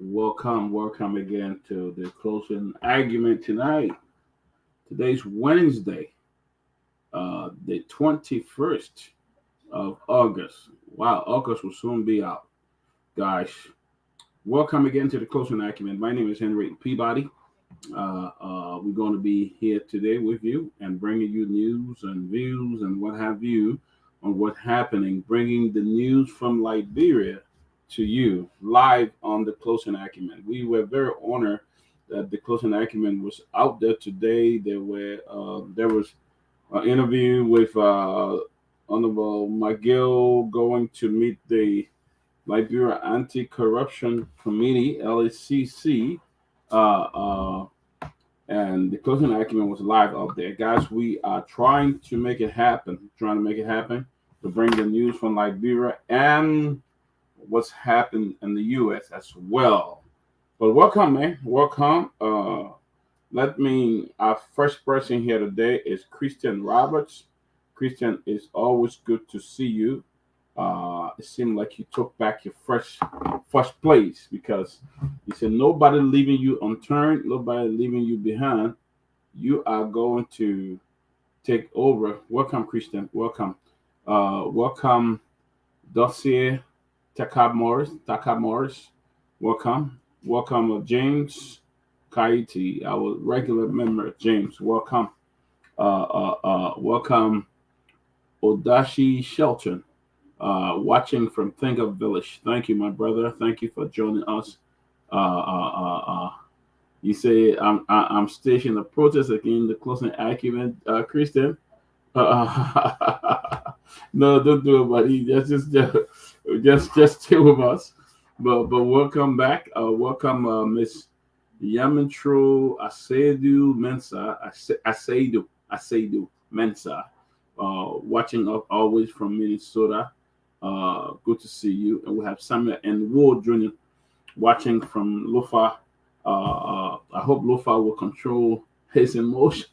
Welcome again to the closing argument tonight. Today's Wednesday, the 21st of August. Wow, August will soon be out. Guys, welcome again to the closing argument. My name is Henry Peabody. We're going to be here today with you and bringing you news and views and what have you on what's happening, bringing the news from Liberia to you live on the closing acumen. We were very honored that the closing acumen was out there today. There was an interview with Honorable McGill going to meet the Liberia Anti-Corruption Committee (LACC), uh, uh, and the closing argument was live out there, guys. We are trying to make it happen, to bring the news from Liberia and what's happened in the U.S. as well. But welcome, man. Welcome. Our first person here today is Christian Roberts. Christian, it's always good to see you. It seemed like you took back your first place because you said nobody leaving you unturned, nobody leaving you behind. You are going to take over. Welcome, Christian. Welcome, Dossier Takab Morris. Welcome, James Kaiti, our regular member. James, welcome. Welcome, Odashi Shelton, watching from Think of Village. Thank you, my brother. Thank you for joining us. Uh, uh, uh, uh, you say I'm stationing a protest against the closing argument, Christian. No, don't do it, buddy. Just stay with us. But welcome back. Welcome, Miss Yamitro Asedu Mensa. Asedu Mensa. Watching up always from Minnesota. Good to see you. And we have Samuel and Ward Jr. watching from Lofa. I hope Lofa will control his emotion.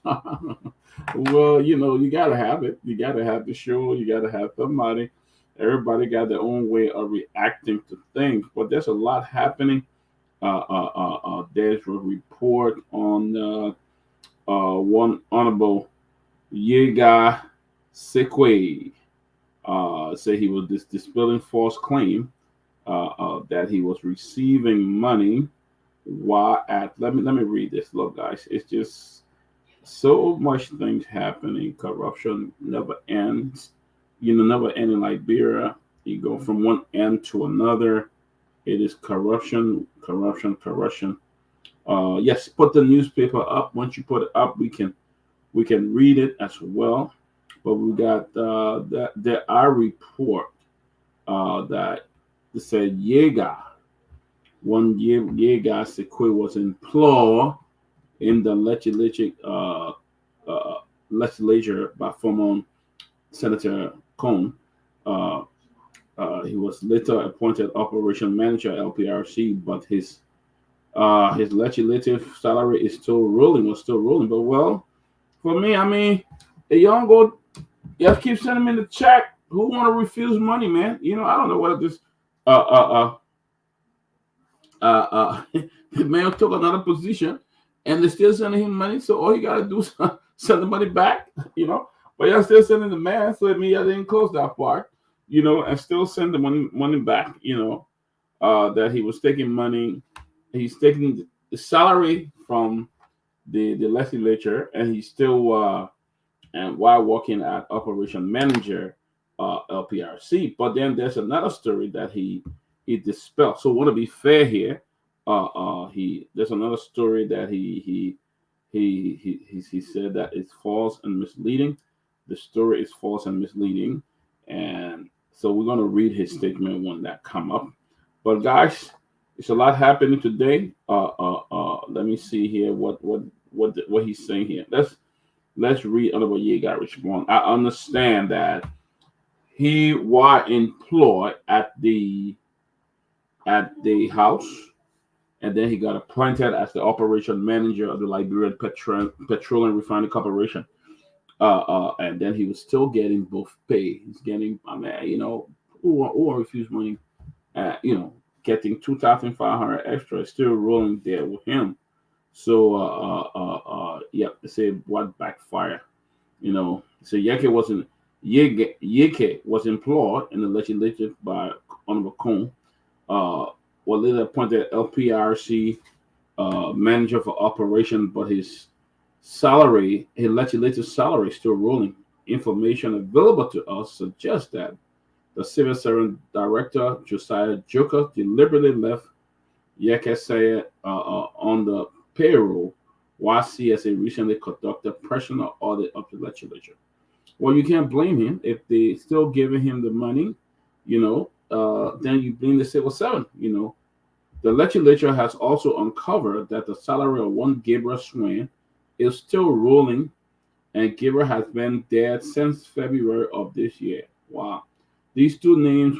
Well, you gotta have it. You gotta have the show. You gotta have somebody. Everybody got their own way of reacting to things, but there's a lot happening. There's a report on one honorable Yega Sekwe. Say he was dispelling false claim that he was receiving money while at. Let me read this. Look, guys, it's just so much things happening. Corruption never ends. Never end in Liberia. You go from one end to another. It is corruption, corruption, corruption. Yes, put the newspaper up. Once you put it up, we can read it as well. But we got that there are report that said Yega Sekwe was employed in the legislature by former Senator Cohn. Uh, he was later appointed operation manager at LPRC, but his legislative salary is still rolling, was still rolling. But well, for me, I mean, a young go, just keep sending me the check. Who want to refuse money, man? I don't know whether this uh the man took another position and they're still sending him money. So all you gotta do is send the money back, But you're still sending the man, so it means I didn't close that part, and still send the money back, that he was taking money. He's taking the salary from the legislature, and he's still and while working at operation manager LPRC. But then there's another story that he dispelled. So I want to be fair here. He There's another story that he said that it's false and misleading. The story is false and misleading, and so we're gonna read his statement when that come up. But guys, it's a lot happening today. Let me see here what he's saying here. Let's read Honorable Yeager respond. I understand that he was employed at the house, and then he got appointed as the operation manager of the Liberian Petroleum Refining Corporation. And then he was still getting both pay. He's getting, I mean, who refuse money? Uh, you know, getting 2,500 extra, is still rolling there with him. So, yeah, they say what backfire. So Yeke was employed in the legislature by Honorable Cohn, uh, was later appointed LPRC manager for operation, but his legislative salary is still rolling. Information available to us suggests that the civil servant director, Josiah Joker, deliberately left Yekesaya on the payroll while CSA recently conducted personal audit of the legislature. Well, you can't blame him if they still giving him the money, then you blame the civil servant. The legislature has also uncovered that the salary of one Gabriel Swain is still rolling, and Gabriel has been dead since February of this year. Wow. These two names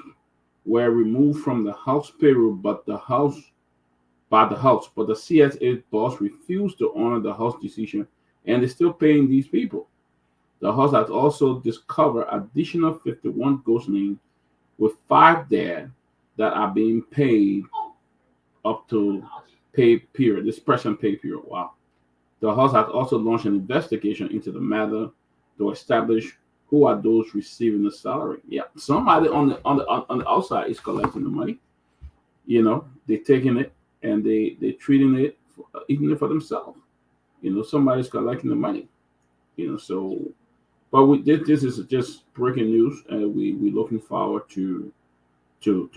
were removed from the House payroll, but the CSA boss refused to honor the House decision, and is still paying these people. The House has also discovered additional 51 ghost names with five there that are being paid up to pay period, this present pay period. Wow. The House has also launched an investigation into the matter to establish who are those receiving the salary. Yeah, somebody on the outside is collecting the money. They're taking it and they're treating it, eating it for themselves. Somebody's collecting the money. So, but this is just breaking news, and we're looking forward to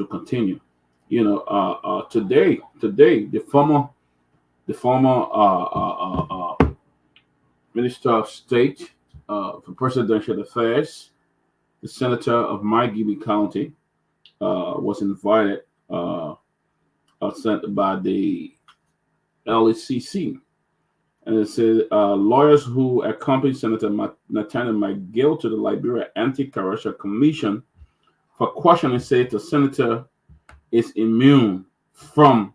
continue. Today the former Minister of State for Presidential Affairs, the Senator of Maygibi County, was invited, sent by the LECC. And it said lawyers who accompanied Senator Nathaniel McGill to the Liberia Anti-Corruption Commission for questioning said the senator is immune from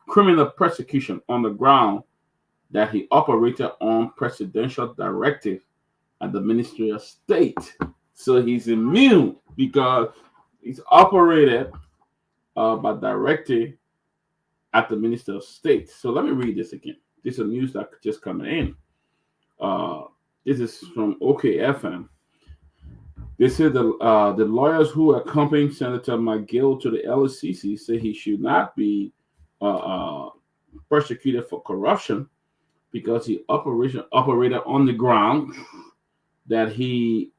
criminal persecution on the ground that he operated on presidential directive at the Ministry of State. So he's immune because he's operated by directive at the Ministry of State. So let me read this again. This is news that just coming in. This is from OKFM. They said the lawyers who accompanied Senator McGill to the LCC say he should not be persecuted for corruption because he operated on the ground that he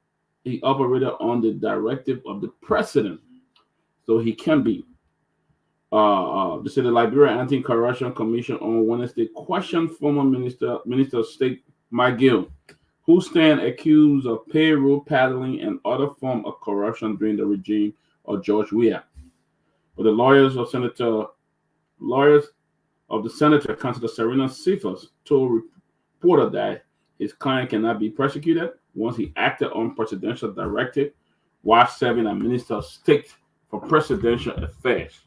operated on the directive of the president, so he can be. They said the Liberia Anti-Corruption Commission on Wednesday questioned former Minister of State McGill, who stand accused of payroll paddling and other form of corruption during the regime of George Weah. But the lawyers of the senator, Councilor Serena Cephas, told reporter that his client cannot be persecuted once he acted on presidential directive while serving as Minister of State for Presidential Affairs.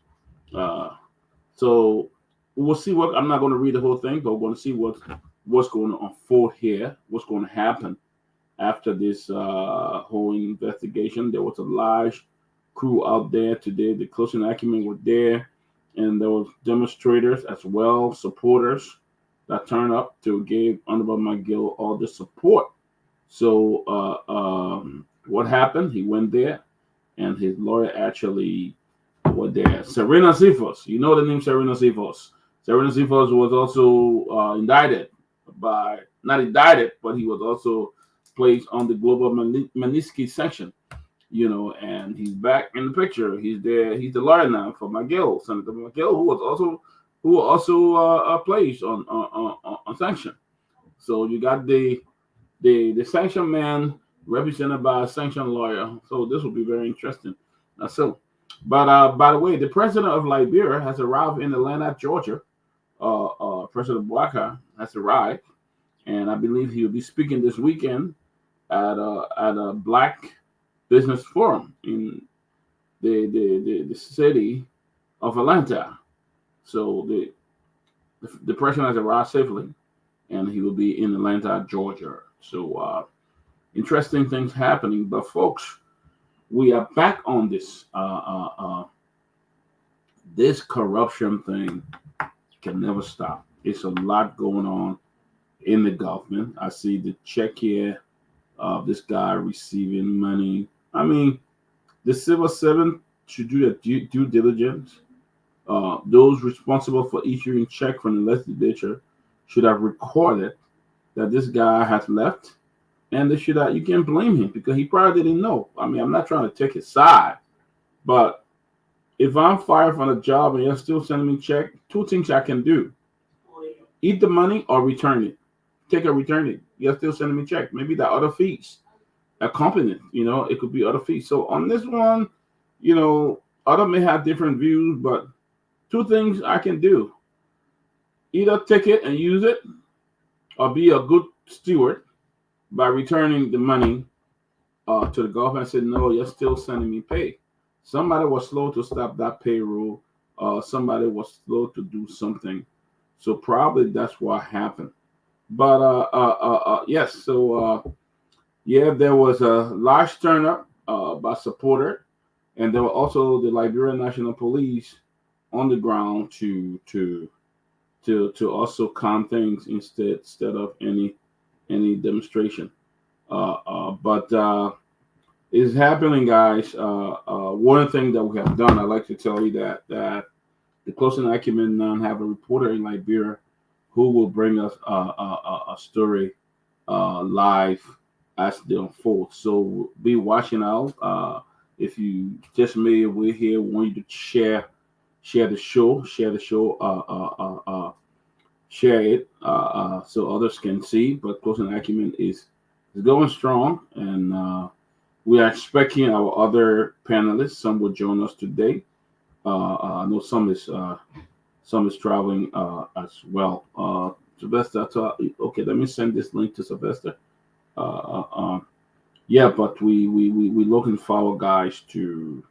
So we'll see what. I'm not going to read the whole thing, but we're going to see what's going to unfold here, what's going to happen after this whole investigation. There was a large crew out there today. The closing acumen were there, and there was demonstrators as well, supporters that turned up to give Honorable McGill all the support. So what happened? He went there, and his lawyer actually were there. Serena Cephas, you know the name Serena Cephas. Serena Cephas was also indicted not indicted, but he was also placed on the global Magnitsky section, and he's back in the picture. He's there. He's the lawyer now for McGill, Senator McGill, who was also placed on sanction. So you got the sanction man represented by a sanction lawyer. So this will be very interesting. But by the way, the president of Liberia has arrived in Atlanta, Georgia. President Bouaka has arrived, and I believe he will be speaking this weekend at a Black Business Forum in the city of Atlanta. So the president has arrived safely, and he will be in Atlanta, Georgia. So interesting things happening. But folks, we are back on this This corruption thing can never stop. It's a lot going on in the government. I see the check here of this guy receiving money. I mean, the civil servant should do their due diligence. Those responsible for issuing check from the legislature should have recorded that this guy has left, and they should have. You can't blame him because he probably didn't know. I mean, I'm not trying to take his side, but if I'm fired from a job and you're still sending me check, two things I can do: eat the money or return it. Take a return it. You're still sending me check. Maybe the other fees accompany it. It could be other fees. So on this one, other may have different views, but two things I can do: either take it and use it, or be a good steward by returning the money to the government and say, no, you're still sending me pay. Somebody was slow to stop that payroll. Somebody was slow to do something. So probably that's what happened. But yes, so yeah, there was a large turnout by supporter, and there were also the Liberian National Police on the ground to also calm things instead of any demonstration. But it's happening, guys. One thing that we have done, I'd like to tell you that the closing acumen now have a reporter in Liberia who will bring us a story live as they unfold. So be watching out. If you just made your way here, we want you to share the show, share it so others can see. But closing acumen is going strong, and we are expecting our other panelists. Some will join us today. I know some is traveling as well. Sylvester, okay, let me send this link to Sylvester. Yeah, but we looking forward, guys, to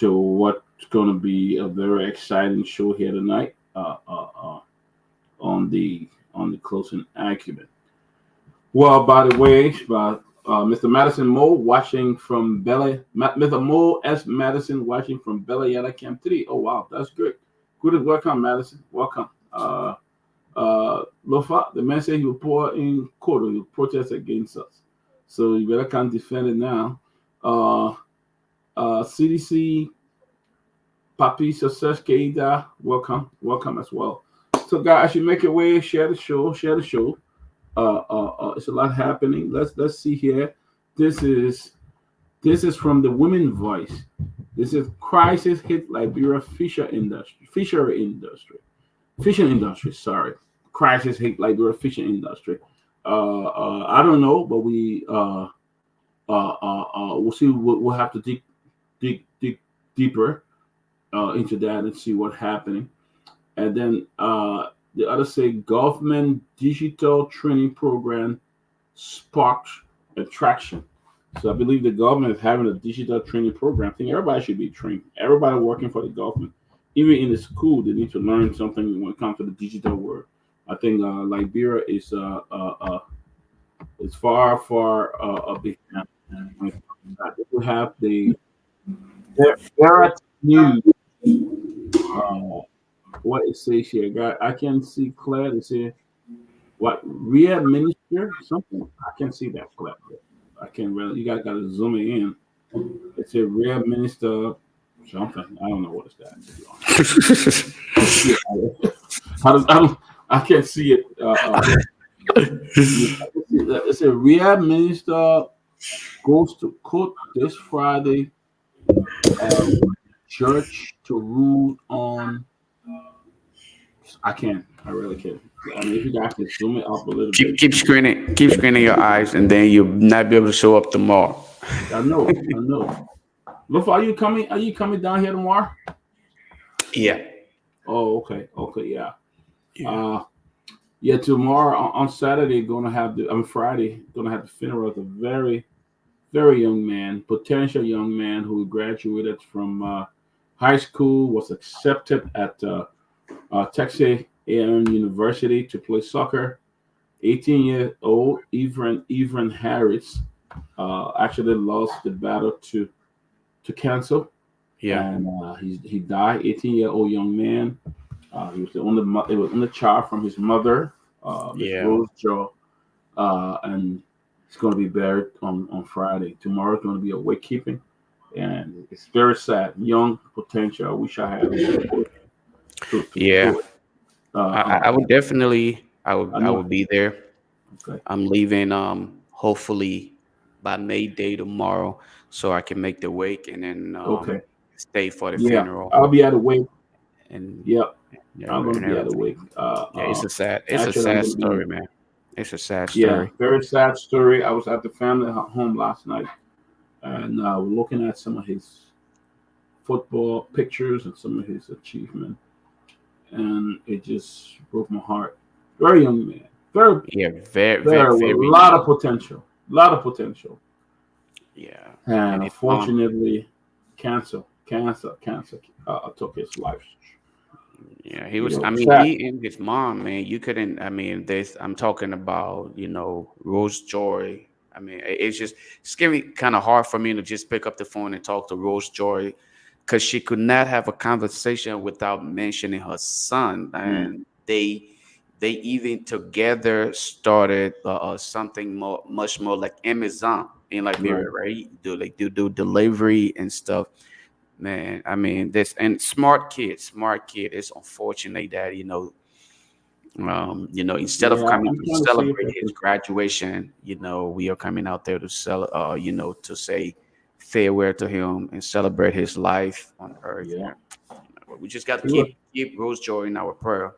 what's going to be a very exciting show here tonight on the closing acumen. Well, by the way, Mr. Madison Moe watching from Mr. Moe S. Madison watching from Bella Yada Camp 3. Oh, wow, that's good. Good, welcome, Madison. Welcome. Lofa, the man said he will pour in court or he will protest against us. So you better can't defend it now. CDC, Papi Success Keida, welcome as well. So, guys, as you make your way, share the show. It's a lot happening. Let's see here. This is from the Women Voice. This is crisis hit Liberia fishing industry. Sorry, crisis hit Liberia fishing industry. I don't know, but we'll see. We'll have to dig deeper into that and see what's happening, and then the other say government digital training program sparked attraction. So I believe the government is having a digital training program. I think everybody should be trained. Everybody working for the government, even in the school, they need to learn something when it comes to the digital world. I think Liberia is far behind. We have the Era News. What it says here, I can see clear. They say what real minister something. I can see that clear. I can't really. You guys got to zoom it in. It's a real minister something. I don't know what is that. I can't see it. It's a real minister goes to court this Friday. Church to rule on. I can't. I really can't. I mean, if you guys can zoom it up a little bit. Keep screening your eyes, and then you'll not be able to show up tomorrow. I know. Look, are you coming down here tomorrow? Yeah. Oh, okay, yeah. Yeah. Tomorrow on Saturday, Friday, gonna have the funeral of a very, very young man, potential young man who graduated from high school, was accepted at Texas A&M University to play soccer. 18-year-old Evan Harris actually lost the battle to cancer. Yeah. and he died. 18-year-old young man. He was the only it was only child from his mother, Miss Yeah. Rose Joe, and he's going to be buried on Friday. Tomorrow is going to be a wake keeping, and it's very sad. Young potential. I wish I had him to Yeah. do it. Uh, I uh, would definitely. I I know. would be there. Okay. I'm leaving. Hopefully by May Day tomorrow, so I can make the wake and then Okay. stay for the Yeah, funeral I'll be at the wake. and Yep, I'm going to and be at the everything. wake. Yeah, it's a Actually, I'm sad going to be. story, man. It's a sad Yeah, story. very sad story. I was at the family home last night, and we're looking at some of his football pictures and some of his achievement, and it just broke my heart. Very young man, very, Yeah, very, very, very well, a very lot of young. potential, lot of potential, Yeah, and and his mom. unfortunately, cancer took his life. Yeah, he was. I mean, Sad. he and his mom, man. You couldn't. I mean, this. I'm talking about, Rose Joy. I mean, it's just it's getting kind of hard for me to just pick up the phone and talk to Rose Joy because she could not have a conversation without mentioning her son, Mm, and they even together started something much more like Amazon in right. Liberia, right? Do delivery and stuff. Man, I mean this and smart kid. It's unfortunate that instead of Yeah, coming I'm to trying to see if celebrate I his can. graduation, we are coming out there to to say farewell to him and celebrate his life on earth. Yeah, Yeah, we just got to he was keep Rose Joy in our prayer.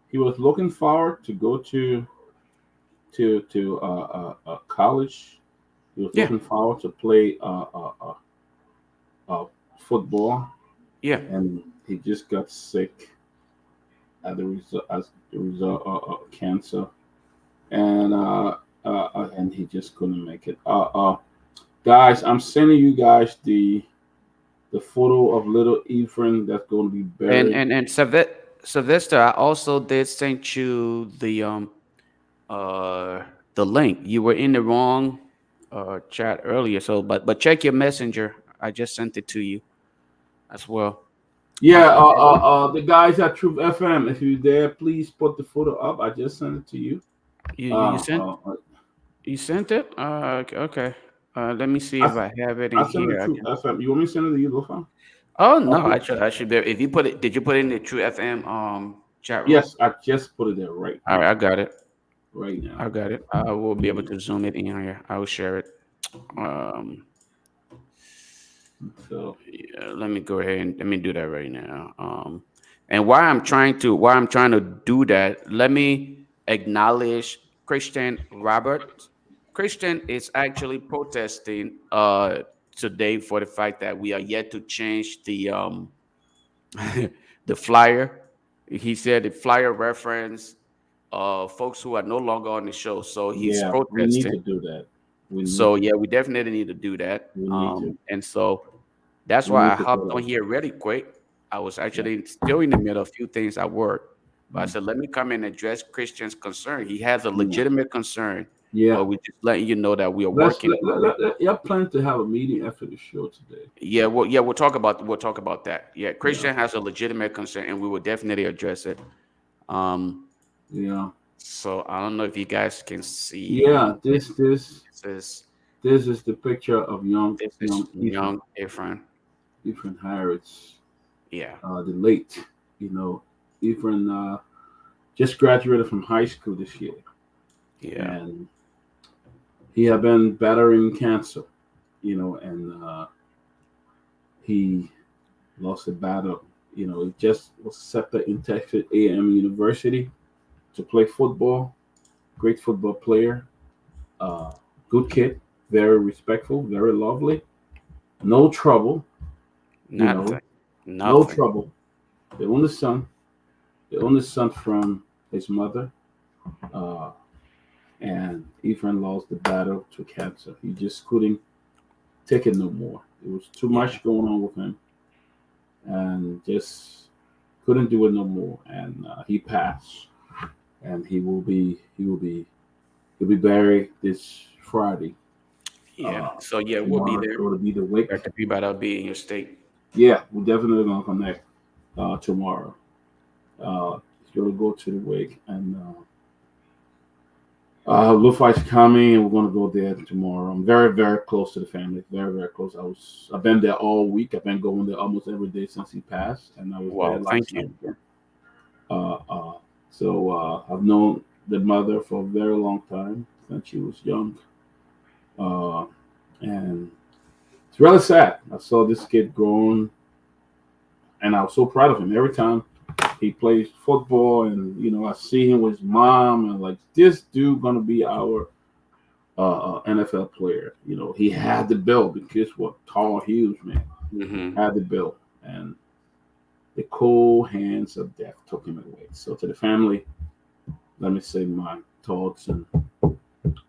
he was looking forward to go to college. He was Yeah, looking forward to play football, yeah, and he just got sick as the result of cancer, and and he just couldn't make it. Guys, I'm sending you guys the photo of little Ephraim that's going to be and buried. and and Sylvester, I also did send you uh the link. You were in the wrong chat earlier, so but check your messenger. I just sent it to you as well. Yeah, Okay. the guys at Truth FM, if you're there, please put the photo up. I just sent it to you. You Uh, sent uh, uh, it? Okay. Let me see I, if I have it in I sent it here. I to can. FM. You want me to send it to you, Lofa? Oh no, Okay. I should be. If you put it, did you put it in the True FM chat room? Yes, I just put it there right All right, now. I got it. Right now. I got it. I will be able Yeah. to zoom it in here. I will share it. Um, So yeah, let me go ahead and let me do that right now. And while I'm trying to do that, let me acknowledge Christian Robert. Christian is actually protesting today for the fact that we are yet to change the the flyer. He said the flyer reference folks who are no longer on the show. So he's yeah, we need protesting. to do that. We need So to. yeah, we definitely need to do that. We need to. And so that's We why need I to put hopped on up. here really quick. I was Yeah. actually still in the middle of a few things at work, but I Mm, said, let me come and address Christian's concern. He has a yeah. legitimate concern, Yeah. but we just letting you know that we are Let's working on it. yeah, plan to have a meeting after the show today. Yeah, we'll talk about that. Yeah, Yeah. Christian has a legitimate concern, and we will definitely address it. Um, Yeah. so I don't know if you guys can Yeah. see. This is This is the picture of this is young Ephraim. young Efren. Ephraim Harrods, Yeah, the late. You know, Ephraim just graduated from high school this year, yeah, and he had been battering cancer. And he lost a battle. He just was accepted in Texas A&M University to play football. Great football player. Uh, Good kid. Very respectful. Very lovely. No trouble. You know, nothing, no nothing. trouble. The only son. The only son from his mother. Uh, and Ephraim lost the battle to cancer. He just couldn't take it no more. It was too Yeah, much going on with him, and just couldn't do it no more. And he passed, and he'll be buried this Friday. yeah. So yeah, we'll be Tomorrow there. it will be the wake. Dr. Peabody, I'll be in your state. Yeah, we're definitely gonna connect tomorrow. He's gonna go to the wake, and Lufi's coming, and we're gonna go there tomorrow. I'm very, very close to the family. Very, very close. I've been there all week. I've been going there almost every day since he passed, and I was there Wow, last thank night you. again. So I've known the mother for a very long time since she was young, uh, and it's really sad. I saw this kid growing, and I was so proud of him. Every time he plays football, and I see him with his mom, and like this dude gonna be our NFL player. He had the bill because what tall, huge man Hmm. had the bill, and the cold hands of death took him away. So to the family, let me say my thoughts and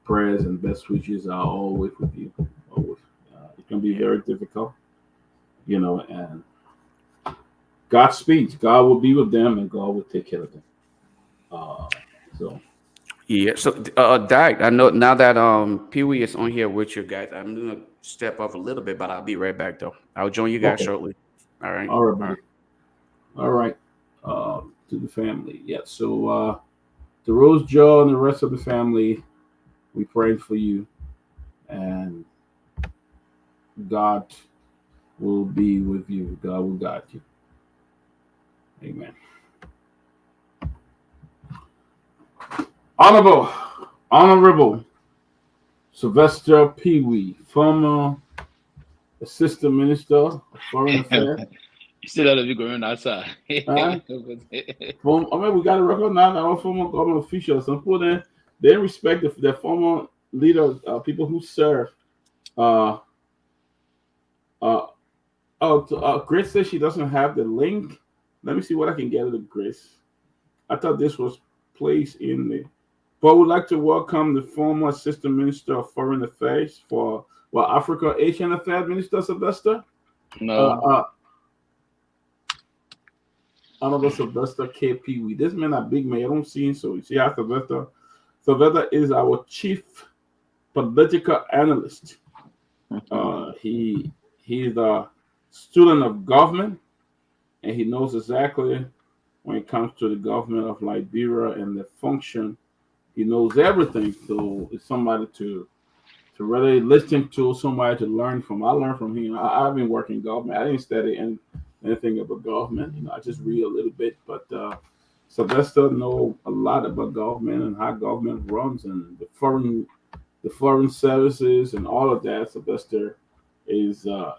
prayers and best wishes are always with you. Always. It can be very difficult, and God speaks. God will be with them, and God will take care of them. Uh, so Yeah. So, Dak, I know now that Pee Wee is on here with you guys, I'm gonna step off a little bit, but I'll be right back though. I'll join you guys okay, shortly. All right. all right, All right. buddy. All right. To the family, yeah. So the Rose Joe and the rest of the family, we praying for you, and God will be with you. God will guide you. Amen. Honorable, Honorable Sylvester Pee Wee, former Assistant Minister of Foreign Affairs. Still a lot of you going outside. Uh, I mean, we got to recognize our former government officials. Some people they respect the former leaders, people who serve. Uh, uh, Grace says she doesn't have the link. Let me see what I can get of the Grace. I thought this was placed in the. But would like to welcome the former Assistant Minister of Foreign Affairs for Africa Asian Affairs Minister Sylvester. Uh, No. uh, Honorable Sylvester K. Pee Wee. This man a big man. I don't see him, so you see how Sylvester. Sylvester is our chief political analyst. He's a student of government, and he knows exactly when it comes to the government of Liberia and the function. He knows everything. So it's somebody to really listen to, somebody to learn from. I learned from him. I've been working government. I didn't study anything about government. I just read a little bit, but Sylvester know a lot about government and how government runs and the foreign services and all of that. Sylvester is a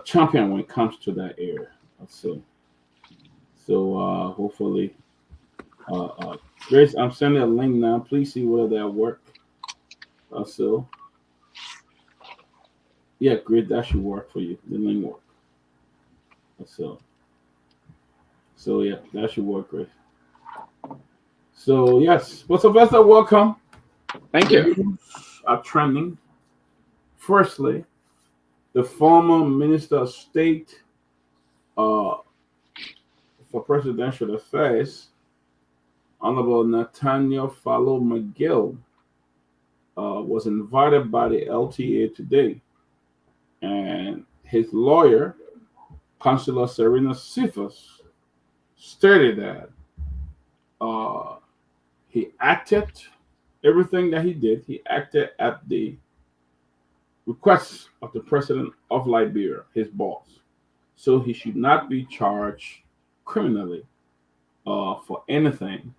champion when it comes to that area. So hopefully, uh, uh, Grace, I'm sending a link now. Please see whether that work. So yeah, great. That should work for you. The link work. So yeah, that should work, Grace. So yes, well, Sylvester, welcome. Thank The you. news are trending. Firstly, the former Minister of State uh, for Presidential Affairs, Honorable Nathaniel Fallow McGill, was invited by the LTA today, and his lawyer, Councilor Serena Cephas, stated that uh, he acted everything that he did. He acted at the request of the president of Liberia, his boss. So he should not be charged criminally for anything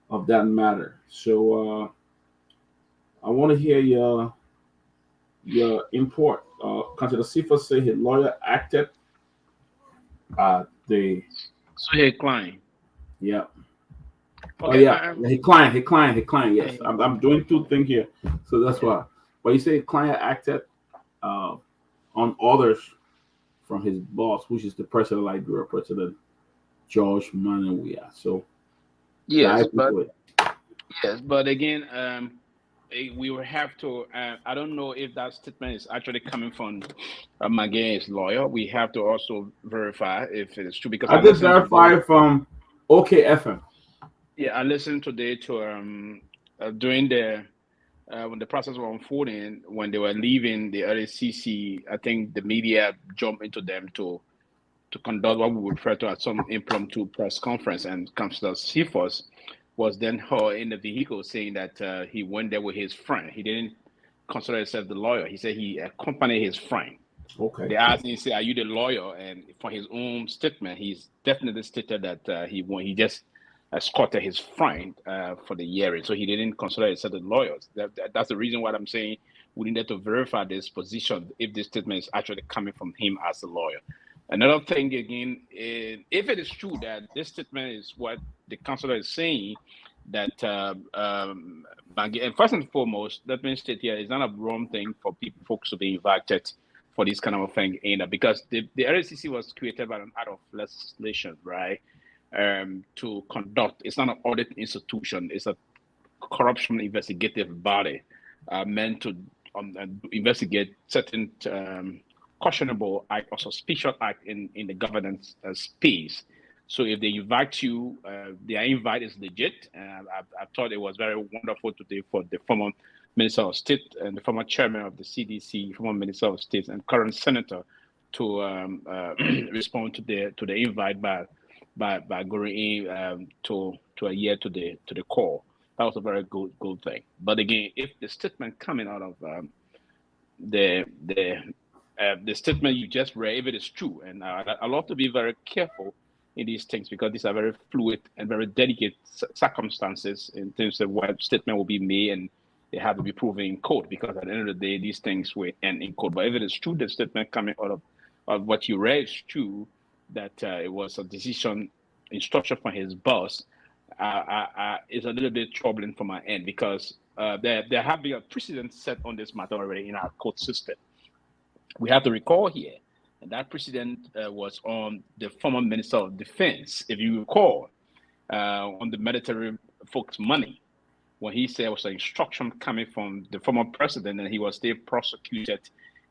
of that matter. So I want to hear your import. Councilor Cephas say his lawyer acted the So here, Klein. yeah. Oh Okay. yeah, he client. Yes, I'm doing two things here, so that's Yeah. why. But you say client acted uh, on orders from his boss, which is the president of Liberia, President George Manawia. So Yes, dive but into it. again, we will have to. I don't know if that statement is actually coming from McGinn's lawyer. We have to also verify if it is true because I I did listened today. verify from OKFM. Yeah, I listened today to during the when the process was unfolding, when they were leaving the LACC, I think the media jumped into them to conduct what we would refer to as some impromptu press conference. And Councillor Cephas was then heard in the vehicle saying that he went there with his friend. He didn't consider himself the lawyer. He said he accompanied his friend. Okay. They asked him, he said, "Are you the lawyer?" And for his own statement, he's definitely stated that he just escorted his friend for the hearing. So he didn't consider himself the lawyer. That's the reason why I'm saying we needed to verify this position if this statement is actually coming from him as a lawyer. Another thing again, if it is true that this statement is what the counselor is saying, that and first and foremost, let me state here, it's not a wrong thing for folks to be invited for this kind of thing, because the LACC was created by an act of legislation, right? To conduct. It's not an audit institution. It's a corruption investigative body meant to investigate certain questionable act or suspicious act in the governance space. So if they invite you, their invite is legit. I thought it was very wonderful today for the former Minister of State and the former chairman of the CDC, former Minister of State and current senator, to respond to the invite by going to adhere to the call. That was a very good thing. But again, if the statement coming out of the statement you just read, if it is true, and I love to be very careful in these things because these are very fluid and very delicate circumstances in terms of what statement will be made, and they have to be proven in court, because at the end of the day, these things will end in court. But if it is true, the statement coming out of what you read is true, that it was a decision, instruction from his boss, is a little bit troubling from my end, because there have been a precedent set on this matter already in our court system. We have to recall here, and that precedent was on the former Minister of Defense, if you recall, on the military folks' money, when he said it was an instruction coming from the former president, and he was still prosecuted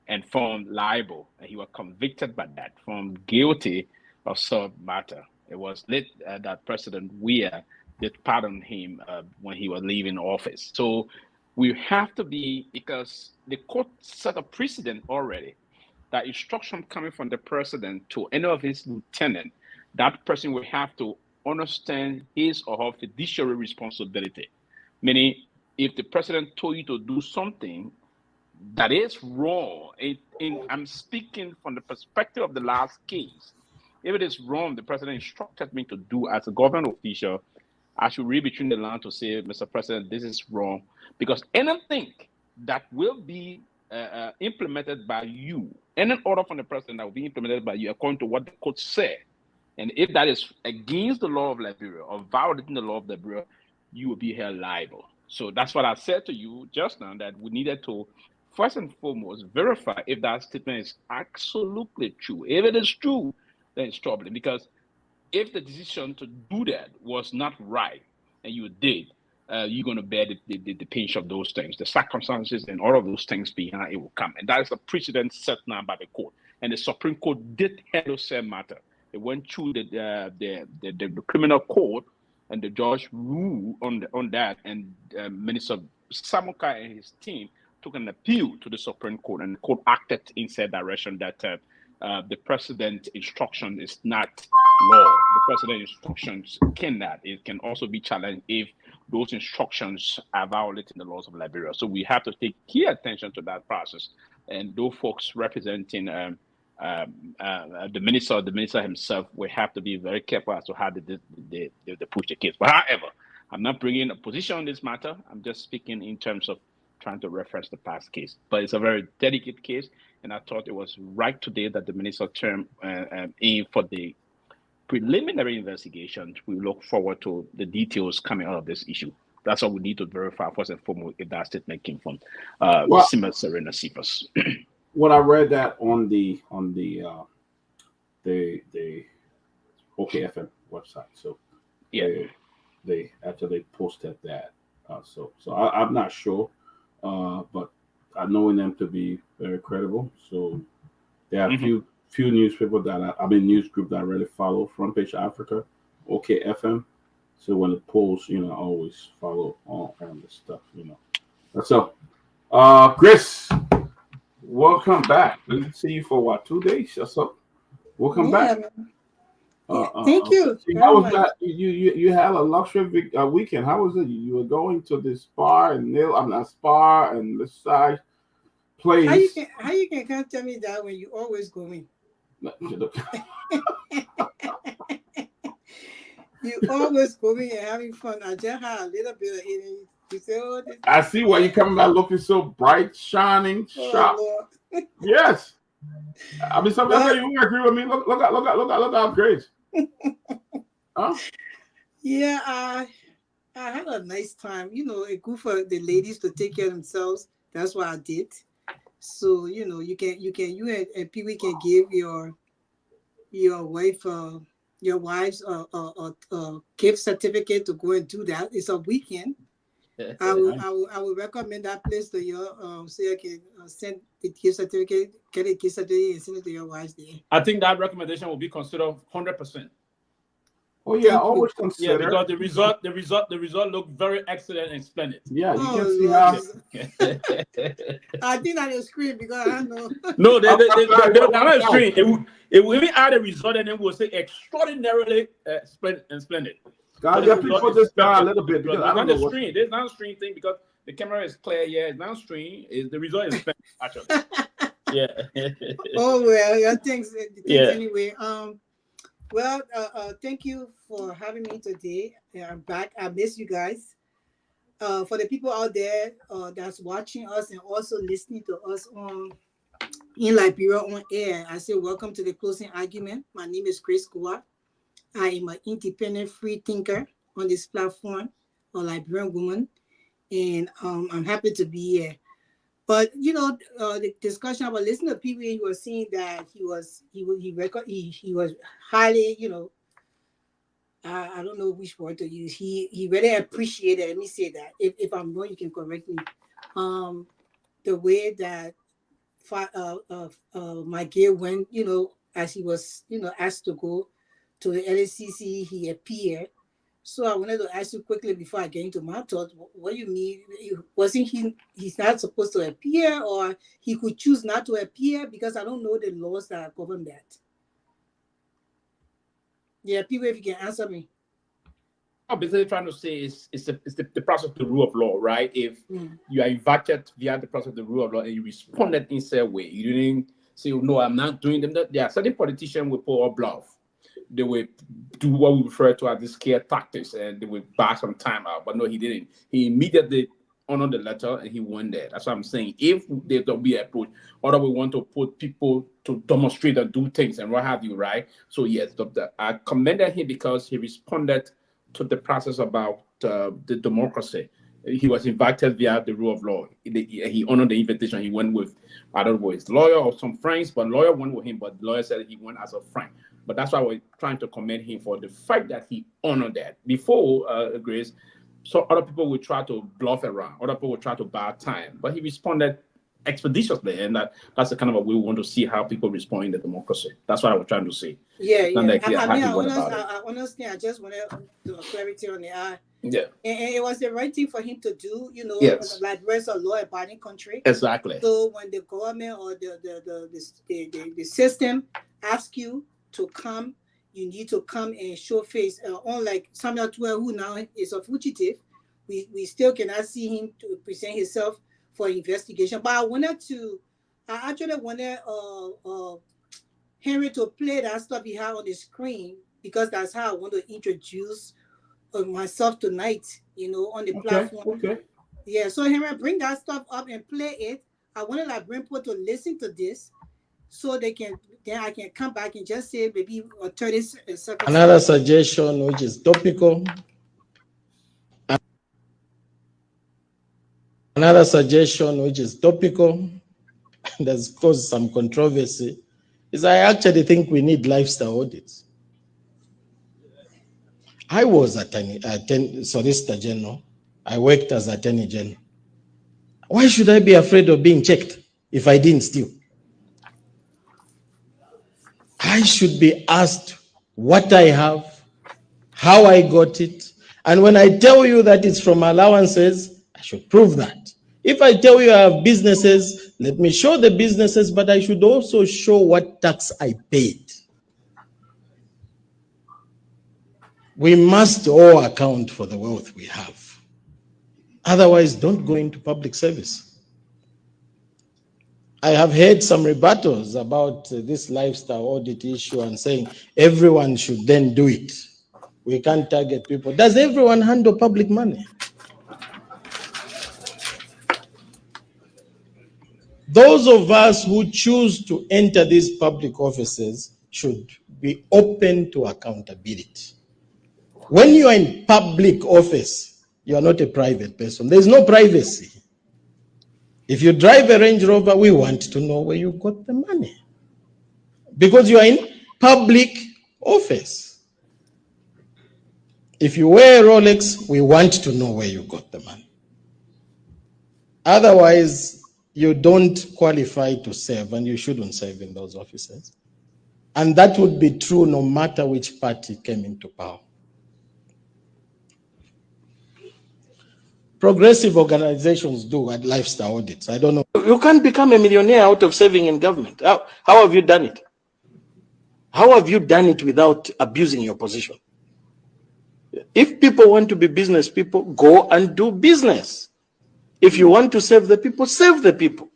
and found liable, and he was convicted by that, found guilty of such matter. It was lit that President Weah did pardon him when he was leaving office. So we have to be, because the court set a precedent already, that instruction coming from the president to any of his lieutenant, that person will have to understand his or her fiduciary responsibility. Meaning, if the president told you to do something that is wrong, I'm speaking from the perspective of the last case. If it is wrong, the president instructed me to do as a government official, I should read between the lines to say, Mr. President, this is wrong. Because anything that will be implemented by you, any order from the president that will be implemented by you according to what the court said, and if that is against the law of Liberia or violating the law of Liberia, you will be held liable. So that's what I said to you just now, that we needed to first and foremost verify if that statement is absolutely true. If it is true, then it's troubling, because if the decision to do that was not right and you did, you're going to bear the pinch of those things, the circumstances and all of those things behind it will come. And that is a precedent set now by the court. And the Supreme Court did handle the same matter. It went through the criminal court, and the judge ruled on that. And Minister Samuka and his team took an appeal to the Supreme Court, and the court acted in said direction that the president instruction is not law. The president instructions cannot. It can also be challenged if those instructions are violating the laws of Liberia. So we have to take key attention to that process. And those folks representing the minister himself will have to be very careful as to how they push the case. But however, I'm not bringing a position on this matter. I'm just speaking in terms of trying to reference the past case. But it's a very delicate case, and I thought it was right today that the minister term in for the preliminary investigation. We look forward to the details coming out of this issue. That's what we need to verify first and foremost if that statement came from Sima Serena Cephas. What I read that on the OKFM website. So yeah, they actually posted that. So I'm not sure, but I know them to be very credible. So there are a few newspaper news group that I really follow. Front Page Africa, OKFM. So when it polls, I always follow on the stuff, So, Chris, welcome back. We didn't see you for what, 2 days or so? Welcome Yeah, back. man. Yeah, thank you See, very how was much. that? You had a luxury weekend. How was it? You were going to the spa and nail, I'm not spa and massage place. How you can come tell me that when you always going? You always going and having fun. I just had a little bit of eating. You say, oh, this, I see why you coming back looking so bright, shining, oh sharp. Lord. Yes. I mean, sometimes Well, you won't agree with me. Look out, Grace. Huh? yeah, I had a nice time. You know, it's good for the ladies to take care of themselves. That's what I did. So you know, you and people can give your wife your wife's gift certificate to go and do that. It's a weekend. I will recommend that place to you. So you can send the gift certificate, get a gift certificate, and send it to your wife there. I think that recommendation will be considered 100%. Oh yeah, Thank you. always Yeah, consider. because the result looked very excellent and splendid. Yeah, you can Oh see Lord how. Jesus. I think I just scream because I know. No, they're What not size? extreme. It will even add a result, and then we'll say extraordinarily splendid. God, But you the have to result put is this down a perfect. little bit because I It's don't not know a what. stream. There's not a stream thing because the camera is clear. Yeah, it's not stream. Is the result is splendid actually. Yeah. Oh well, yeah, thanks Yeah. anyway. Well, thank you for having me today. Yeah, I'm back. I miss you guys. For the people out there that's watching us and also listening to us on in Liberia on air, I say welcome to the closing argument. My name is Grace Guar. I am an independent free thinker on this platform, a Liberian woman, and I'm happy to be here. But you know, the discussion about listening to people, he was saying that he was highly, you know, I don't know which word to use. He really appreciated. Let me say that. If I'm wrong, you can correct me. Um, the way that Miguel went, you know, as he was, you know, asked to go to the LACC, he appeared. So I wanted to ask you quickly before I get into my thoughts. What do you mean? Wasn't he? He's not supposed to appear, or he could choose not to appear because I don't know the laws that govern that. Yeah, people, if you can answer me. I'm basically trying to say is the process of the rule of law, right? If Mm. you are invited via the process of the rule of law and you responded in a way, you didn't say, "Oh, no, I'm not doing them." There are certain politicians will pull a bluff. They will do what we refer to as the scare tactics, and they will buy some time out. But no, he didn't. He immediately honored the letter and he won there. That's what I'm saying. If there don't be an approach, or we want to put people to demonstrate and do things and what have you, right? So yes, I commended him because he responded to the process about the democracy. He was invited via the rule of law. He honored the invitation. He went with, I don't know, his lawyer or some friends, but lawyer went with him. But the lawyer said he went as a friend. But that's why we're trying to commend him for the fact that he honored that. Before, Grace, so other people would try to bluff around. Other people would try to buy time. But he responded expeditiously, and that's the kind of a way we want to see how people respond in the democracy. That's what I was trying to say. Yeah, It's not yeah. like I how mean, he went about it. I honestly, I just wanted to clarity on the Yeah. and it was the right thing for him to do. You know, Yes. like we're a law-abiding country. Exactly. So when the government or the system asks you to come, you need to come and show face. Unlike Samuel Tuel, who now is a fugitive, we still cannot see him to present himself for investigation. But I actually wanted Henry to play that stuff he had on the screen because that's how I want to introduce myself tonight, you know, on the Okay, platform. okay. Yeah, so Henry, bring that stuff up and play it. I wanted like bring people to listen to this so they can then I can come back and just say maybe 30 seconds. Another suggestion which is topical. Another suggestion which is topical that's caused some controversy is I actually think we need lifestyle audits. I was Solicitor General. I worked as Attorney General. Why should I be afraid of being checked if I didn't steal? I should be asked what I have, how I got it, and when I tell you that it's from allowances, I should prove that. If I tell you I have businesses, let me show the businesses, but I should also show what tax I paid. We must all account for the wealth we have. Otherwise, don't go into public service. I have heard some rebuttals about this lifestyle audit issue and saying everyone should then do it. We can't target people. Does everyone handle public money? Those of us who choose to enter these public offices should be open to accountability. When you are in public office, you are not a private person. There's no privacy. If you drive a Range Rover, we want to know where you got the money. Because you are in public office. If you wear a Rolex, we want to know where you got the money. Otherwise, you don't qualify to serve, and you shouldn't serve in those offices. And that would be true no matter which party came into power. Progressive organizations do at lifestyle audits. I don't know. You can't become a millionaire out of serving in government. How have you done it? How have you done it without abusing your position? If people want to be business people, go and do business. If you want to serve the people, serve the people.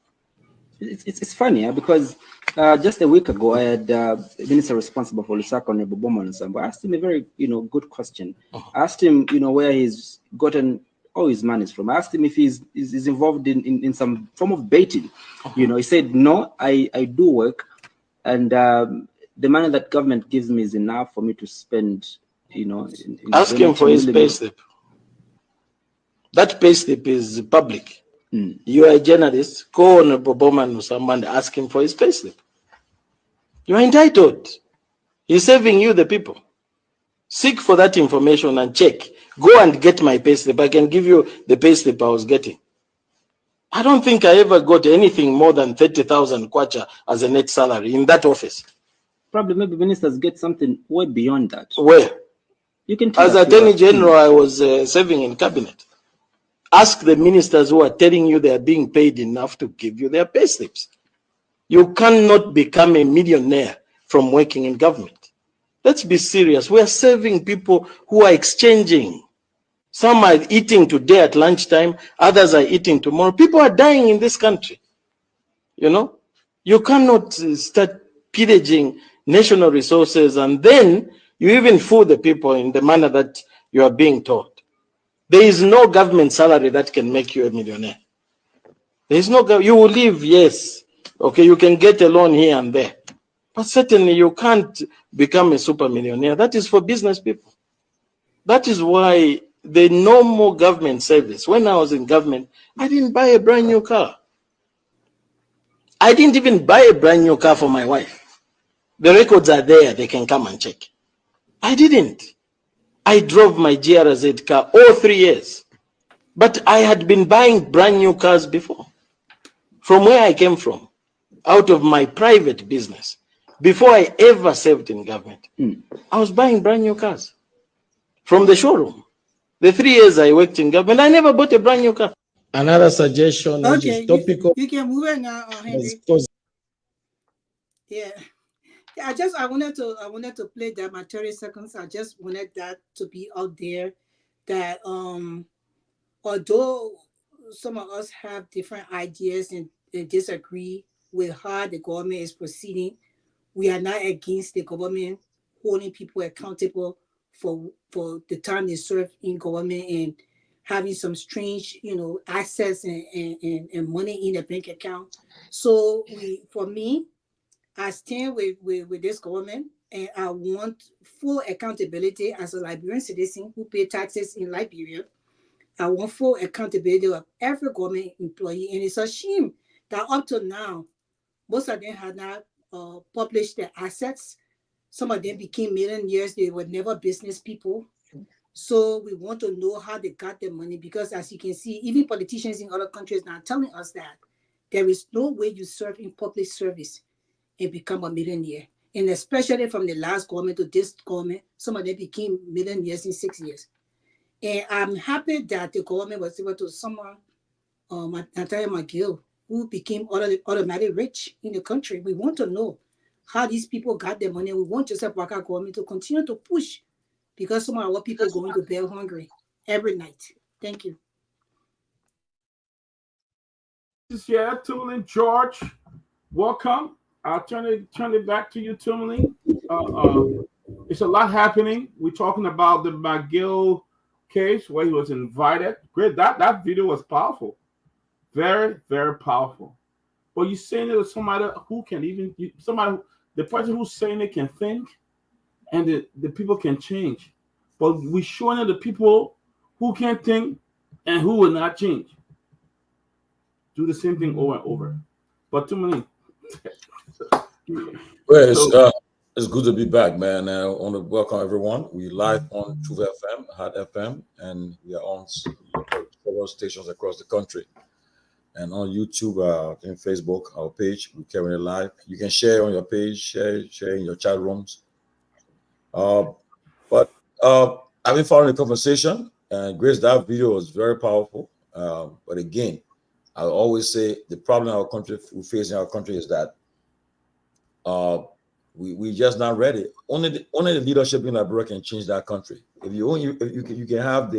It's funny because just a week ago, I had the minister responsible for Lusaka, Honorable Bowman Nsambo. I asked him a very good question. I asked him where he's gotten all his money from. I asked him if he's involved in some form of baiting. He said, no, I do work, and the money that government gives me is enough for me to spend. Ask him for his payslip. That payslip is public. You are a journalist, go on Bowman or someone, ask him for his payslip. You are entitled. He's serving you, the people. Seek for that information and check. Go and get my payslip. I can give you the payslip I was getting. I don't think I ever got anything more than 30,000 kwacha as a net salary in that office. Probably maybe ministers get something way beyond that. Where? You can tell as Attorney General, I was serving in cabinet. Ask the ministers who are telling you they are being paid enough to give you their pay slips. You cannot become a millionaire from working in government. Let's be serious. We are serving people who are exchanging. Some are eating today at lunchtime, others are eating tomorrow. People are dying in this country. You cannot start pillaging national resources and then you even fool the people in the manner that you are being taught. There is no government salary that can make you a millionaire. There is no, you will live, yes. Okay, you can get a loan here and there. But certainly you can't become a super millionaire. That is for business people. That is why the normal government service, when I was in government, I didn't buy a brand new car. I didn't even buy a brand new car for my wife. The records are there, they can come and check. I didn't. I drove my GRZ car all 3 years. But I had been buying brand new cars before. From where I came from, out of my private business, before I ever served in government, I was buying brand new cars from the showroom. The 3 years I worked in government, I never bought a brand new car. Another suggestion, which is topical. You can move it now, Henry. Yeah. I wanted to play that my 30 seconds. I just wanted that to be out there that although some of us have different ideas and disagree with how the government is proceeding, we are not against the government holding people accountable for the time they serve in government and having some strange, access and money in the bank account. So for me, I stand with this government, and I want full accountability as a Liberian citizen who pay taxes in Liberia. I want full accountability of every government employee, and it's a shame that up to now, most of them have not published their assets. Some of them became millionaires. They were never business people. So we want to know how they got their money, because as you can see, even politicians in other countries now telling us that there is no way you serve in public service and become a millionaire. And especially from the last government to this government, some of them became millionaires in 6 years. And I'm happy that the government was able to somehow Natalia McGill, who became automatically rich in the country. We want to know how these people got their money. We want Joseph Boakai government to continue to push because some of our people are going to bed hungry every night. Thank you. Yeah, Tomalin George, welcome. I'll turn it back to you, Tomalin. It's a lot happening. We're talking about the McGill case where he was invited. Great, that video was powerful, very very powerful. But you're saying it to somebody who can even the person who's saying it can think, and the people can change. But we're showing it the people who can't think and who will not change. Do the same thing over and over. But too many. Well, it's good to be back, man. I want to welcome everyone. We live on Truth FM, Hot FM, and we are on several stations across the country. And on YouTube, and Facebook, our page, we carry it live. You can share on your page, share in your chat rooms. But I've been following the conversation, and Grace, that video was very powerful. But again, I always say the problem we face in our country is that we just not ready. Only the leadership in Liberia can change that country. If you can have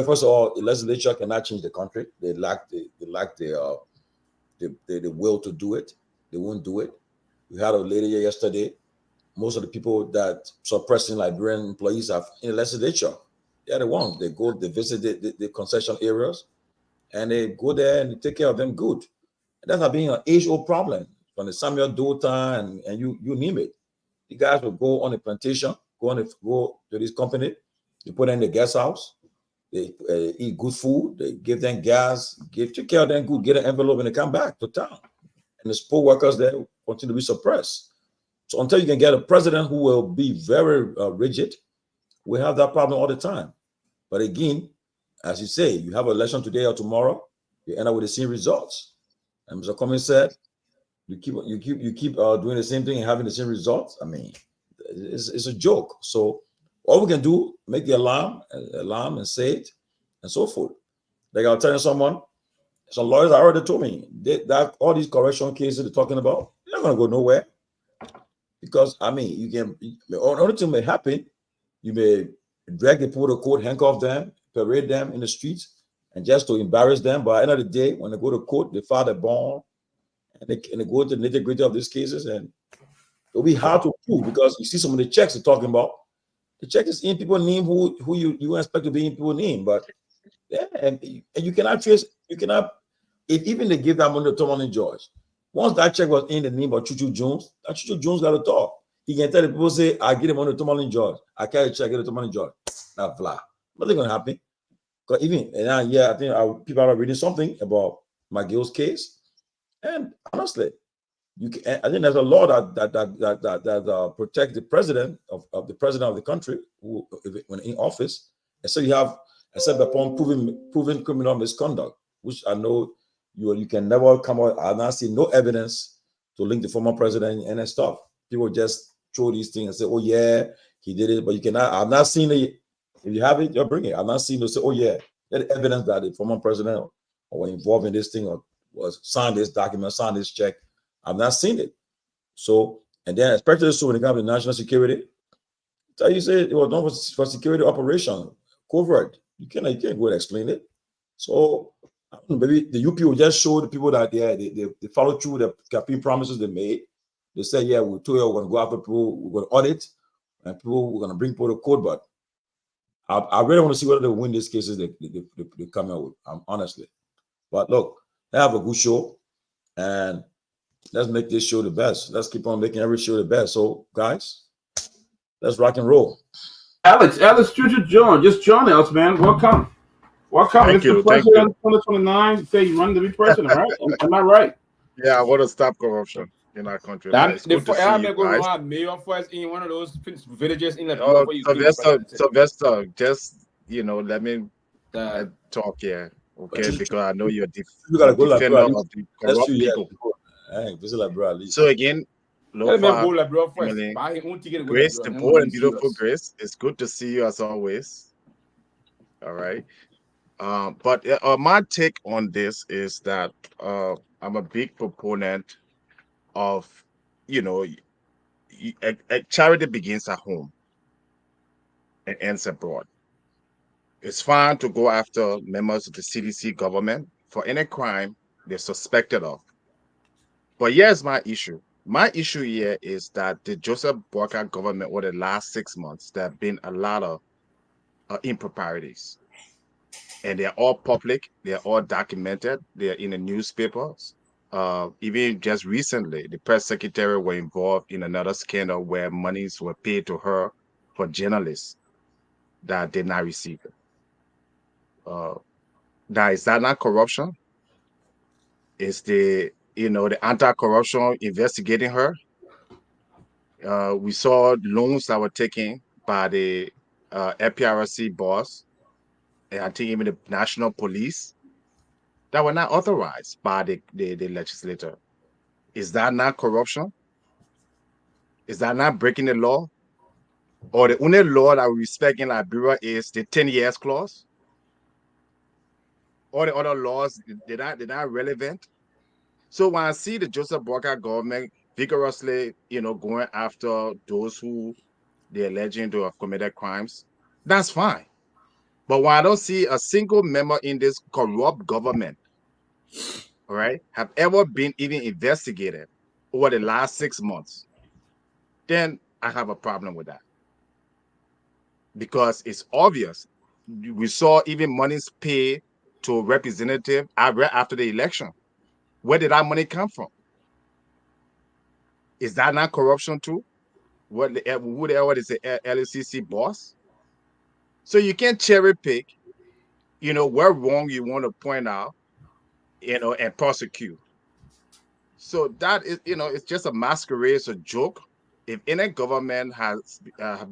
first of all, the legislature cannot change the country. They lack the will to do it. They won't do it. We had a lady here yesterday. Most of the people that suppressing Liberian employees are in the legislature. They're the ones. They visit the concession areas, and they go there and take care of them good. And that's not being an age-old problem. From the Samuel Dota and you name it. You guys will go on a plantation, go to this company, you put in the guest house, they eat good food, they give them gas, take care of them good, get an envelope, and they come back to town. And the poor workers there continue to be suppressed. So until you can get a president who will be very rigid, we have that problem all the time. But again, as you say, you have an election today or tomorrow, you end up with the same results. And Mr. Cummings said, you keep doing the same thing and having the same results. I mean, it's a joke. So all we can do, make the alarm and say it and so forth. Like I was telling someone, some lawyers already told me that all these correction cases they're talking about, they're not going to go nowhere. Because, I mean, the only thing may happen, you may drag the people to court, handcuff them, parade them in the streets, and just to embarrass them. But at the end of the day, when they go to court, they file a bond, and they go to the nitty-gritty of these cases, and it'll be hard to prove because you see some of the checks they're talking about. The check is in people's name who you expect to be in people's name, but yeah, and you cannot trace, if even they give that money to Tomalin George, once that check was in the name of Chuchu Jones, that Chuchu Jones got to talk. He can tell the people, say, I give the money to Tomalin George. I carry a check, get to Tomalin George. Not fly. Nothing going to happen. Because even, I think people are reading something about McGill's case. And honestly, I think there's a law that protects the president of the country when in office. And so you have, except upon proven criminal misconduct, which I know you can never come out. I've not seen no evidence to link the former president and that stuff. People just throw these things and say, "Oh yeah, he did it," but you cannot. I've not seen it. If you have it, you'll bring it. I've not seen it say, "Oh yeah, there's evidence that the former president or involved in this thing or was signed this document, signed this check." I've not seen it. So, and then especially so when it comes to national security, so you say it was not for security operation, covert. You can't go and explain it. So maybe the UP will just show the people that they follow through the campaign promises they made. They say, yeah, we told you we're going to go after people, we're going to audit, and we're going to bring people to court. But I really want to see whether they win these cases they come out with, honestly. But look, they have a good show, and let's make this show the best. Let's keep on making every show the best. So, guys, let's rock and roll. Alex Chuchu John, just join us, man. Welcome. Thank Mr. you. President 2029. Say you run to be president, right? Am I right? Yeah, I want to stop corruption in our country. It's good to see you guys. Mayor first in one of those villages in Sylvester, just let me talk here, okay? Because I know you're defender of the corrupt people. So again, Lofa, Grace, the bold and beautiful Grace, it's good to see you as always. All right. But my take on this is that I'm a big proponent of, charity begins at home and ends abroad. It's fine to go after members of the CDC government for any crime they're suspected of. But here's my issue. My issue here is that the Joseph Boakai government over the last 6 months, there have been a lot of improprieties. And they're all public, they're all documented, they're in the newspapers. Even just recently, the press secretary were involved in another scandal where monies were paid to her for journalists that did not receive it. Now, is that not corruption? Is the anti-corruption investigating her? We saw loans that were taken by the FPRC boss, and I think even the national police, that were not authorized by the legislator. Is that not corruption? Is that not breaking the law? Or the only law that we respect in Liberia is the 10 years clause? All the other laws, they're not relevant. So when I see the Joseph Boakai government vigorously, going after those who they're alleging to have committed crimes, that's fine. But when I don't see a single member in this corrupt government, all right, have ever been even investigated over the last 6 months, then I have a problem with that. Because it's obvious. We saw even monies paid to a representative after the election. Where did that money come from? Is that not corruption too? Who the hell is the LCC boss? So you can't cherry pick, where wrong you want to point out, and prosecute. So that is, it's just a masquerade, it's a joke. If any government has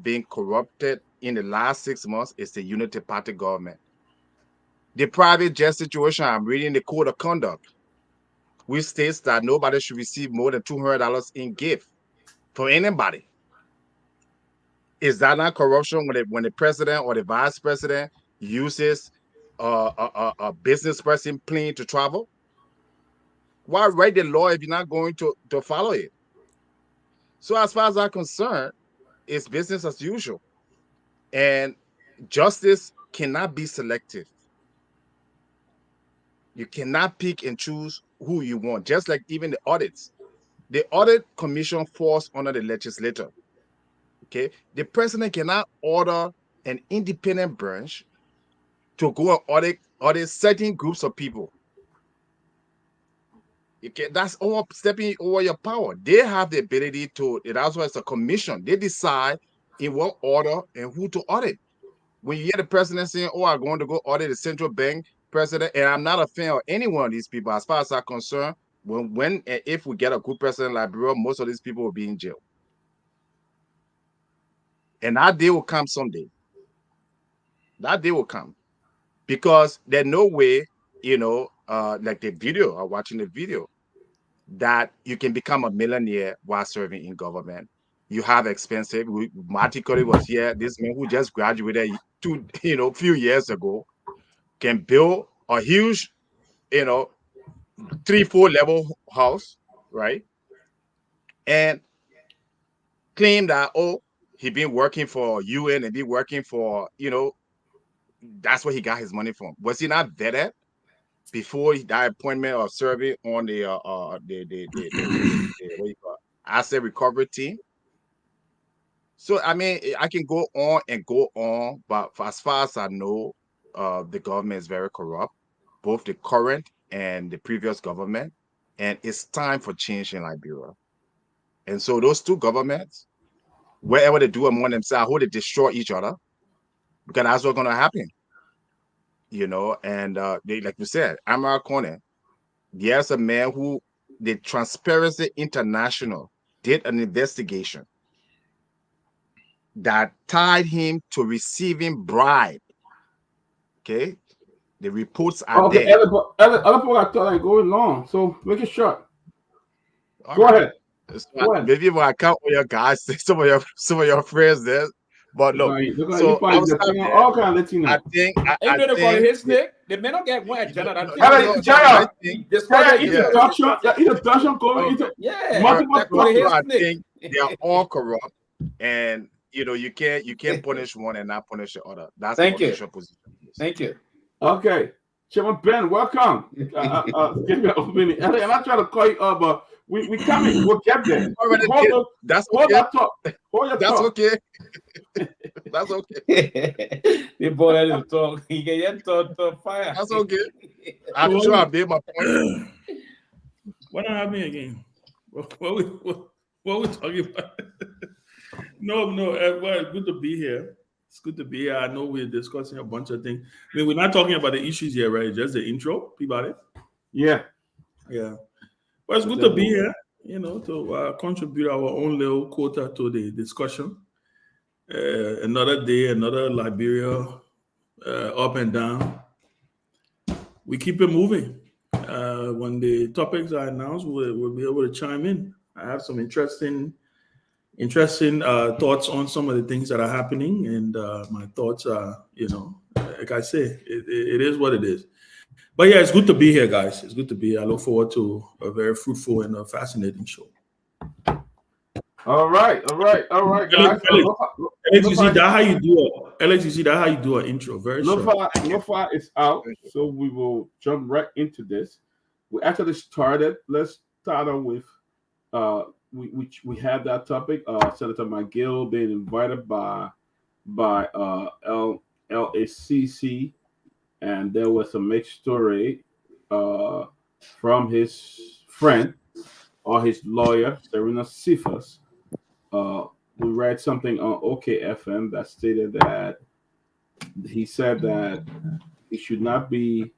been corrupted in the last 6 months, it's the Unity Party government. The private jet situation, I'm reading the code of conduct, which states that nobody should receive more than $200 in gift for anybody. Is that not corruption when the president or the vice president uses a business person plane to travel? Why write the law if you're not going to follow it? So as far as I'm concerned, it's business as usual. And justice cannot be selective. You cannot pick and choose who you want, just like even the audits. The audit commission falls under the legislature. Okay, the president cannot order an independent branch to go and audit certain groups of people. Okay, that's all stepping over your power. They have the ability to. That's why it's a commission. They decide in what order and who to audit. When you hear the president saying, "Oh, I'm going to go audit the central bank president," and I'm not a fan of any one of these people, as far as I'm concerned. When and if we get a good president like Liberia, most of these people will be in jail. And that day will come someday. That day will come. Because there's no way, like the video, or watching the video, that you can become a millionaire while serving in government. You have expensive. Marty Curry was here. This man who just graduated few years ago can build a huge, 3-4 level house, right? And claim that, he been working for UN and been working for, that's where he got his money from. Was he not vetted before that appointment of serving on the what do you call it, asset recovery team? So I mean, I can go on and go on, but as far as I know, the government is very corrupt, both the current and the previous government, and it's time for change in Liberia. And so those two governments, wherever they do among themselves, I hope they destroy each other, because that's what's going to happen. And they, like you said, Amara Kone, there's a man who the Transparency International did an investigation that tied him to receiving bribe. Okay, the reports are okay, there. Other people are telling going long, so make it short. Go ahead. So maybe when I count all your guys, some of your friends there, But look, You so probably outside Latino, there, all kind of Latino. I think Ain't gonna call it think his nick. They may not get more agenda than Hey, Jaya, just call it either Dutchman, okay. either yeah. multiple That call it So his I nick. think they are all corrupt, and you can't punish one and not punish the other. That's Thank the you. official position. Thank you. Okay, Chairman Ben, welcome. Give me a minute, and I'm trying to call you up, but we coming. We'll get there. That's Hold okay. that talk. Hold your That's talk. okay. That's okay. The boy let him talk. He get to fire. That's okay. I'm sure I made my point. What don't have me again? What we talking about? No. Well, it's good to be here. It's good to be here. I know we're discussing a bunch of things. I mean, we're not talking about the issues here, right? Just the intro, Peabody. Yeah. Well, it's good to be here. To contribute our own little quota to the discussion. Another day, another Liberia, up and down. We keep it moving. When the topics are announced, we'll be able to chime in. I have some interesting thoughts on some of the things that are happening, and my thoughts are, like I say, it is what it is. But yeah, it's good to be here, guys. It's good to be here. I look forward to a very fruitful and a fascinating show. All right, guys. Alex, you see that how you do it? Alex, you see that how you do an intro? Very short. Lofa is out, so we will jump right into this. We actually started. Let's start off with we had that topic. Senator McGill being invited by LACC, and there was a mixed story from his friend or his lawyer, Serena Cephas. We read something on OKFM that stated that he said that he should not be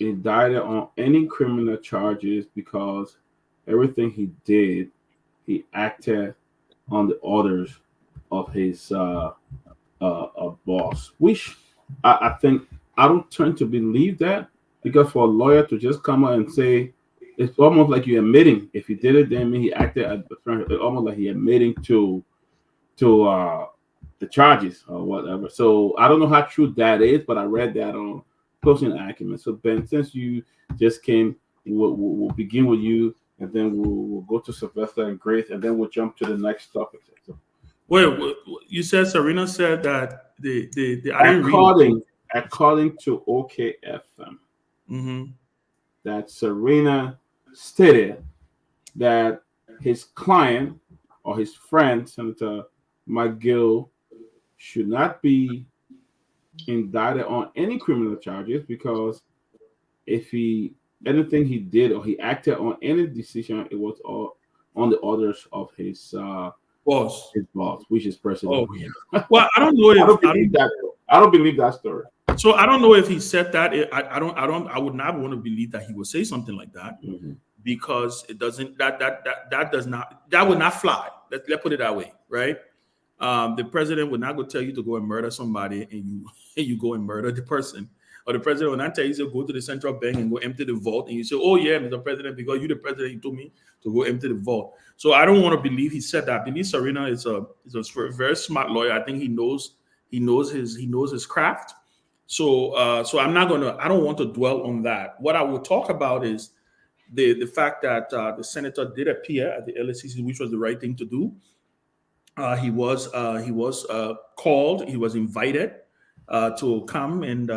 indicted on any criminal charges because everything he did, he acted on the orders of his boss. Which I think I don't tend to believe that, because for a lawyer to just come out and say, it's almost like you're admitting if he did it, then he acted almost like he admitting to the charges or whatever. So I don't know how true that is, but I read that on Closing Acumen. So Ben, since you just came, we'll begin with you, and then we'll go to Sylvester and Grace, and then we'll jump to the next topic. So, Wait, you said Serena said that according to OKFM, mm-hmm. that Serena stated that his client or his friend, Senator McGill, should not be indicted on any criminal charges because if anything he did or he acted on any decision, it was all on the orders of his boss, which is President. Oh, yeah. Well, I don't know if I don't believe that story. So I don't know if he said that. I would not want to believe that he would say something like that, mm-hmm. because it doesn't. That would not fly. Let's put it that way, right? The president would not go tell you to go and murder somebody, and you go and murder the person. Or the president will not tell you to go to the central bank and go empty the vault, and you say, "Oh yeah, Mr. President, because you're the president, you told me to go empty the vault." So I don't want to believe he said that. I believe Serena is a very smart lawyer. I think he knows his craft. So I'm not gonna. I don't want to dwell on that. What I will talk about is the fact that the senator did appear at the LACC, which was the right thing to do. He was called. He was invited to come and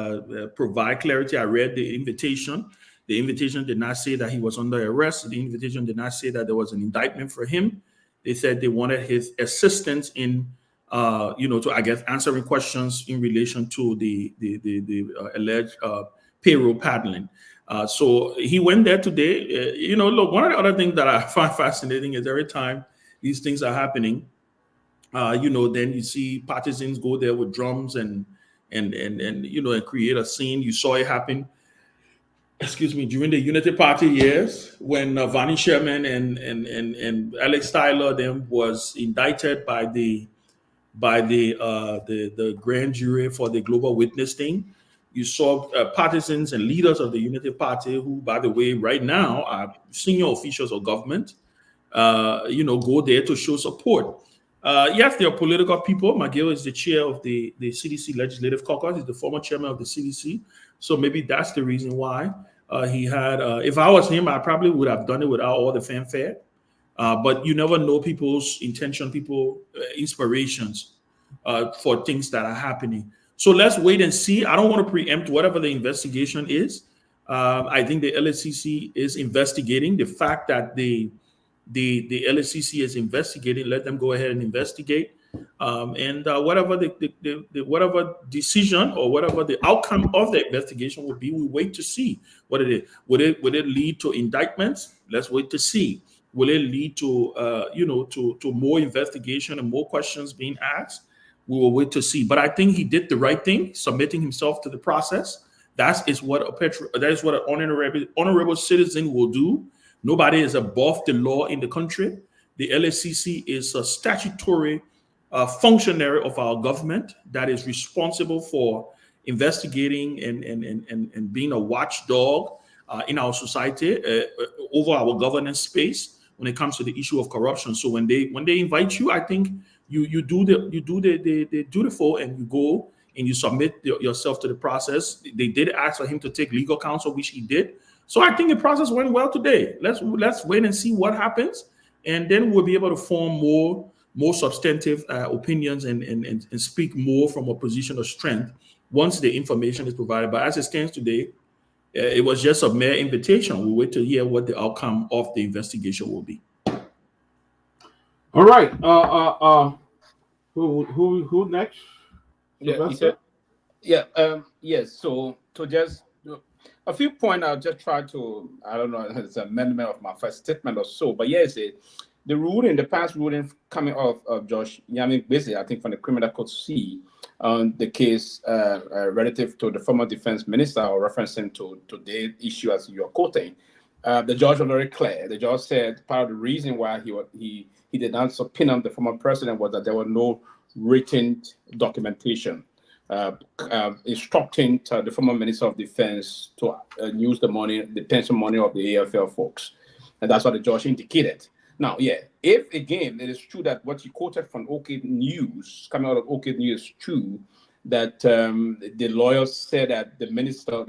provide clarity. I read the invitation. The invitation did not say that he was under arrest. The invitation did not say that there was an indictment for him. They said they wanted his assistance in, to, I guess, answering questions in relation to the alleged payroll paddling. So he went there today. Look, one of the other things that I find fascinating is every time these things are happening, then you see partisans go there with drums and create a scene. You saw it happen, during the Unity Party years when Vani Sherman and Alex Tyler then was indicted by the grand jury for the Global Witness thing. You saw partisans and leaders of the Unity Party, who, by the way, right now are senior officials of government, go there to show support. Yes, there are political people. McGill is the chair of the CDC Legislative Caucus. He's the former chairman of the CDC. So maybe that's the reason why he had. If I was him, I probably would have done it without all the fanfare. But you never know people's intention, inspirations for things that are happening. So let's wait and see. I don't want to preempt whatever the investigation is. I think the LSCC is investigating. The fact that the LSCC is investigating, let them go ahead and investigate. And whatever whatever decision or whatever the outcome of the investigation will be, we wait to see what it is. Would it lead to indictments? Let's wait to see. Will it lead to to more investigation and more questions being asked? We will wait to see. But I think he did the right thing, submitting himself to the process. That is what an honorable citizen will do. Nobody is above the law in the country. The LSCC is a statutory functionary of our government that is responsible for investigating and being a watchdog in our society over our governance space when it comes to the issue of corruption. So when they invite you, I think you do the dutiful and you go and you submit yourself to the process. They did ask for him to take legal counsel, which he did. So I think the process went well today. Let's wait and see what happens, and then we'll be able to form more substantive opinions and speak more from a position of strength once the information is provided. But as it stands today, it was just a mere invitation. We'll wait to hear what the outcome of the investigation will be. All right. Who next? Yes. So to just a few points, I'll just try to, I don't know, it's an amendment of my first statement or so, but yes, the past ruling coming off of Josh Yami Bese, I think from the Criminal Court C, on the case relative to the former defense minister, or referencing to the issue as you're quoting, the judge was very clear. The judge said part of the reason why he did not subpoena the former president was that there was no written documentation instructing the former Minister of Defense to use the pension money of the AFL folks. And that's what the judge indicated. Now, if again, it is true that what you quoted from OK News, coming out of OK News, is true, that the lawyers said that the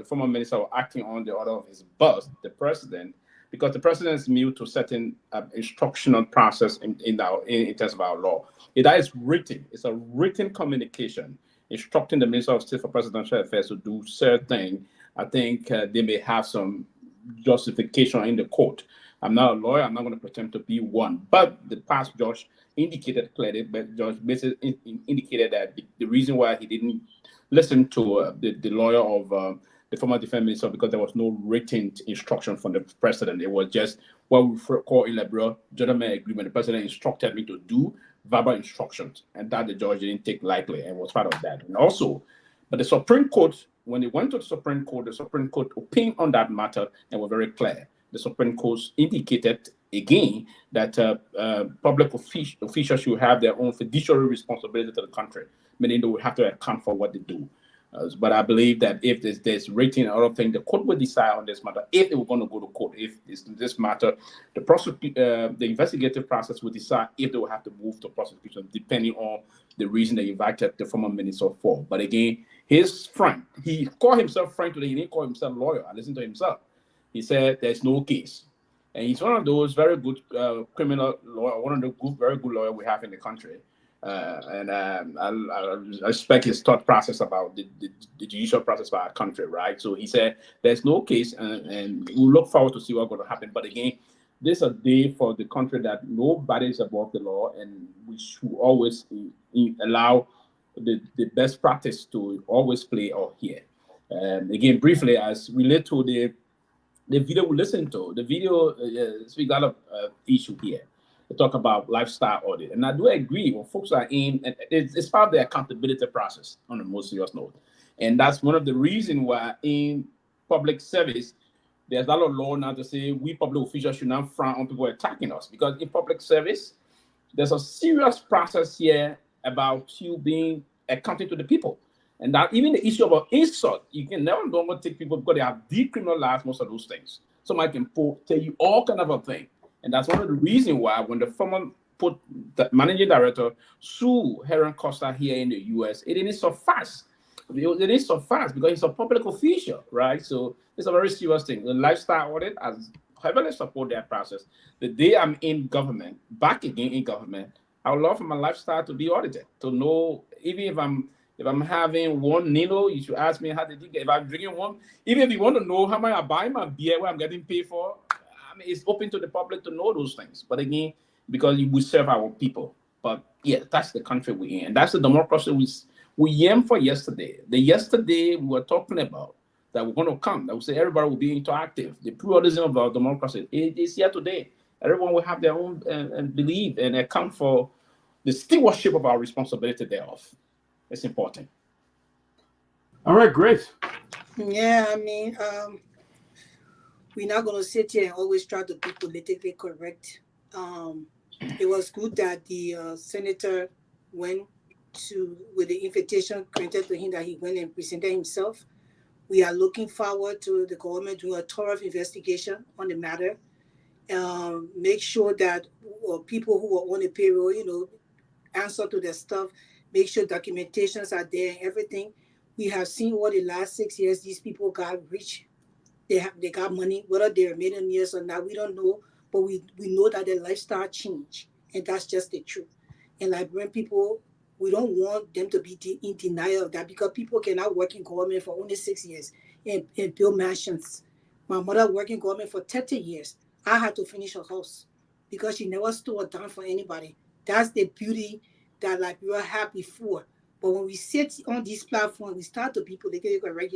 former minister was acting on the order of his boss, the president, because the president is mute to certain instructional process in terms of our law. That is written. It's a written communication instructing the Minister of State for Presidential Affairs to do certain things. I think they may have some justification in the court. I'm not a lawyer. I'm not going to pretend to be one. But the past judge indicated clearly, but Judge basically indicated that the reason why he didn't listen to the lawyer of the former defense minister, because there was no written instruction from the president. It was just what we call in liberal gentleman agreement. The president instructed me to do verbal instructions, and that the judge didn't take lightly and was part of that. And also, but the Supreme Court, when they went to the Supreme Court opined on that matter and were very clear. The Supreme Court indicated again that public officials should have their own fiduciary responsibility to the country, meaning they will have to account for what they do. But I believe that if there's written or other thing, the court will decide on this matter. If they were going to go to court, if this matter, the investigative process will decide if they will have to move to prosecution, depending on the reason they invited the former minister for. But again, his friend, he called himself friend today. He didn't call himself lawyer. I listened to himself. He said there's no case, and he's one of those very good criminal lawyer, one of the very good lawyers we have in the country. And I respect his thought process about the judicial process for our country, right? So he said there's no case, and we look forward to see what's going to happen. But again, this is a day for the country that nobody is above the law, and we should always allow the best practice to always play or hear. Again, briefly, as relate to the video we listened to, the video speaks a lot of issue here. They talk about lifestyle audit. And I do agree when folks are in, and it's part of the accountability process on the most serious note. And that's one of the reasons why in public service, there's a lot of law now to say we public officials should not frown on people attacking us. Because in public service, there's a serious process here about you being accounting to the people. And that even the issue about insult, you can never longer take people because they have decriminalized most of those things. Somebody can tell you all kind of a thing. And that's one of the reasons why when the former put the managing director sue Heron Costa here in the U.S. It didn't suffice. It didn't suffice because he's a public official, right? So it's a very serious thing. The lifestyle audit has heavily support that process. The day I'm in government, back again in government, I would love for my lifestyle to be audited, to know even if I'm having one needle, you should ask me how did you get. If I'm drinking one, even if you want to know how much I buy my beer, where I'm getting paid for, I mean, it's open to the public to know those things. But again, because we serve our people. But yeah, that's the country we're in. And that's the democracy we aim for yesterday. The yesterday we were talking about that we're going to come, that we say everybody will be interactive. The pluralism of our democracy it is here today. Everyone will have their own and believe and account for the stewardship of our responsibility thereof. It's important. All right, great. Yeah, I mean, we're not going to sit here and always try to be politically correct. It was good that the senator went with the invitation granted to him that he went and presented himself. We are looking forward to the government doing a thorough investigation on the matter. Make sure that people who are on the payroll, answer to their stuff. Make sure documentations are there and everything. We have seen over the last 6 years, these people got rich. They got money, whether they're millionaires or not, we don't know. But we know that their lifestyle changed, and that's just the truth. And Liberian people, we don't want them to be in denial of that because people cannot work in government for only 6 years and build mansions. My mother worked in government for 30 years. I had to finish her house because she never stood down for anybody. That's the beauty that Liberia had before. But when we sit on this platform, we start to be politically correct,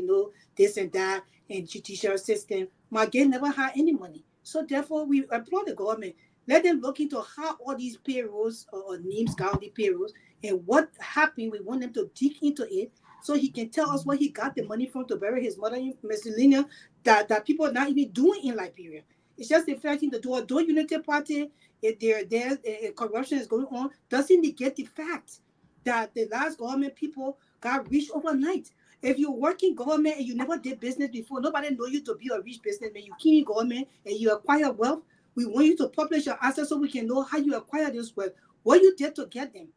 this and that, and judicial system. My girl never had any money. So therefore, we applaud the government. Let them look into how all these payrolls or names county payrolls and what happened. We want them to dig into it so he can tell us where he got the money from to bury his mother in Messalina that people are not even doing in Liberia. It's just the fact thing to do. Although Unity Party, if there corruption is going on, doesn't negate the fact that the last government people got rich overnight. If you work in government and you never did business before, nobody know you to be a rich businessman. You came in government and you acquire wealth. We want you to publish your assets so we can know how you acquire this wealth, what you did to get them.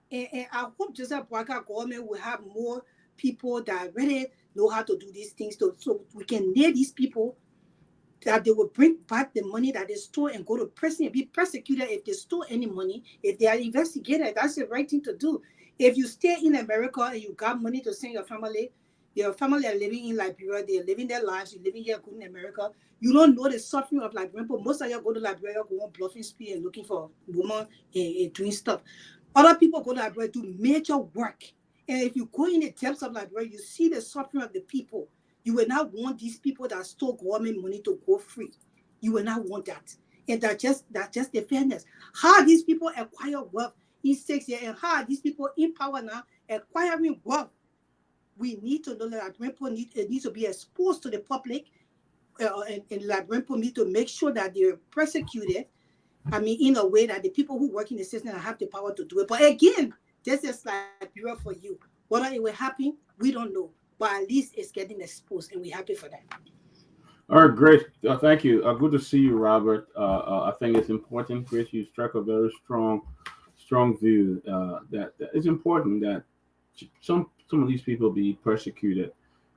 And I hope Joseph Boakai government will have more people that really know how to do these things so we can nail these people, that they will bring back the money that they stole and go to prison and be persecuted if they stole any money. If they are investigated, that's the right thing to do. If you stay in America and you got money to send your family are living in Liberia, they're living their lives, you're living here in America, you don't know the suffering of Liberian people. Most of you go to Liberia, go on bluffing spree and looking for a woman and doing stuff. Other people go to Liberia, do major work. And if you go in the depths of Liberia, you see the suffering of the people. You will not want these people that stole government money to go free. You will not want that. And that's just the fairness. How these people acquire wealth in 6 years and how these people in power now acquiring wealth. We need to know that people need to be exposed to the public, and Liberian people need to make sure that they're persecuted. I mean, in a way that the people who work in the system have the power to do it. But again, this is Liberia for you. Whether it will happen, we don't know. But at least it's getting exposed, and we're happy for that. All right, great. Thank you. Good to see you, Robert. I think it's important, Chris. You struck a very strong view that it's important that some of these people be persecuted.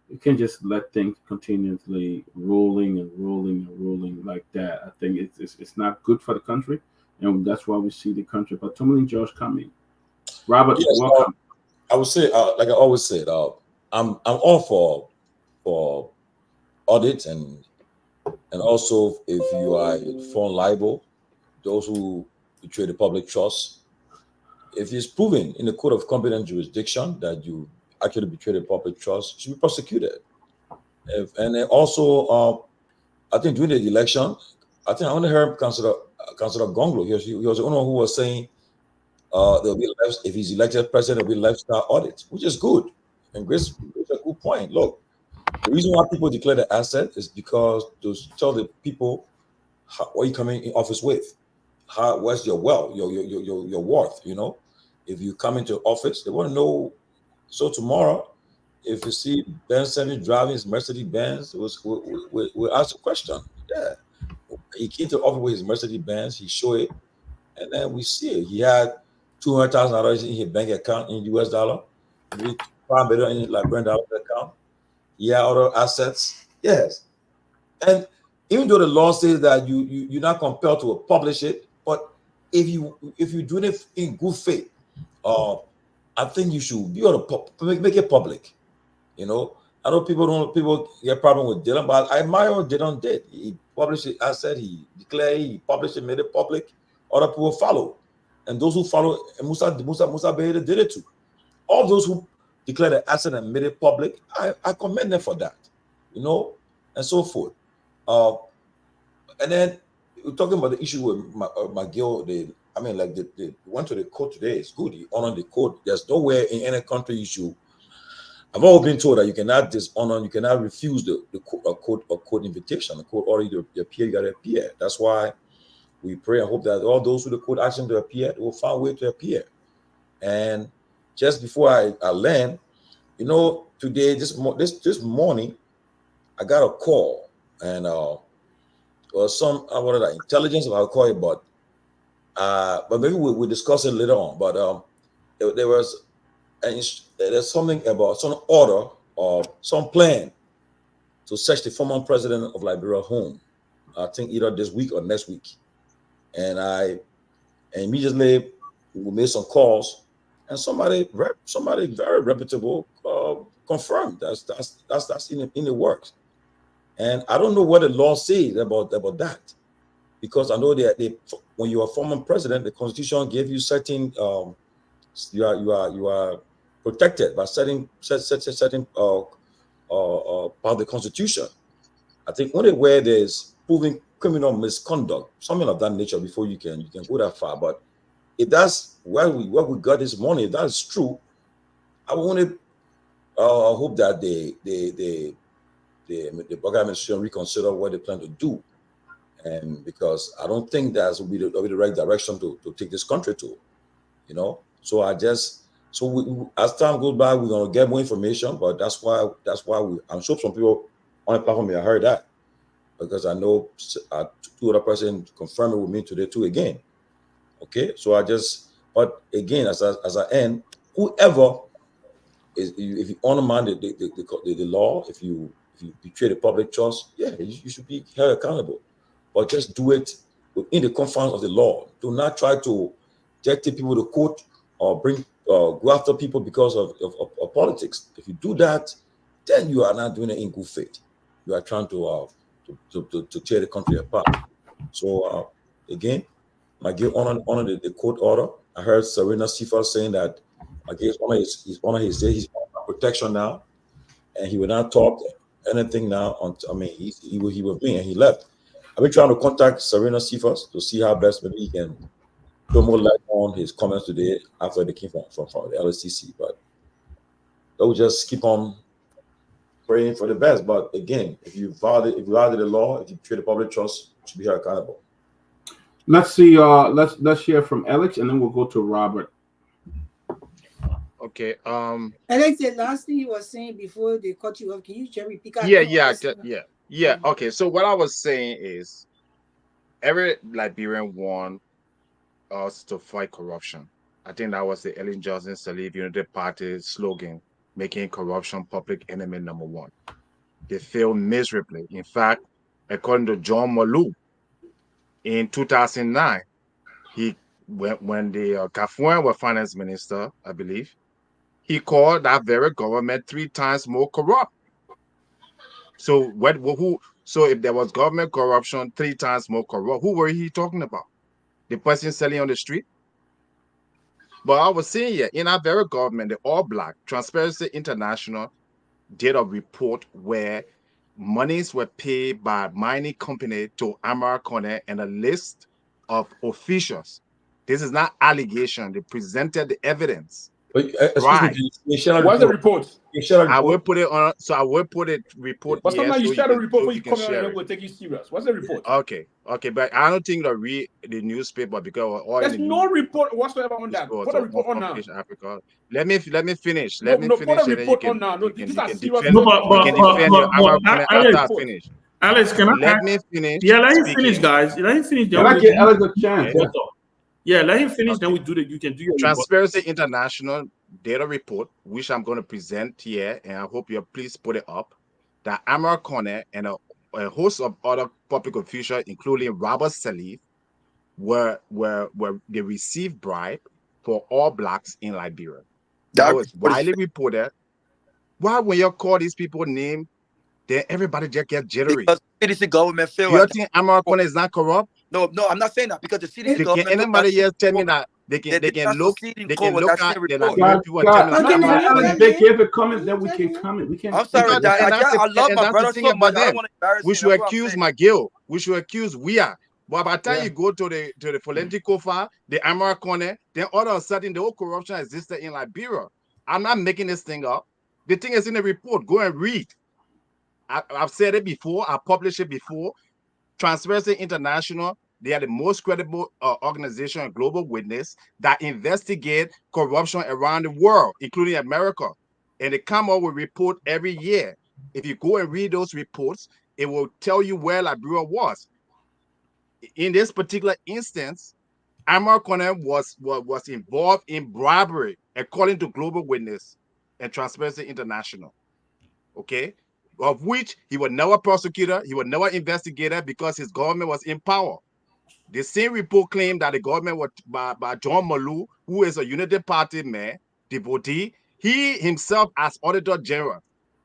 You can't just let things continuously rolling like that. I think it's not good for the country, and that's why we see the country. But Tomalin George coming, Robert, Yes, welcome. I would say, like I always said, I'm all for audit and also if you are foreign libel, those who betray the public trust. If it's proven in the court of competent jurisdiction that you actually betrayed the public trust, you should be prosecuted. And then also, I think during the election, I think I only heard Councillor Gonglo. He was the only one who was saying there'll be if he's elected president, there'll be lifestyle audit, which is good. And Grace made a good point. Look, the reason why people declare the asset is because to tell the people what you coming in office with. What's your wealth, your worth, If you come into office, they want to know. So tomorrow, if you see Ben Sanvee driving his Mercedes Benz, we'll ask a question. Yeah. He came to office with his Mercedes Benz, he showed it, And then we see it. He had $200,000 in his bank account in US dollar, maybe $5 million in his Liberian dollar account. He had other assets. Yes. And even though the law says that you're not compelled to publish it, but if you do it in good faith, I think you should be able to make it public. You know, I know people get problem with Dylan, but I admire what Dylan did. He published it. I said he declared, he published it, made it public. Other people follow, and those who follow, Musa Behede did it too. All those who declared the asset and made it public, I commend them for that. You know, and so forth. And then we're talking about the issue with McGill. They went to the court today. It's good. He honored the court. There's nowhere in any country you should. I've always been told that you cannot dishonor, you cannot refuse the court invitation, the court order you to appear, you got to appear. That's why we pray and hope that all those who the court asked them to appear will find a way to appear. And just before I land, you know, today, this morning, I got a call, and some intelligence, I'll call it, but maybe we'll discuss it later on. But there's something about some order or some plan to search the former president of Liberia home. I think either this week or next week. And immediately we made some calls, and somebody very reputable confirmed that's in the works. And I don't know what the law says about that, because I know that when you are former president, the Constitution gave you certain you are protected by certain part of the Constitution. I think only where there's proven criminal misconduct, something of that nature, before you can go that far. But if that's what we got this morning, if that's true, I want to hope that the Bugger administration reconsider what they plan to do, and because I don't think that will be the right direction to take this country to, you know. So as time goes by, we're gonna get more information, but that's why I'm sure some people on the platform may have heard that, because I know two other persons confirmed it with me today too again. Okay, so but again, as I end, whoever is, if you undermine the law, if you betray the public trust, yeah, you should be held accountable. But just do it within the confines of the law. Do not try to take people to court or go after people because of politics. If you do that, then you are not doing it in good faith. You are trying to tear the country apart. So again, McGill honor the court order. I heard Serena Sifa saying that McGill honor his day. He's on protection now, and he will not talk anything now. He was me, and he left. I've been trying to contact Serena Sifa to see how best maybe he can throw more light on his comments today after they came from the LSTC. But they'll just keep on praying for the best. But again, if you violate the law, if you treat the public trust, you should be held accountable. Let's see. Let's hear from Alex, and then we'll go to Robert. Okay. Alex, the last thing you were saying before they cut you off, can you just repeat? Yeah. Okay. So what I was saying is, every Liberian wants us to fight corruption. I think that was the Ellen Johnson Sirleaf Unity Party slogan, making corruption public enemy number one. They failed miserably. In fact, according to John Malou, in 2009, when the Kafouin was finance minister, I believe, he called that very government 3 times more corrupt. So So if there was government corruption 3 times more corrupt, who were he talking about? The person selling on the street? But I was saying here, in our very government, the All Black Transparency International did a report where monies were paid by mining company to Amara Kone and a list of officials. This is not allegation. They presented the evidence. What's the report? I will put it on. So I will put it report. But sometimes you share the report before you come on and we'll take you serious. What's the report? Okay, but I don't think I read the newspaper because there's no report whatsoever on that. Put a report on now. Africa. Let me finish. Let me finish. Put a report on now. No, this is a serious. Alex, can I? Let me finish. Yeah, let him finish, guys. Let him finish. Can I get Alex a chance? Yeah, let him finish. Then Okay. we do that. You can do your Transparency International data report, which I'm going to present here, and I hope you'll please put it up, that Amar Kone and a host of other public officials, including Robert Salif, were they received bribe for all blacks in Liberia. That That was report is widely reported. Why, when you call these people name, then everybody just get jittery? because CDC government failed You at that. think Amar Kone is not corrupt? No, I'm not saying that because the CDC Can government took that anybody same here tell me report. that they They can did not succeed in court with look that at same the report. Liberian people and tell me God, that Okay, Amar let Kone Alex, is they corrupt? give a comment, then we can comment. We can't. I'm sorry, Because Dad. I love my that's the brother thing so about much. I don't them. want to embarrass We him. should That's what I'm accuse saying. McGill. We should accuse Weir. But by the time Yeah. you go to the political file, the Amar Kone, then all of a sudden the whole corruption existed in Liberia. I'm not making this thing up. The thing is in the report. Go and read. I've said it before. I published it before. Transparency International, they are the most credible organization and global witness that investigate corruption around the world, including America. And they come up with report every year. If you go and read those reports, it will tell you where Liberia was. In this particular instance, Amar Kone was involved in bribery, according to Global Witness and Transparency International. Okay, of which he was never prosecutor, he was never investigator because his government was in power. The same report claimed that the government was by John Malou, who is a Unity Party man, devotee. He himself, as Auditor General,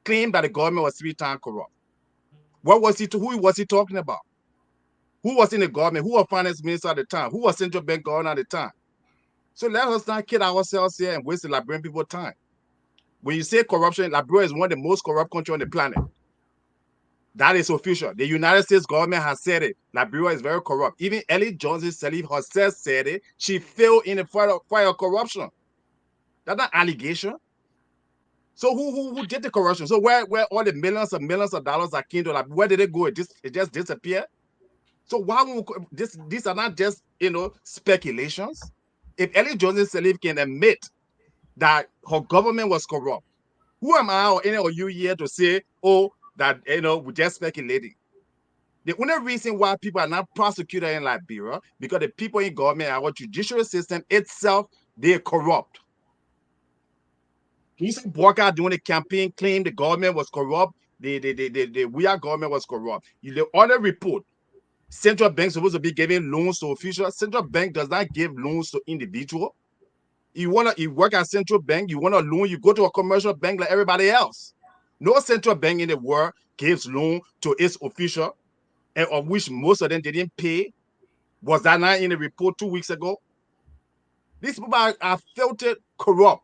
claimed that the government was 3 times corrupt. What was he? Who was he talking about? Who was in the government? Who was finance minister at the time? Who was central bank governor at the time? So let us not kid ourselves here and waste the Liberian people's time. When you say corruption, Liberia is one of the most corrupt countries on the planet. That is official. The United States government has said it. Liberia is very corrupt. Even Ellie Johnson Sirleaf herself said it. She failed in the fight of corruption. That's not allegation. So who did the corruption? So where all the millions of dollars that came to Liberia, where did it go? It just disappeared. So why won't these are not just speculations? If Ellie Johnson Sirleaf can admit that her government was corrupt, who am I or any of you here to say, oh, that we're just speculating? The only reason why people are not prosecuted in Liberia because the people in government, our judicial system itself, they're corrupt. He's Walker doing the campaign, claimed the government was corrupt. The Weir government was corrupt. The other report, central bank supposed to be giving loans to officials. Central bank does not give loans to individual. You work at central bank, you want a loan, you go to a commercial bank like everybody else. No central bank in the world gives loan to its official, and of which most of them didn't pay. Was that not in the report 2 weeks ago? These people are filtered corrupt.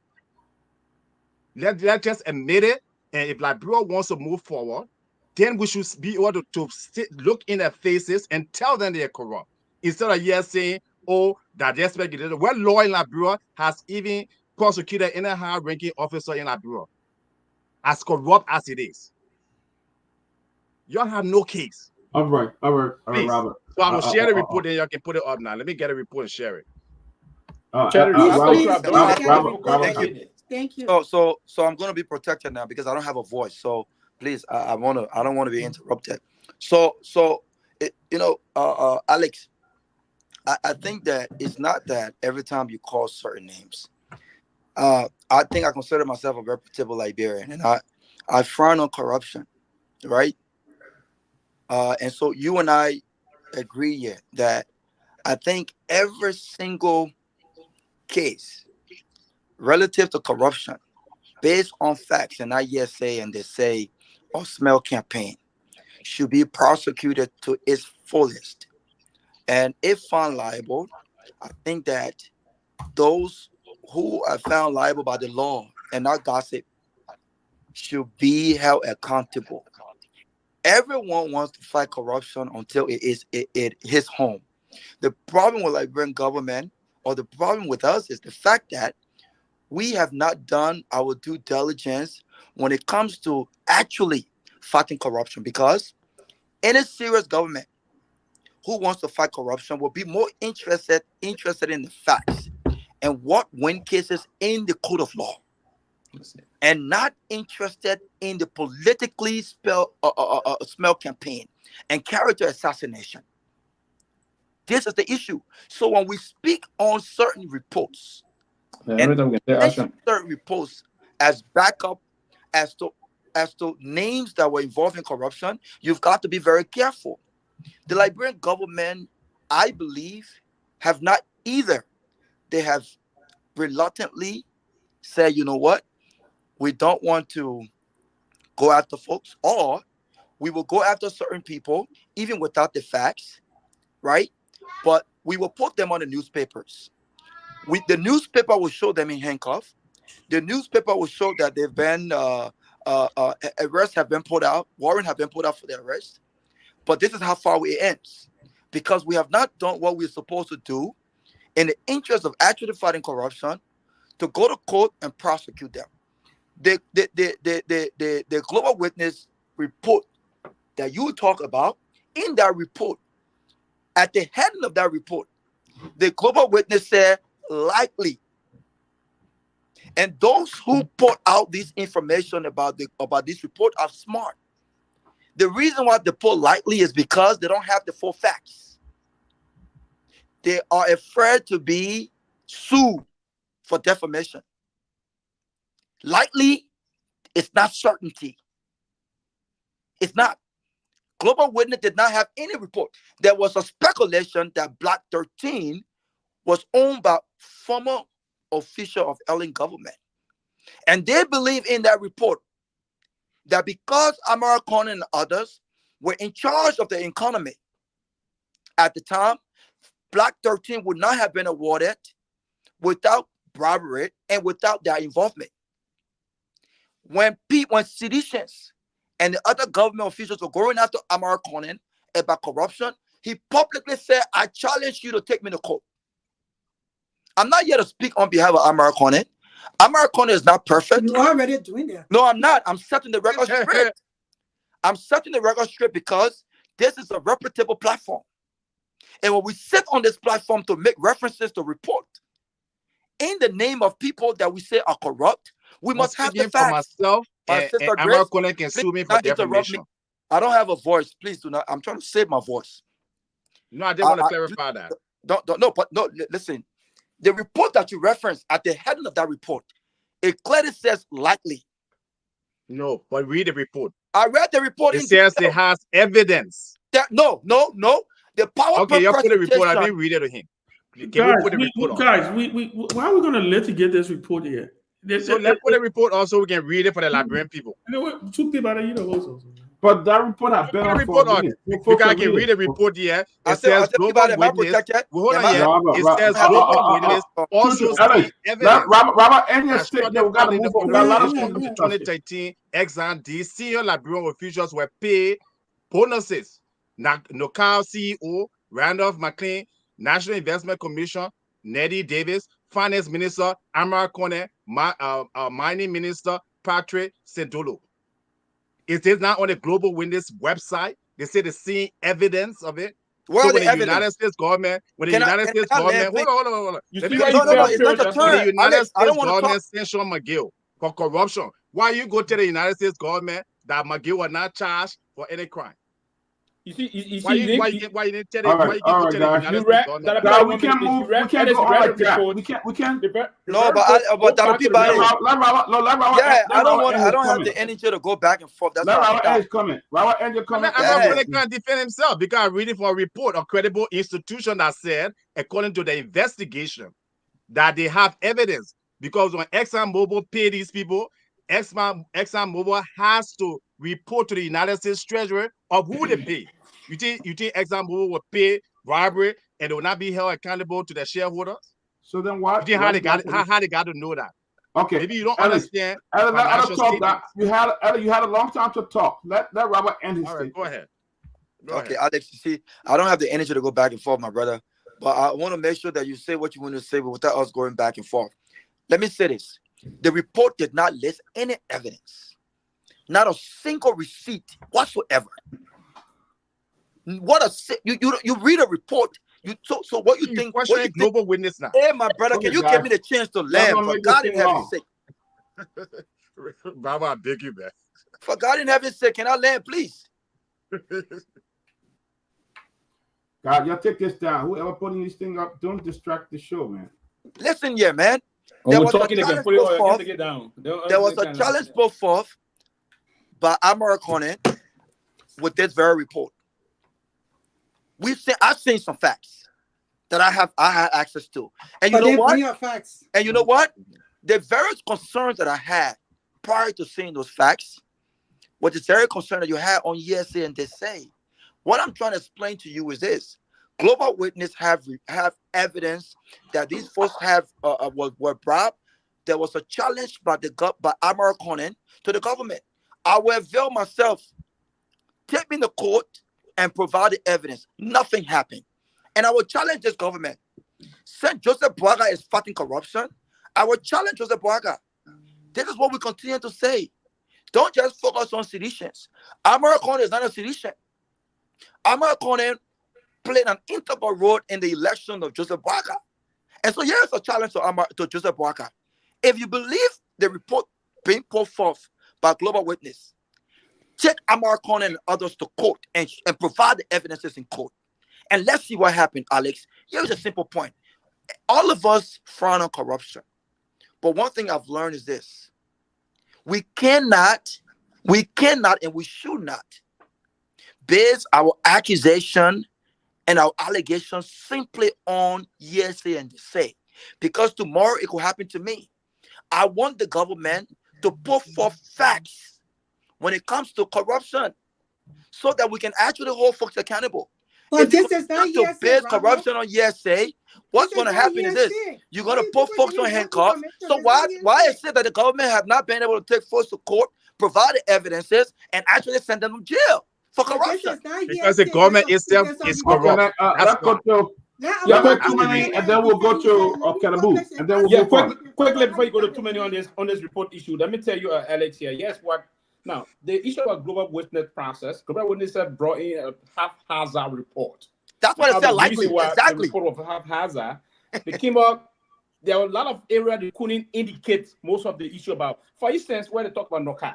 Let's just admit it. And if Liberia wants to move forward, then we should be able to look in their faces and tell them they're corrupt. Instead of here saying, oh, that they're speculating. Well, law in Liberia has even prosecuted any high-ranking officer in Liberia, as corrupt as it is. Y'all have no case. All right, Please. Robert. So I will share the report, then y'all can put it up now. Let me get a report and share it. Thank you. So I'm gonna be protected now because I don't have a voice. So please, I don't want to be interrupted. So Alex, I think that it's not that every time you call certain names. I think I consider myself a reputable Liberian, and I frown on corruption, right? And so you and I agree here that I think every single case relative to corruption based on facts and not hearsay and they say or smell campaign should be prosecuted to its fullest. And if found liable, I think that those who are found liable by the law and not gossip should be held accountable. Everyone wants to fight corruption until it hits home. The problem with Liberian government or the problem with us is the fact that we have not done our due diligence when it comes to actually fighting corruption, because any serious government who wants to fight corruption will be more interested in the facts and what win cases in the court of law, and not interested in the politically smell campaign and character assassination. This is the issue. So when we speak on certain reports Yeah, and everything we can say mention action. certain reports as backup, as to names that were involved in corruption, you've got to be very careful. The Liberian government, I believe, have not either. They have reluctantly said, you know what, we don't want to go after folks, or we will go after certain people even without the facts, right? But we will put them on the newspapers. The newspaper will show them in handcuffs. The newspaper will show that they've been arrests have been put out, warrant have been put out for their arrest. But this is how far it ends, because we have not done what we're supposed to do in the interest of actually fighting corruption, to go to court and prosecute them. The Global Witness report that you talk about, in that report, at the head of that report, the Global Witness said likely. And those who put out this information about this report are smart. The reason why they put likely is because they don't have the full facts. They are afraid to be sued for defamation. Likely, it's not certainty. It's not. Global Witness did not have any report. There was a speculation that Block 13 was owned by former official of Ellen government. And they believe in that report that because American and others were in charge of the economy at the time, Block 13 would not have been awarded without bribery and without their involvement. When citizens and the other government officials were going after American about corruption, he publicly said, I challenge you to take me to court. I'm not here to speak on behalf of American. American is not perfect. You are already doing that. No, I'm not. I'm setting the record straight. I'm setting the record straight because this is a reputable platform. And when we sit on this platform to make references to report in the name of people that we say are corrupt, we must have the facts. Myself, My and sister Amara Grace, Kone can please sue me do for not interrupt me. defamation. I don't have a voice. Please do not. I'm trying to save my voice. No, I didn't want to clarify that. Listen. The report that you referenced at the head of that report, it clearly says likely. No, but read the report. I read the report. It says it has evidence. No. The PowerPoint Okay, you put the report. I presentation- didn't read it to him. Can Guys, we put the report on? Guys, why are we going to litigate this report here? So let's put the report also. We can read it for the Liberian people. You know what? Two people are, you know, also. But that report has been on for a minute. You guys can read the report here. It says Global Witness. Hold on here. It says Global Witness also see evidence. Robert, and your statement, we got to move on. A lot of 2013 Exxon D senior Liberian officials were paid bonuses. Nokal CEO, Randolph McLean, National Investment Commission, Neddy Davis, Finance Minister, Amara Kone, Mining Minister, Patrick Sendolo. Is this not on the Global Witness website? They say they're seeing evidence of it. Where so are the United States government, hold on. You see, no, it's not your turn. When the United Alex, I States don't want to government talk. sanctioned McGill for corruption, why you go to the United States government that McGill was not charged for any crime? You see, why you didn't tell it? Why you go to the United States government? Guys, we can't move. We can't go on like that. We can't. No, but that Peabody. Yeah, I don't have the energy to go back and forth. That's let Robert Edge comment. Robert Edge comment. Robert can't defend himself because I'm reading for a report of credible institution that said, according to the investigation, that they have evidence. Because when ExxonMobil pay these people, ExxonMobil has to report to the United States Treasury of who they pay. You think ExxonMobil will pay bribery and they will not be held accountable to the shareholders? So then why? You think how they got to know that? Okay. Maybe you don't understand. Let us talk. You had a long time to talk. Let Robert end his statement. Go ahead. Okay, Alex, you see, I don't have the energy to go back and forth, my brother. But I want to make sure that you say what you want to say without us going back and forth. Let me say this. The report did not list any evidence. Not a single receipt whatsoever. You read a report. So what you think? What you Global Witness now? Hey, my brother, can you give me the chance to land? For God in heaven's sake. Baba, I beg you, man. For God in heaven's sake, can I land, please? God, y'all take this down. Whoever putting this thing up, don't distract the show, man. Listen here, man. Oh, There we're was a talking again. challenge Put it put on. forth. Take it down. There was a challenge put forth by American with this very report. I've seen some facts that I had access to, and you know what? Bring your facts. And you know what? The various concerns that I had prior to seeing those facts, what is very concerned that you had on ESA and they say. What I'm trying to explain to you is this: Global Witness have evidence that these folks were bribed. There was a challenge by American to the government. I will avail myself, take me to court and provide the evidence. Nothing happened. And I will challenge this government. Since Joseph Boaga is fighting corruption, I will challenge Joseph Boaga. This is what we continue to say. Don't just focus on seditions. American is not a sedition. American played an integral role in the election of Joseph Boaga. And so here's a challenge to Joseph Boaga. If you believe the report being put forth by Global Witness, take American and others to court and provide the evidences in court. And let's see what happened, Alex. Here's a simple point. All of us frown on corruption. But one thing I've learned is this. We cannot, and we should not base our accusation and our allegations simply on hearsay and say. Because tomorrow it could happen to me. I want the government to put forth facts when it comes to corruption so that we can actually hold folks accountable. But If you this is not continue to hearsay, base Robert. corruption on hearsay, what's going to happen is this. You're going to put folks on handcuffs. So why is it that the government have not been able to take folks to court, provide the evidences, and actually send them to jail for corruption? Because the government itself is corrupt. Let's go to Tomalin, and then we'll go to Kanabu, and then we'll go quickly before you go to too many on this report issue. Let me tell you, Alex here. Yes, what now the issue of Global Witness process. Global Witness brought in a haphazard report. That's what I said. Likely, exactly. The report of haphazard. They came up. There were a lot of areas they couldn't indicate most of the issue about. For instance, when they talk about Nokai.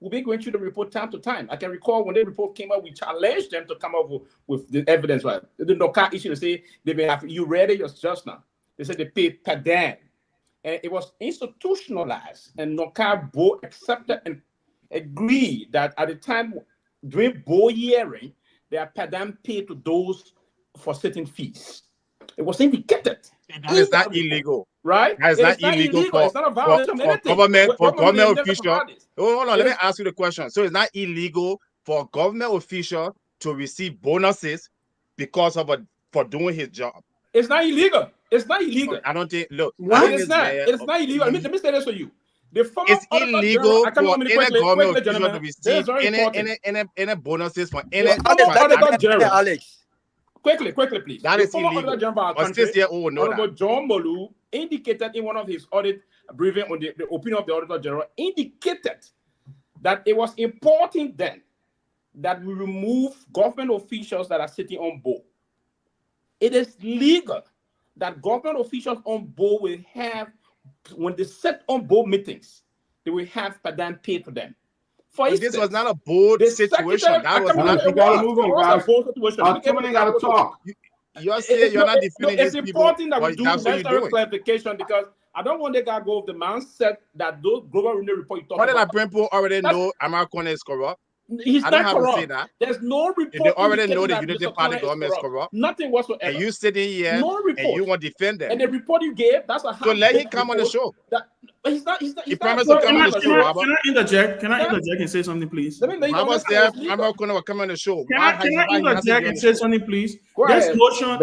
We'll be going through the report time to time. I can recall when the report came out, we challenged them to come up with the evidence. Right? The Nokai issue, they say they may have, you read it just now. They said they paid per diem. And it was institutionalized. And Nokai both accepted and agreed that at the time, during board hearing, they are per diem paid to those for certain fees. It was indicated. That is not illegal. Right? That is not illegal for government official. Hold on, let me ask you the question. So it's not illegal for a government official to receive bonuses because of for doing his job. It's not illegal. It's not illegal. I don't think. Look, it's not illegal. Let me say this for you. It's illegal for any government official to receive any bonuses for any. Alex. Quickly, please. That is illegal. Honorable John Molu indicated in one of his audit briefing on the opinion of the Auditor General, indicated that it was important then that we remove government officials that are sitting on board. It is legal that government officials on board will have, when they sit on board meetings, they will have per diem paid to them. For instance, this was not a board situation. That was not. You gotta move on, guys. Somebody gotta talk. You're saying you're not defending it's these important people, that we do necessary clarification because I don't want the guy to go with the mindset that those global renewal report you talk about. What did people already know American is corrupt? He's I not don't have corrupt. to say that. There's no report. If they already know the Unity Party government is corrupt. Nothing whatsoever. And you sitting here and you want to defend them. And the report you gave, that's a so let him come on the show. He's not. He promised to come on the show, Robert. Can I interject? Can I interject and say something, please? Robert said American will come on the show. Can I interject and say something, please? This notion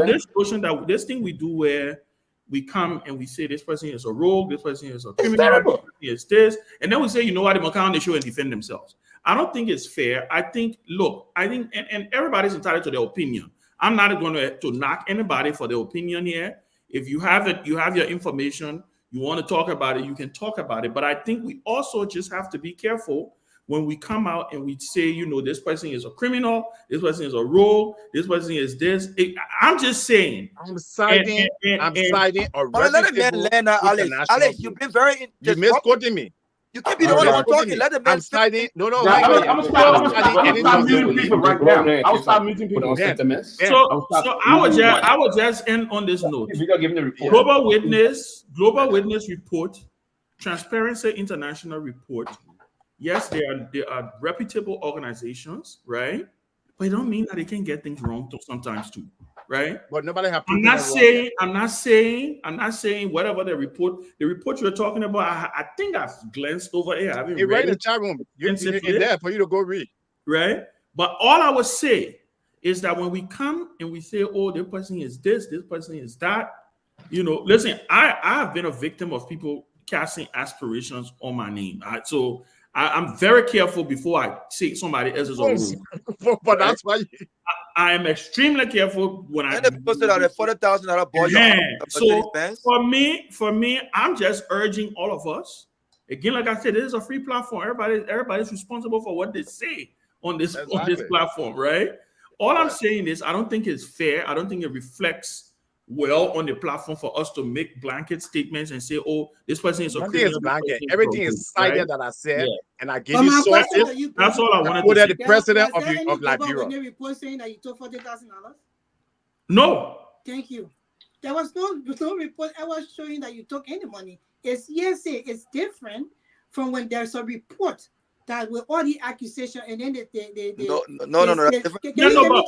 that this thing we do where we come and we say this person is a rogue, this person is a criminal, is this, and then we say, you know what, they will come on the show and defend themselves. I don't think it's fair. I think, and everybody's entitled to their opinion. I'm not going to knock anybody for their opinion here. If you have it, you have your information, you want to talk about it, you can talk about it. But I think we also just have to be careful when we come out and we say, you know, this person is a criminal, this person is a rogue, this person is this. I'm just saying. I'm siding. I'm siding. Alex, you've been very. You misquoting me. You can't be the only one talking. Let the man I'm siding. No, no. Yeah, wait, I'm wait. gonna I'm siding stop Ellen muting Johnson. people right now. I'll stop muting people. Ben, So I would just end on this note. We got given the report. Global Witness report, Transparency International report. Yes, they are reputable organizations, right? But it don't mean that they can get things wrong sometimes too, right? But nobody have. I'm not saying whatever the report you're talking about. I think I've glanced over it. I haven't It's right read in the it chat room. It's extensively, there for you to go read. right? But all I would say is that when we come and we say, "Oh, this person is this person is that," listen, I have been a victim of people casting aspirations on my name. So I'm very careful before I say somebody else's role. But that's why I am extremely careful when I posted out a $40,000 boy. Yeah. So for me, I'm just urging all of us. Again, like I said, this is a free platform. Everybody's responsible for what they say on this platform, right? All I'm saying is I don't think it's fair. I don't think it reflects well on the platform for us to make blanket statements and say, "Oh, this person is a criminal." is blanket. Everything is cited that I said, and I give But you my sources. question to you, That's all I wanted Put to at say. the president Was there any of Liberia. global report saying that you took $40,000? No. Thank you. There was no report ever showing that you took any money. It's hearsay. It's different from when there's a report that with all the accusation and then No. That's different.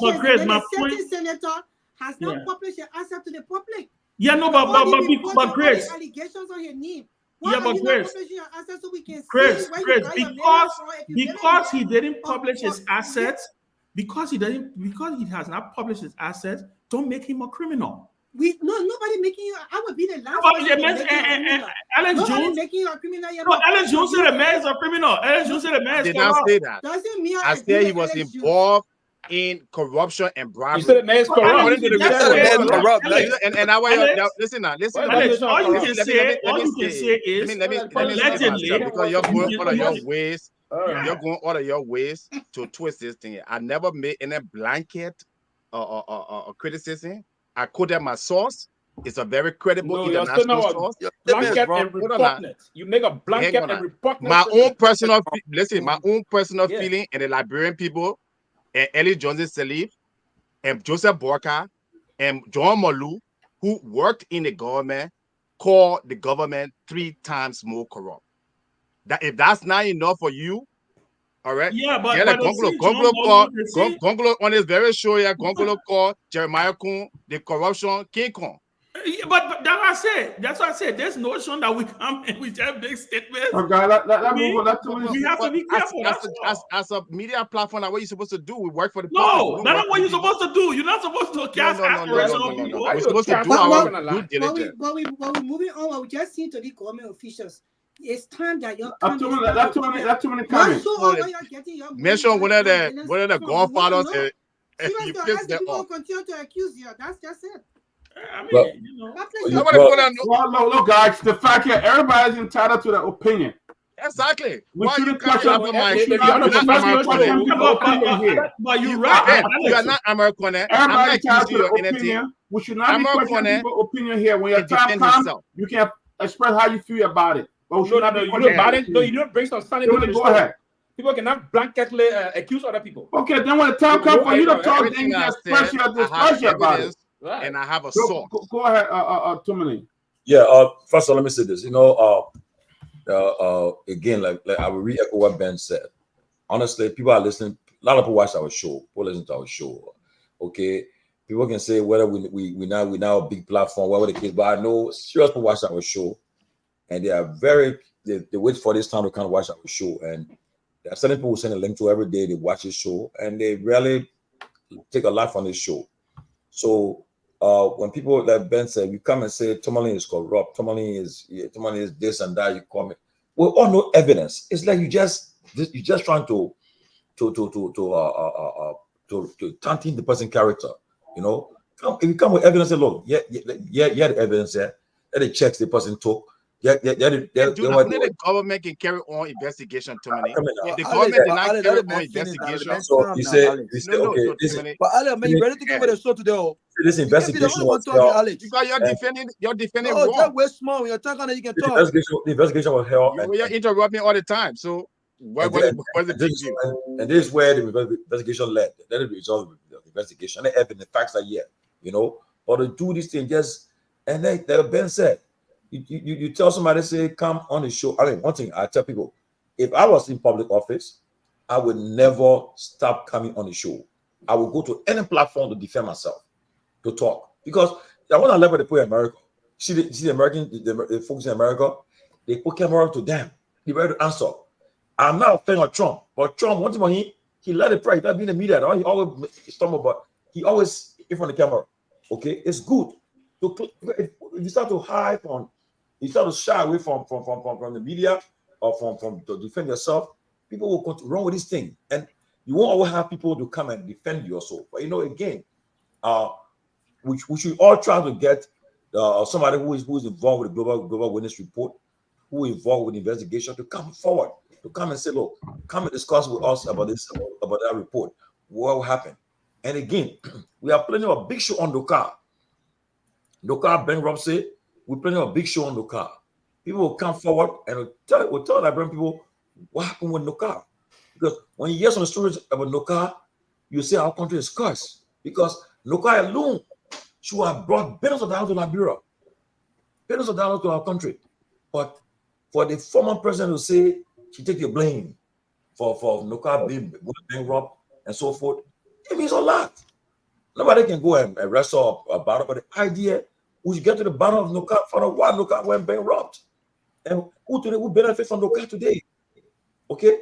But Chris, my point. Senator has not published an answer to the public. Yeah, no, but Chris. Allegations on your name. Yeah, but Chris. So we can Chris, see where you because he didn't publish his assets, because he has not published his assets, don't make him a criminal. Nobody making you. I would be the last. Alex Jones making you a criminal. Alex Jones said the man is a criminal. Alex Jones said the man is. Did not say that. Doesn't mean I said he was involved in corruption and bribery. You said the man is corrupt. According to the and I want you listen now. Alex, all you can say is let me allegedly, because you're going out of your ways. You're going out of your ways to twist this thing. I never made any blanket criticism. I quoted my source. It's a very credible international source. Blanket and repugnant. You make a blanket and repugnant. My own personal feeling and the Liberian people and Ellie Johnson Sirleaf and Joseph Borka and John Molu, who worked in the government, called the government 3 times more corrupt. That if that's not enough for you, all right. Yeah, but Gongolo on his very show here, Gongolo called Jeremiah Kun the corruption King Kong. Yeah, but that's what I said. There's no notion that we come and we just big statements. We have to be careful. As a media platform, that's what you're supposed to do. We work for the public. That's not what you're supposed to do. You're not supposed to cast aspirations on people. We're supposed to do our due diligence. But we're moving on. We just need to be government officials. It's time that you're that's too many comments. Mention one of the godfathers. You pissed them off. Continue to accuse you. That's just it. I mean, look, guys. The fact that everybody's entitled to their opinion. Exactly. We shouldn't question but you're right. You are not American. I'm not accusing you of anything. We should not be questioning people's opinion here. When your time comes, you can express how you feel about it. But we should not be you don't bring some sanity to the Go ahead. People cannot blanketly accuse other people. Okay, then when the time comes for you to talk, then you express your displeasure about it. Right. And I have a source. Go ahead, Tomalin. Yeah. First of all, let me say this. Again, like I will re-echo what Ben said. Honestly, people are listening. A lot of people watch our show. People listen to our show. Okay. People can say whether we now a big platform, whatever the case. But I know serious people watch our show, and they are they wait for this time to kind of watch our show. And there are certain people who send a link to every day. They watch this show, and they really take a lot from this show. So when people, like Ben said, we come and say Tomalin is corrupt, Tomalin is this and that, you call me. We all know evidence. It's like you just trying to tainting the person's character. If you come with evidence, say, look, yeah, the evidence there. Let the checks the person took. Only the government can carry on investigation, Tomalin. If the government did not carry on investigation, so you say, okay, but Alex, man, you ready to give me the show today? this investigation was held. Because you're defending no, wrong. just way small. When you're talking, you can talk. The investigation was held. You're interrupting all the time. So what's the big deal? And this is where the investigation led. Then the result of the investigation. And the facts are here, you know. But to do this thing just, and then Ben said, you tell somebody, say, come on the show. I mean, one thing I tell people, if I was in public office, I would never stop coming on the show. I would go to any platform to defend myself, to talk. Because I want to level the people in America. See the American, the folks in America, they put camera to them. They ready to answer. I'm not a fan of Trump, but Trump, one thing he let it pray. That being the media, he always stumble, but he always in front of the camera. Okay, it's good. If you start to hide from, you start to shy away from the media or from to defend yourself, people will go wrong with this thing, and you won't always have people to come and defend you also. But you know, again, we should all try to get somebody who is involved with the global witness report, who is involved with the investigation, to come forward, to come and say, look, come and discuss with us about this, about that report, what happened. And again, we are planning a big show on Dokar. Dokar bankruptcy, we're planning a big show on Dokar. People will come forward and will tell Liberian people what happened with Dokar. Because when you hear some stories about Dokar, you say our country is cursed. Because Dokar alone should have brought billions of dollars to Liberia, billions of dollars to our country. But for the former president to say she take the blame for Dokar being bankrupt and so forth, it means a lot. Nobody can go and wrestle about it, but the idea we should get to the bottom of Dokar, find out why Dokar went bankrupt, and who benefit from Dokar today. Okay,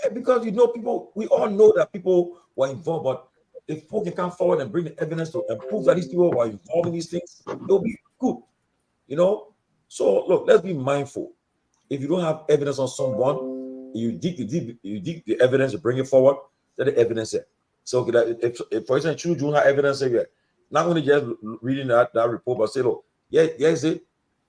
and because you know, people, we all know that people were involved, but if people can come forward and bring the evidence to and prove that these people were involved in these things, it'll be good. You know, so look, let's be mindful. If you don't have evidence on someone, you dig the evidence, you bring it forward. Let the evidence there. So if for example, you don't have evidence here, not only just reading that report, but say, look, it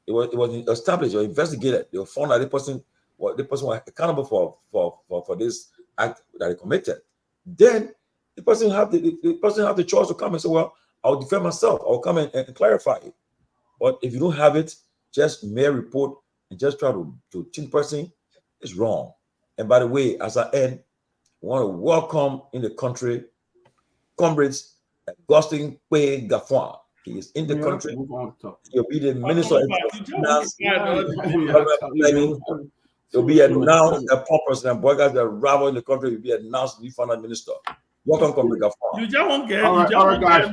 was established or investigated. They were found that the person was accountable for this act that he committed. Then the person have the choice to come and say, well, I'll defend myself. I'll come and clarify it. But if you don't have it, just mere report and just try to think person is wrong. And by the way, as I end, I want to welcome in the country comrades Augustine Kwe Gafwan. He is in the country. He'll be the minister of finance. He'll be announced a president. Boygas the rival in the country will be announced the finance minister. Welcome, comrade Gafwan. You just won't get. All right, guys.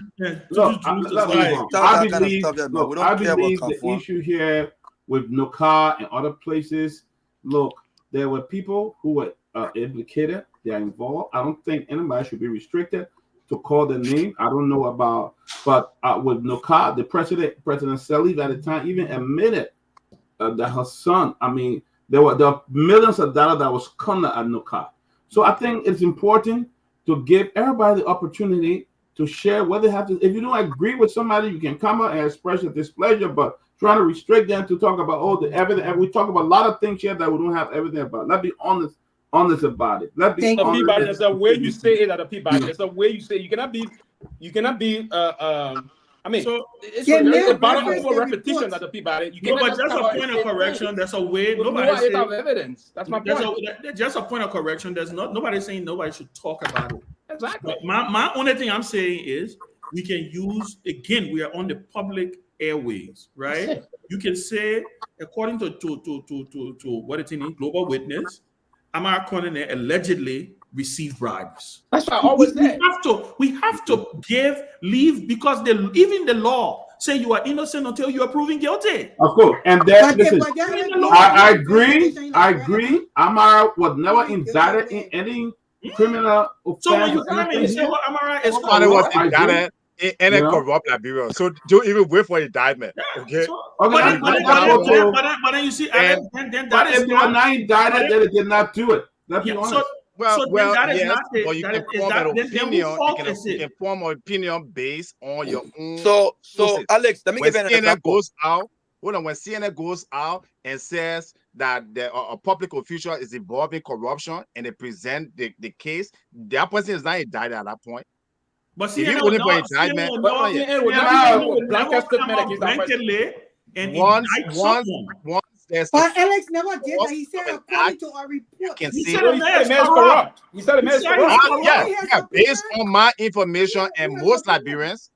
Look, I believe the issue here with Dokar and other places. Look, there were people who were implicated. They are involved. I don't think anybody should be restricted to call the name. I don't know about, but with Dokar, the President Selig at the time even admitted that her son, I mean, there were millions of dollars that was coming at Dokar. So I think it's important to give everybody the opportunity to share what they have to. If you don't agree with somebody, you can come out and express your displeasure, but trying to restrict them to talk about the evidence. And we talk about a lot of things here that we don't have evidence about. Let's be honest about it. Let's be honest. Peabody, there's a way you say it at a Peabody. There's a way you say it. You cannot be I mean, so it's a bottom of repetition at the Peabody. No, but just a point of correction. There's a way. Nobody have evidence. That's my point. Just a point of correction. There's nobody saying nobody should talk about it. Exactly. But my only thing I'm saying is we can use, again, we are on the public airways, right? You can say, according to what it's in Global Witness, Amara Conner allegedly received bribes. That's what I always say. We have to leave because even the law say you are innocent until you are proven guilty. Of course, and that listen, I agree. Amara was never indicted in any criminal offense. So when you come in and say, "Well, Amara is indicted in a corrupt Liberia," so don't even wait for indictment. Okay. But then you see, then that is if they were not indicted, then they did not do it. Let's be honest. Well, you can form an opinion based on your own. So Alex, let me give you an example. Goes out when CNN goes out and says that a public official is involved in corruption and they present the case, that person is not indicted at that point. But If you waiting for indictment, once there's but Alex never did that. He said according to our report. He said the man is corrupt. He said the man is corrupt. Yeah, based on my information and most Liberians,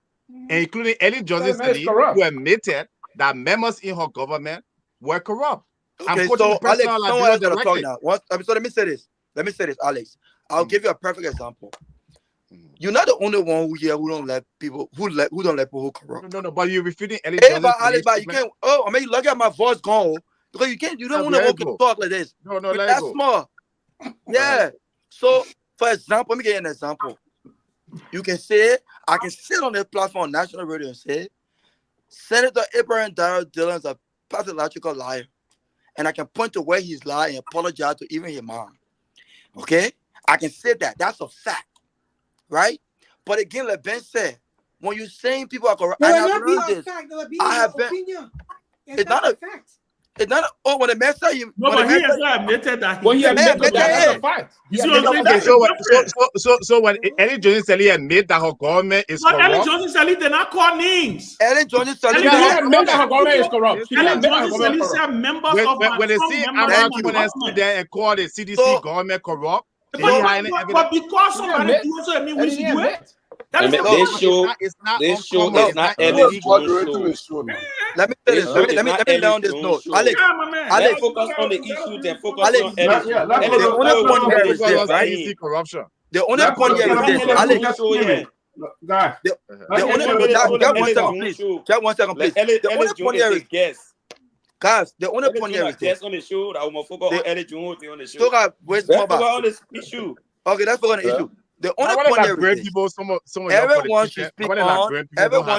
including Ellen Johnson, who admitted that members in her government were corrupt. Okay, so Alex, someone else gonna talk now. So let me say this. Alex. I'll give you a perfect example. You're not the only one who don't let people who don't let people corrupt. No, but you're refuting Ellen Johnson. Alex, but you can't. Oh, I mean, look at my voice gone because you don't want to talk like this. No, let that's go. Small. Yeah. So, for example, let me give you an example. You can say, I can sit on this platform on national radio and say, Senator Abraham Darrell Dillon is a pathological liar. And I can point to where he's lying and apologize to even his mom. Okay? I can say that. That's a fact. Right? But again, like Ben said, when you're saying people are corrupt, I have learned this. I have been. It's not a fact. It's not. When the man said you. No, but he has not admitted that. When he admitted that, that's a fact. So when Ellen Johnson admit that her government is corrupt. Ellen Johnson did not call names. Ellen Johnson admit that her government is corrupt. Ellen Johnson said members of when they see Amara there and call the CDC government corrupt. But because somebody doesn't mean we should do it. This show is not Ellen Jones show. Let me say this. Let me down this note. Alex, focus on the issue, then focus on Ellen. The only point here is this, right? Corruption. The only point here is this, Alex. Just 1 second, please. The only point here is guess. Guys, the only point here is this. On the show, I will focus on Ellen Jones on the show. Let's focus on this issue. Okay, let's focus on the issue. The only point here is this. Everyone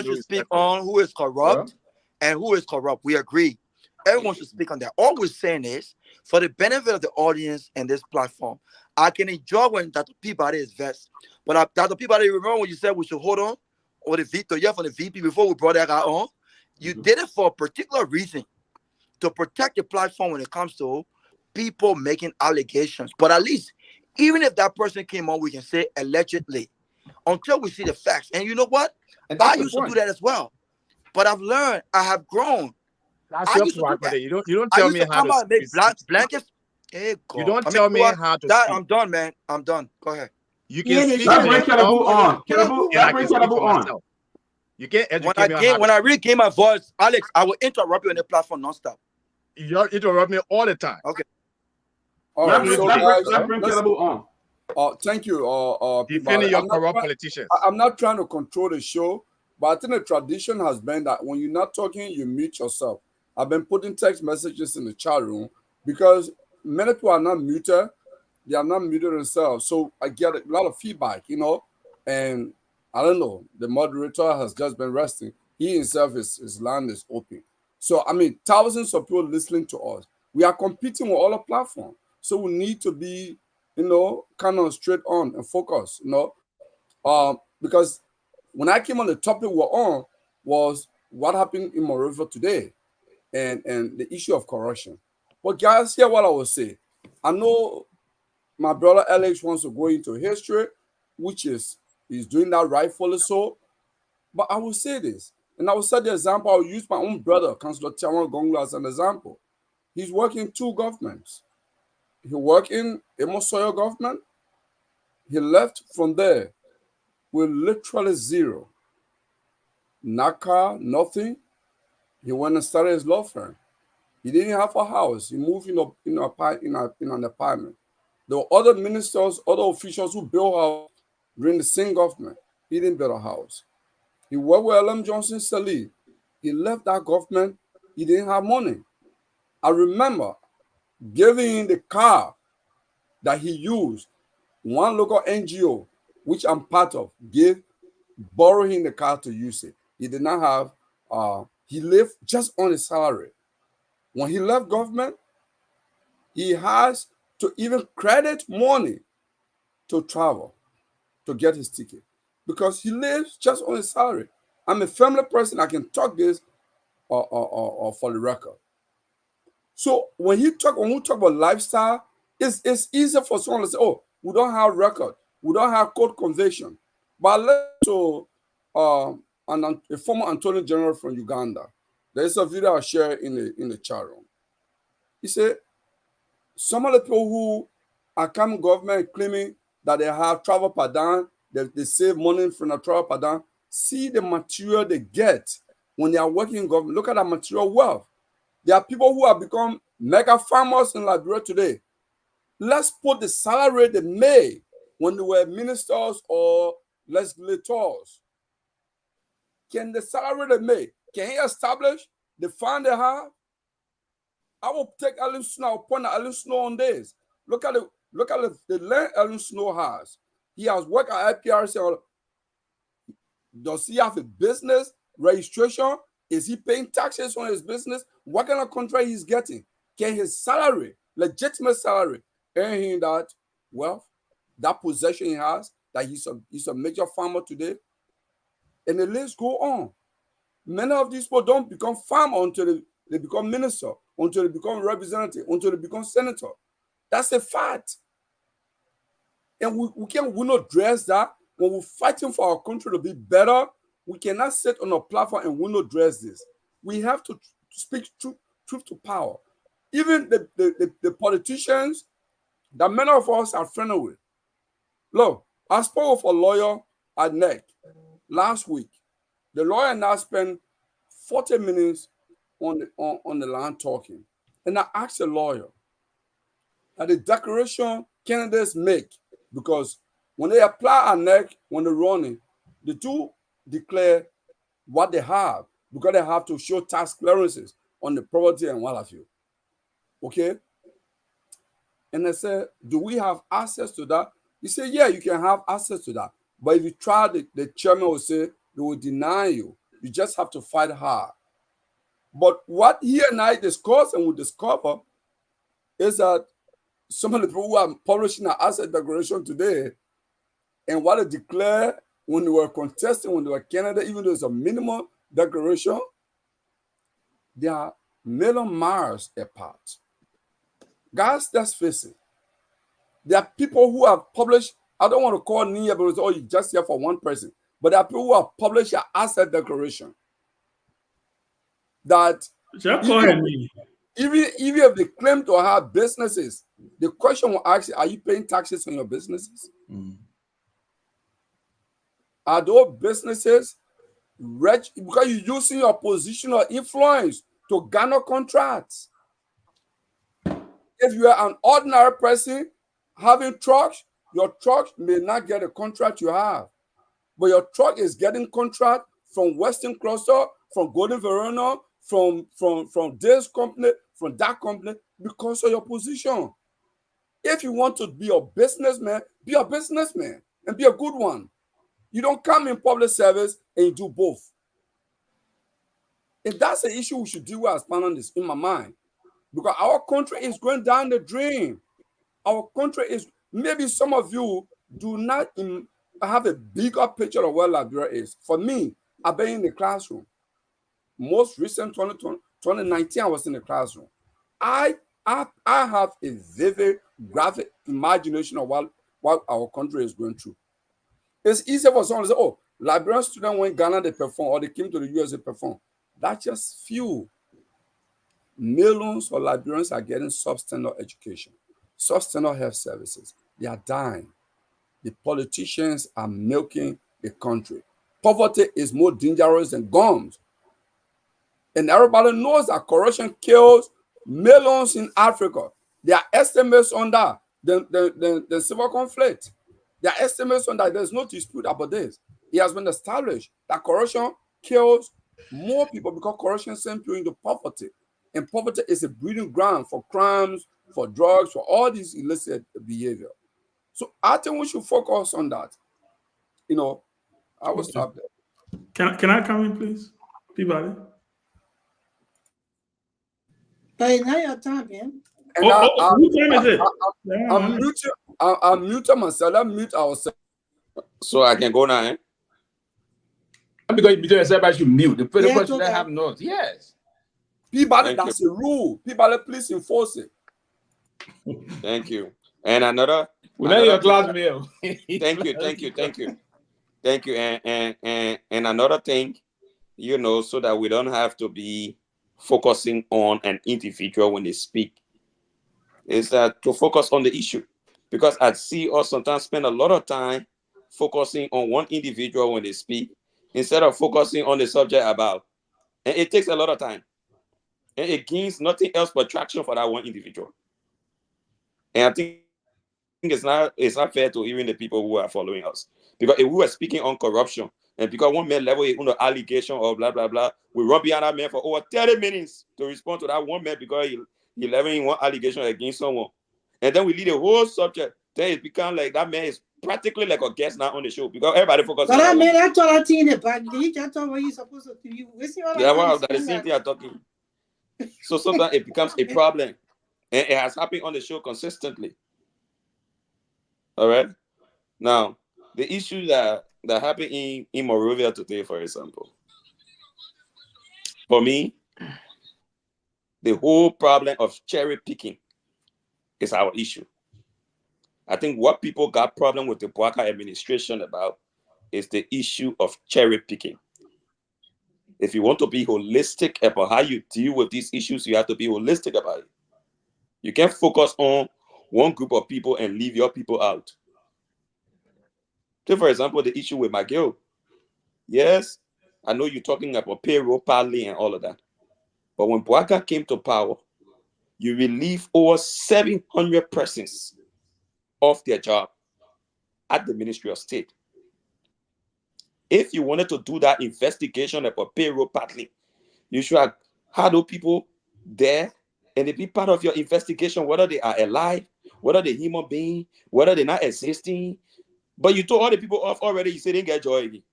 should speak on who is corrupt and who is corrupt. We agree. Everyone should speak on that. All we're saying is, for the benefit of the audience and this platform, I can enjoy when Dr. Peabody is vexed. But Dr. Peabody, remember when you said we should hold on? Or the from the VP before we brought that guy on? You did it for a particular reason. To protect the platform when it comes to people making allegations. But at least, even if that person came on, we can say allegedly until we see the facts. And you know what? I used to do that as well. But I've learned, I have grown. That's your point, brother. You don't tell me how to make blankets. Hey, God. You don't tell me how to speak. I'm done, man. I'm done. Go ahead. You can speak. Bring Kenabu on. You can't educate me. When I regain my voice, Alex, I will interrupt you on the platform nonstop. You interrupt me all the time. Okay. All right, so guys, thank you. Defending your corrupt politicians. I'm not trying to control the show, but I think the tradition has been that when you're not talking, you mute yourself. I've been putting text messages in the chat room because many people are not muted. They are not muted themselves. So I get a lot of feedback, and I don't know. The moderator has just been resting. He himself, his line is open. So, thousands of people listening to us. We are competing with all the platforms. So we need to be, kind of straight on and focus, because when I came on, the topic we're on was what happened in Monrovia today and the issue of corruption. But guys, hear what I will say. I know my brother Alex wants to go into history, which he's doing that rightfully so. But I will say this. And I will set the example. I will use my own brother, Councillor Tiawan Gongla, as an example. He's working 2 governments. He worked in Emosoyo government. He left from there with literally zero. Naka, nothing. He went and started his law firm. He didn't have a house. He moved in an apartment. There were other ministers, other officials who built a house during the same government. He didn't build a house. He worked with L.M. Johnson Salih. He left that government. He didn't have money. I remember giving him the car that he used. One local NGO, which I'm part of, borrowed him the car to use it. He did not have, he lived just on his salary. When he left government, he has to even credit money to travel, to get his ticket. Because he lives just on his salary. I'm a family person. I can talk this. or for the record. So when we talk about lifestyle, it's easier for someone to say, "Oh, we don't have record, we don't have court conviction." But let's to a former Attorney General from Uganda. There is a video I shared in the chat room. He said some of the people who are coming government claiming that they have travel pardon, they save money from the travel pardon, see the material they get when they are working in government. Look at that material wealth. There are people who have become mega farmers in Liberia today. Let's put the salary they made when they were ministers or legislators. Can the salary they made, can he establish the fund they have? I will take Ellen Snow, I'll point at Ellen Snow on this. Look at the land Ellen Snow has. He has worked at IPRC. Does he have a business registration? Is he paying taxes on his business? What kind of contract he's getting? Can his salary, legitimate salary, earn him that wealth, that possession he has, that he's a major farmer today? And the list go on. Many of these people don't become farmer until they become minister, until they become representative, until they become senator. That's a fact. And we not dress that. When we're fighting for our country to be better, we cannot sit on a platform and we not dress this. We have to speak truth to power. Even the politicians that many of us are friendly with. Look, I spoke with a lawyer at NEC last week. The lawyer now spent 40 minutes on the line talking. And I asked the lawyer that the declaration candidates make, because when they apply at NEC, when they're running, they do declare what they have, because they have to show tax clearances on the property and what have you. Okay? And I said, do we have access to that? He said, yeah, you can have access to that. But if you try, the chairman will say, they will deny you. You just have to fight hard. But what he and I discussed and we discover is that some of the people who are publishing an asset declaration today and what they declare when they were contesting, when they were candidate, even though it's a minimum declaration, they are million miles apart. Guys, let's face it. There are people who have published, I don't want to call Nia because you just here for one person, but there are people who have published an asset declaration that even if they claim to have businesses, the question will ask you, are you paying taxes on your businesses? Are those businesses rich because you're using your position of influence to garner contracts? If you are an ordinary person having trucks, your truck may not get a contract you have, but your truck is getting contract from Western Cluster, from Golden Verona, from this company, from that company, because of your position. If you want to be a businessman and be a good one. You don't come in public service and you do both. And that's the issue we should deal with as panelists in my mind. Because our country is going down the drain. Our country is, maybe some of you do not have a bigger picture of where Liberia is. For me, I've been in the classroom. Most recent 2019, I was in the classroom. I have a vivid, graphic imagination of what our country is going through. It's easier for someone to say, oh, Liberian students went Ghana, they perform, or they came to the US, they perform. That's just few. Millions of Liberians are getting substandard education, substandard health services. They are dying. The politicians are milking the country. Poverty is more dangerous than guns. And everybody knows that corruption kills millions in Africa. There are estimates on that, the civil conflict. There are estimates on that. There's no dispute about this. It has been established that corruption kills more people because corruption sends people into poverty. And poverty is a breeding ground for crimes, for drugs, for all these illicit behavior. So I think we should focus on that. You know, I will stop there. Can I come in, please? Peabody? But now your time, man. Whose time is it? I'm muting myself. I'm mute ourselves. So I can go now, eh? Because everybody should mute. The person that have notes. Yes. Peabody, that's a rule. Peabody, please enforce it. Thank you. And another. Your class meal. Thank you. And another thing, you know, so that we don't have to be focusing on an individual when they speak, is that to focus on the issue. Because I see us sometimes spend a lot of time focusing on one individual when they speak instead of focusing on the subject about. And it takes a lot of time. And it gains nothing else but traction for that one individual. And I think it's not fair to even the people who are following us. Because if we were speaking on corruption, and because one man level on the allegation or blah, blah, blah, we run behind that man for over 30 minutes to respond to that one man because he leveling one allegation against someone. And then we leave the whole subject. Then it becomes like that man is practically like a guest now on the show because everybody focuses on that. But that man, that's all I think in the back. You just talk what you supposed to do. You wasting all yeah, well, that's the same thing I'm talking. So sometimes it becomes a problem. And it has happened on the show consistently. All right. Now, the issue that happened in Monrovia today, for example, for me, the whole problem of cherry picking is our issue. I think what people got problem with the Boakai administration about is the issue of cherry picking. If you want to be holistic about how you deal with these issues, you have to be holistic about it. You can't focus on one group of people and leave your people out. Take, for example, the issue with McGill. Yes, I know you're talking about payroll, partly, and all of that. But when Boakai came to power, you relieved over 700 persons off their job at the Ministry of State. If you wanted to do that investigation about payroll, partly, you should have had those people there and they be part of your investigation, whether they are alive, whether they're human being, whether they're not existing. But you told all the people off already, you said they didn't get joy again.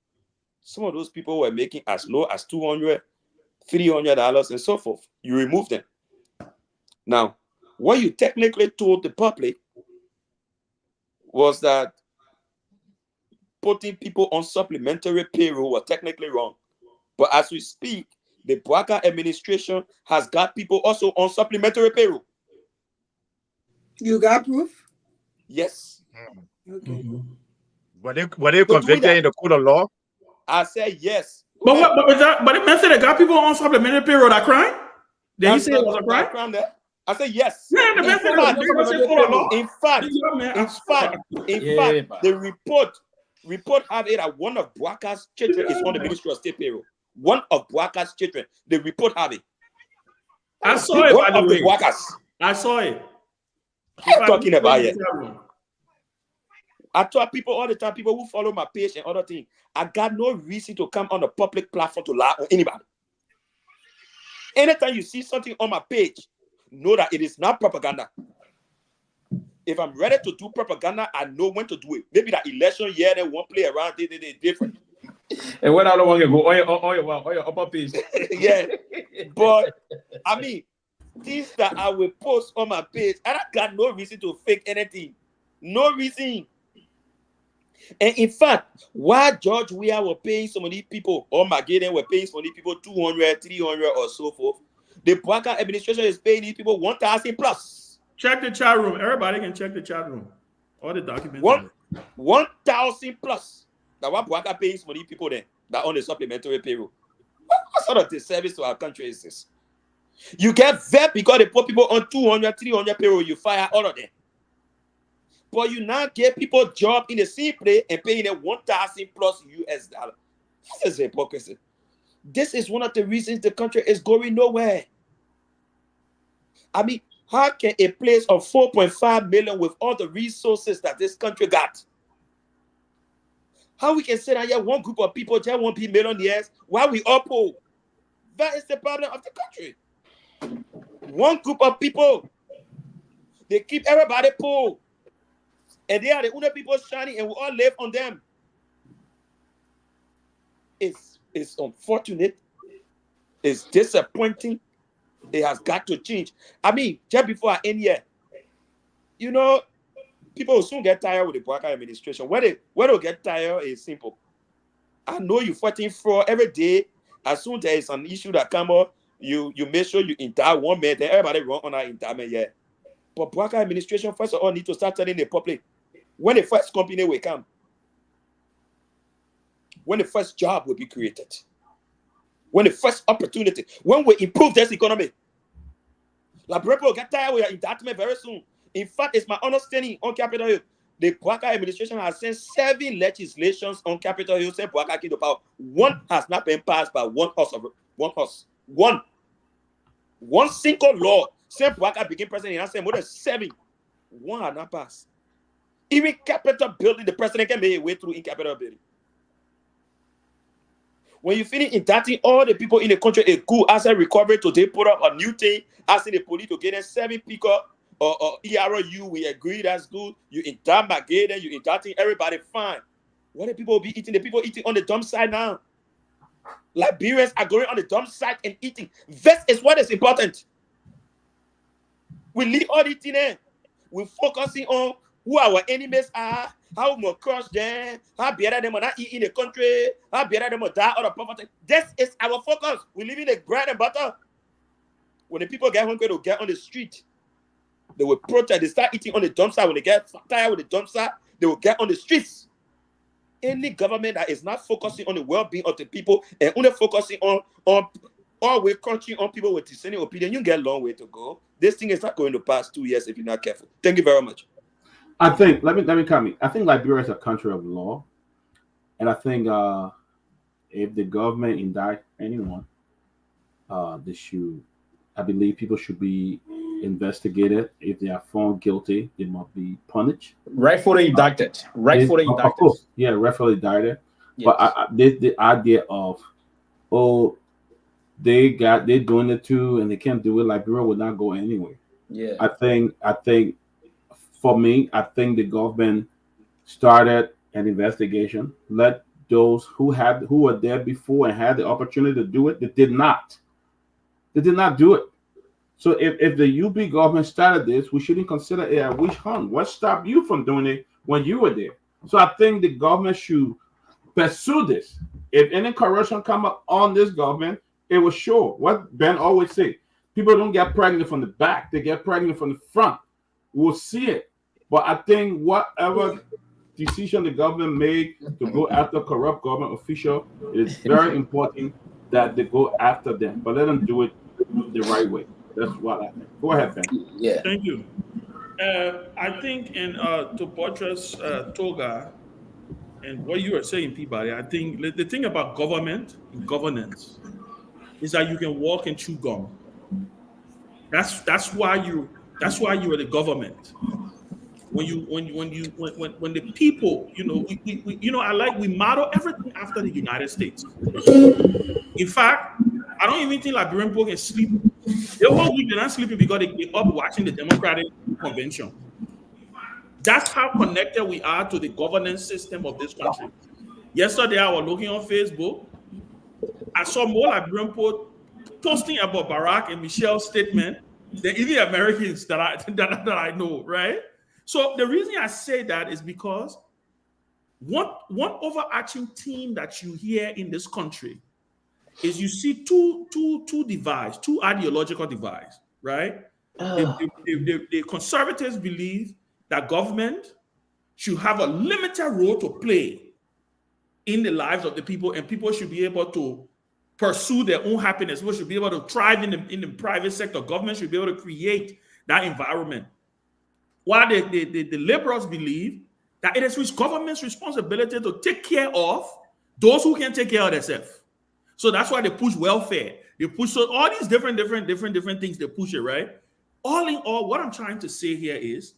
Some of those people were making as low as $200, $300 and so forth. You remove them. Now, what you technically told the public was that putting people on supplementary payroll was technically wrong. But as we speak, the Boakai administration has got people also on supplementary payroll. You got proof? Yes. Okay. Were they convicted in the court of law? I said yes. But the man said they got people on supplementary payroll that crime? Did he say it was a crime? There? I said yes. Yeah, the man said it was a law. In fact, the report had it that one of Boakai's children is on the Ministry of State payroll. One of Boakai's children, the report had it. I saw it. One of the Boakai's. I saw it. I'm talking about it. I tell people all the time, people who follow my page and other things, I got no reason to come on a public platform to lie on anybody. Anytime you see something on my page, know that it is not propaganda. If I'm ready to do propaganda, I know when to do it. Maybe that election year, they won't play around, they different. And when I don't want to go on your upper page. Yeah. But I mean, things that I will post on my page, and I got no reason to fake anything. No reason. And in fact, while George Weah were paying some of these people, or Magadan were paying some of these people 200, 300 or so forth, the Boakai administration is paying these people 1,000 plus. Check the chat room. Everybody can check the chat room. All the documents. 1,000 plus. That what Boakai paying some of these people then that on the supplementary payroll. What sort of disservice to our country is this? You get vet because they put people on 200, 300 payroll, you fire all of them. But you now get people job in the same place and paying them 1,000 plus US dollar. This is hypocrisy. This is one of the reasons the country is going nowhere. I mean, how can a place of 4.5 million with all the resources that this country got? How we can say that one group of people just won't be millionaires while we all poor? That is the problem of the country. One group of people, they keep everybody poor. And they are the only people shining and we all live on them. It's unfortunate. It's disappointing. It has got to change. I mean, just before I end here, you know, people will soon get tired with the Boakai administration. When they'll get tired is simple. I know you're fighting for every day. As soon as there is an issue that comes up, you make sure you indict one man, then everybody run on that indictment, yeah. But Bouaka administration, first of all, need to start telling the public when the first company will come, when the first job will be created, when the first opportunity, when we improve this economy. Liberia will get tired with indictment very soon. In fact, it's my understanding on Capitol Hill, the Bouaka administration has sent 7 legislations on Capitol Hill saying Bouaka came to power. One has not been passed by one horse. One single law saying Bouaka became president. I said more than 7. One has not passed. Even Capitol building, the president can make a way through in Capitol building. When you finish indicting all the people in the country, a good asset recovery today, put up a new thing, asking the police to get them 7 people or ERU, we agree that's good. You indict Magadan, you indicting everybody, fine. What the people will be eating? The people eating on the dump site now. Liberians are going on the dump site and eating. This is what is important. We leave all the thing there. We're focusing on who our enemies are, how we crush them, how better them are not eat in the country, how better them will die out of poverty. This is our focus. We're leaving the bread and butter. When the people get hungry, they'll get on the street. They will protest. They start eating on the dump site. When they get tired with the dump site, they will get on the streets. Any government that is not focusing on the well-being of the people and only focusing on always crunching on people with dissenting opinion, you get a long way to go. This thing is not going to pass 2 years if you're not careful. Thank you very much. I think let me comment. I think Liberia is a country of law, and I think if the government indict anyone, they should. I believe people should be investigated. If they are found guilty, they must be punished. Rightfully indicted. Rightfully indicted. Of course, yeah, rightfully indicted. Yes. But the idea of they're doing it too, and they can't do it. Liberia will not go anywhere. Yeah. I think for me, I think the government started an investigation. Let those who were there before and had the opportunity to do it, they did not. They did not do it. So if the UB government started this, we shouldn't consider it a witch hunt. What stopped you from doing it when you were there? So I think the government should pursue this. If any corruption come up on this government, it was sure. What Ben always say, people don't get pregnant from the back; they get pregnant from the front. We'll see it. But I think whatever decision the government made to go after corrupt government official, it is very important that they go after them. But let them do it the right way. That's what I think. Go ahead, Ben. Yeah. Thank you. I think to buttress Toga and what you are saying, Peabody, I think the thing about government and governance is that you can walk and chew gum. That's why you are the government. When the people, we model everything after the United States. In fact, I don't even think Liberian people can sleep. The whole week they're not sleeping because they're up watching the Democratic Convention. That's how connected we are to the governance system of this country. Yesterday, I was looking on Facebook. I saw more Liberian people posting about Barack and Michelle's statement than even Americans that I know, right? So the reason I say that is because one overarching theme that you hear in this country is you see two divides, two ideological divides, right? The conservatives believe that government should have a limited role to play in the lives of the people, and people should be able to pursue their own happiness. People should be able to thrive in the private sector. Government should be able to create that environment. While the liberals believe that it is government's responsibility to take care of those who can take care of themselves. So that's why they push welfare. They push so all these different things. They push it, right? All in all, what I'm trying to say here is,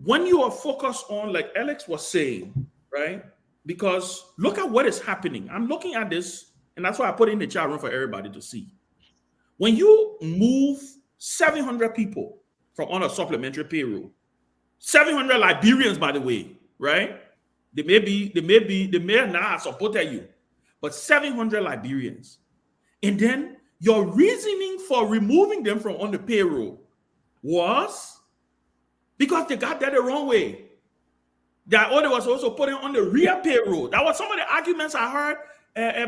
when you are focused on, like Alex was saying, right? Because look at what is happening. I'm looking at this, and that's why I put it in the chat room for everybody to see. When you move 700 people from on a supplementary payroll, 700 Liberians, by the way, right? They may not have supported you, but 700 Liberians. And then your reasoning for removing them from on the payroll was because they got that the wrong way. That order was also putting on the real payroll. That was some of the arguments I heard.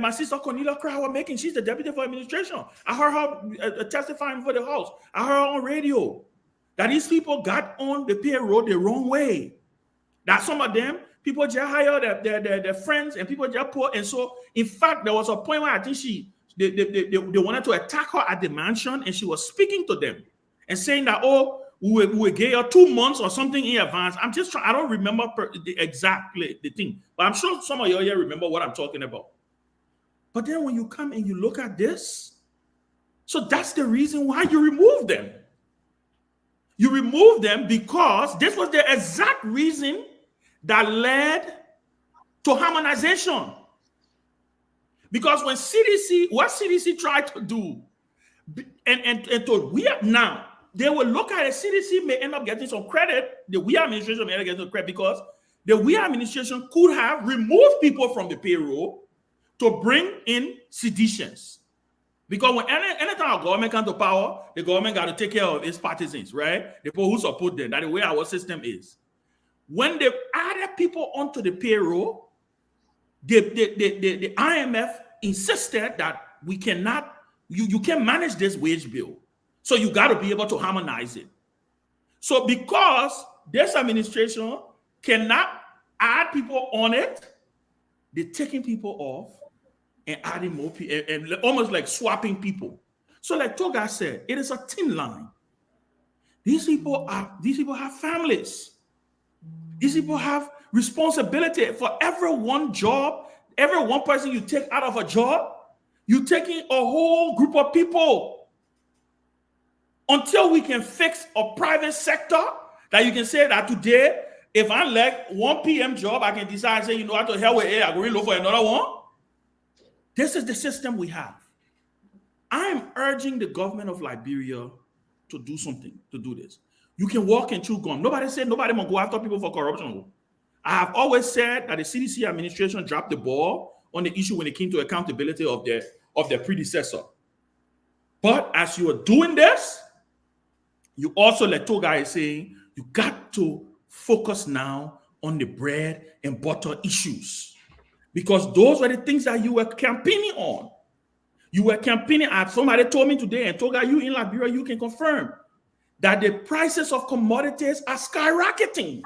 my sister Cornelia Crower making. She's the deputy for administration. I heard her testifying for the House. I heard her on radio that these people got on the payroll the wrong way. That some of them, people just hire their friends and people just put. And so, in fact, there was a point where I think they wanted to attack her at the mansion, and she was speaking to them and saying that, oh, we will give her 2 months or something in advance. I'm just trying, I don't remember exactly the thing, but I'm sure some of you here remember what I'm talking about. But then when you come and you look at this, so that's the reason why you remove them. You remove them because this was the exact reason that led to harmonization. Because when what CDC tried to do, and to we are now, they will look at it, CDC may end up getting some credit, the we administration may end up getting some credit because the we administration could have removed people from the payroll to bring in seditions. Because when anytime a government comes to power, the government got to take care of its partisans, right? The people who support them. That's the way our system is. When they added people onto the payroll, the IMF insisted that we cannot, you can't manage this wage bill. So you got to be able to harmonize it. So because this administration cannot add people on it, they're taking people off and adding more people, and almost like swapping people. So like Toga said, it is a thin line. These people have families. These people have responsibility. For every one job, every one person you take out of a job, you're taking a whole group of people. Until we can fix a private sector, that you can say that today, if I like 1 p.m. job, I can decide and say, you know what, to hell with it, I'm going to look for another one. This is the system we have. I'm urging the government of Liberia to do something, to do this. You can walk and chew gum. Nobody said nobody will go after people for corruption. I have always said that the CDC administration dropped the ball on the issue when it came to accountability of their predecessor. But as you are doing this, you also, like Toga is saying, you got to focus now on the bread and butter issues. Because those were the things that you were campaigning on. You were campaigning, as somebody told me today, and Toga, you in Liberia, you can confirm that the prices of commodities are skyrocketing.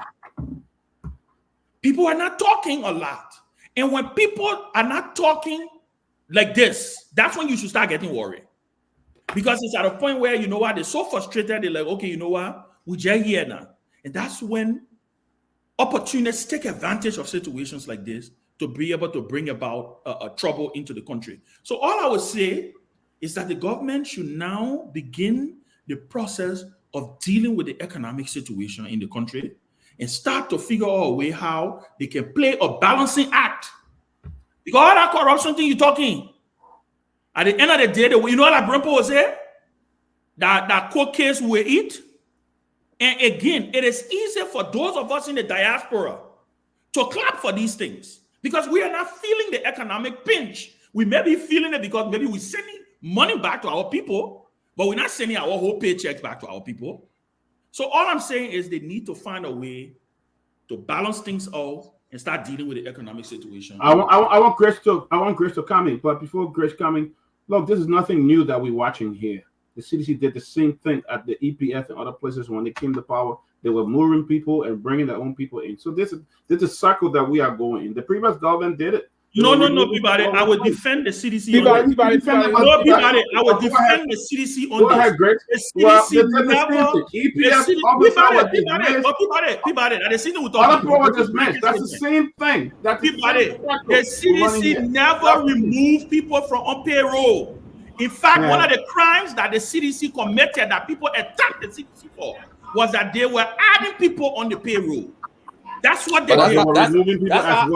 People are not talking a lot. And when people are not talking like this, that's when you should start getting worried. Because it's at a point where, you know what, they're so frustrated, they're like, okay, you know what, we're just here now. And that's when opportunists take advantage of situations like this to be able to bring about trouble into the country. So all I would say is that the government should now begin the process of dealing with the economic situation in the country and start to figure out a way how they can play a balancing act. Because all that corruption thing you're talking, at the end of the day, you know what that Brempo was here? That court case we eat. And again, it is easy for those of us in the diaspora to clap for these things because we are not feeling the economic pinch. We may be feeling it because maybe we're sending money back to our people, but we're not sending our whole paychecks back to our people. So all I'm saying is they need to find a way to balance things out and start dealing with the economic situation. I want Grace to comment, but before Grace coming, look, this is nothing new that we're watching here. The CDC did the same thing at the EPF and other places when they came to power. They were moving people and bringing their own people in. So this is a cycle that we are going in. The previous government did it. No, Peabody. I would defend the CDC. Peabody, I would defend the CDC on this. Go ahead, Greg. The CDC never. Peabody. That's the same thing. Peabody. The CDC never removed people from on payroll. In fact, one of the crimes that the CDC committed that people attacked the CDC for was that they were adding people on the payroll. That's what they did. They did not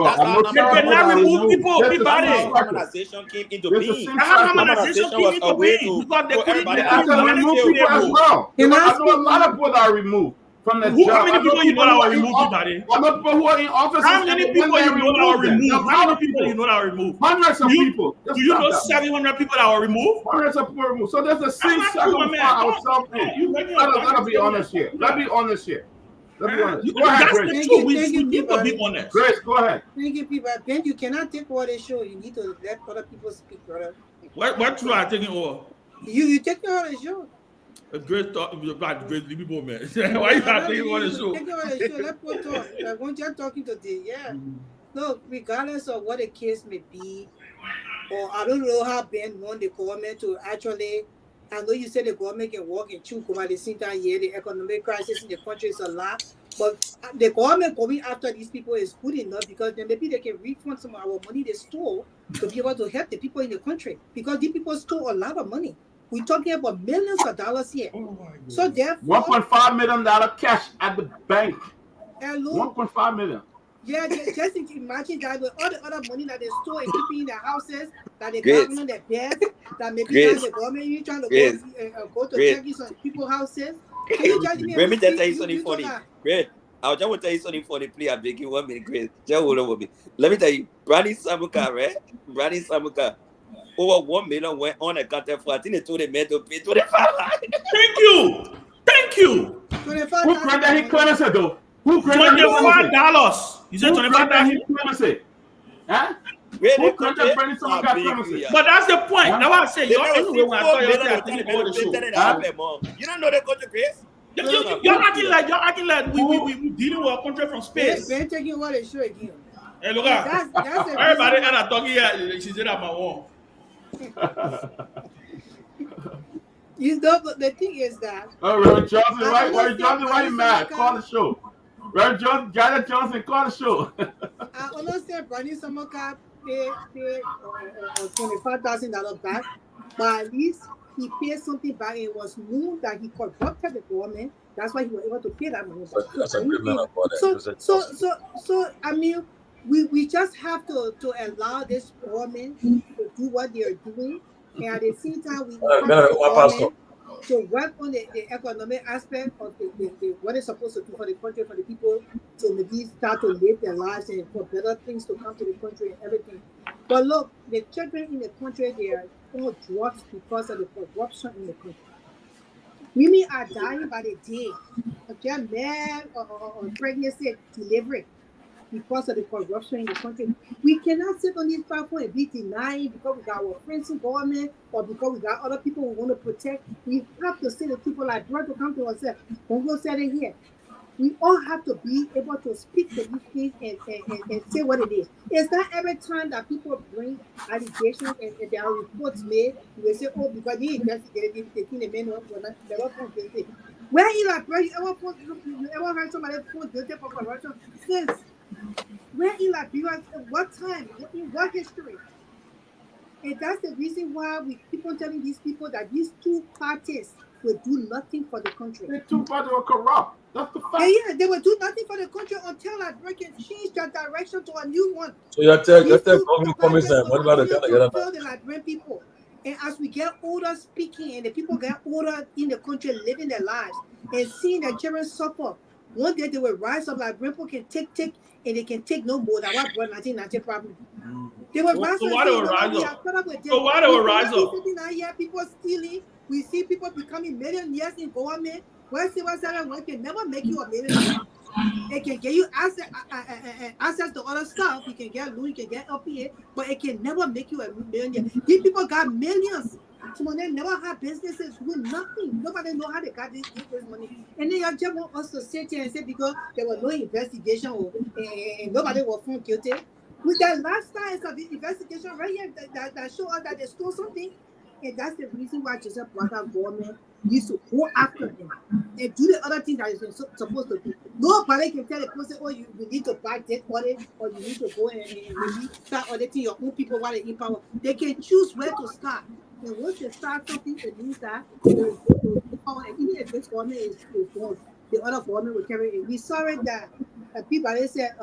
remove people. Harmonization came into being. Harmonization came into being because they couldn't remove people as well. I know a lot of people that are removed from the job. How many people you know that are removed, Peabody? I know people who are in office. How many people you know that are removed? How many people you know that are removed? Hundreds of people. Do you know 700 people that were removed? Hundreds of people removed. So there's the same cycle for ourselves in. Let's be honest here. Let's be honest here. Let's be honest. Go That's ahead, the Grace. truth. We need to be honest. Grace, go ahead. Thank you, people. Ben, you cannot take over the show. You need to let other people speak, brother. What truth are taking over? You take over the show. Great talk about great people, man. Why you not taking over the show? Take over the show. Let people talk. I want you talking today. Yeah. Look, regardless of what the case may be, or I don't know how Ben want the government to actually. I know you said the government can walk and chew over the same time. Yeah, the economic crisis in the country is a lot, but the government going after these people is good enough because then maybe they can refund some of our money they stole to be able to help the people in the country because these people stole a lot of money. We're talking about millions of dollars here. So therefore, $1.5 million cash at the bank. Hello. 1.5 million. Yeah, just imagine that with all the other money that they stole and keeping in their houses, that they got under their beds, that maybe now the government you trying to go to check these on people's houses. Can you judge me? Let me just tell you something funny. Great. I just want to tell you something funny. Please, I'm making 1 minute. Great. Just hold on with me. Let me tell you, Brandon Samuka, right? Brandon Samuka. Over 1 million went on a counter for. I think they told the man to pay 25. Thank you. Thank you. 25. Who granted he clearance it though? Who granted $25? You said $25? Huh? Who granted Brandon Samuka clearance? But that's the point. That's what I say. You're anyway when I saw you I think all the show. You don't know the country, Chris? You're acting like we dealing with a country from space. Ben taking over the show again. Hey, look at everybody and I talking here. She said I'm my own. You know, but the thing is that. Oh, Reverend Johnson, why you mad? Call the show. Reverend Johnson, Janet Johnson, call the show. I understand Brandon Samuka pay $25,000 back, but at least he paid something back. It was known that he corrupted the government. That's why he was able to pay that money back. That's a good man about it. So I mean, we just have to allow this government to do what they are doing, and at the same time we to work on the economic aspect of the what it's supposed to do for the country, for the people to maybe start to live their lives and for better things to come to the country and everything. But look, the children in the country, they are on drugs because of the corruption in the country. Women are dying by the day. Okay, men or pregnancy delivery because of the corruption in the country. We cannot sit on this platform and be denying because we got our friends in government or because we got other people we want to protect. We have to say to people like, brother, come to us, don't go say it here. We all have to be able to speak to these things and say what it is. It's not every time that people bring allegations and there are reports made, they say, oh, because he investigated, taking the men off, they were found guilty. Where Eli, bro, you ever heard somebody found guilty for corruption? Since where Eli, what time, in what history? And that's the reason why we keep on telling these people that these two parties will do nothing for the country. The two parties were corrupt. That's the fact. Yeah, they will do nothing for the country until they can change their direction to a new one. So you're telling Commission, what about the Liberian people? And as we get older speaking and the people get older in the country living their lives and seeing their children suffer, one day they will rise up like people can take and they can take no more than what brought 1990 problem. They will rise up. So why they will rise up? So why they will rise up? People stealing. We see people becoming millionaires in government. Where civil servant can never make you a millionaire. It can get you access to other stuff. You can get loan, you can get LPA, but it can never make you a millionaire. These people got millions. Some of them never had businesses, doing nothing. Nobody know how they got this money. And then you just want us to sit here and say because there was no investigation and nobody was found guilty. With that lifestyle of the investigation right here that show us that they stole something. And that's the reason why Joseph Blatter government used to go after them and do the other things that is supposed to do. Nobody can tell the person, oh, you need to buy debt audit or you need to go and maybe start auditing your own people while they're in power. They can choose where to start. And once they start something, it means that they will go to power. And even if this government is gone, the other government will carry it. We saw it that Peabody said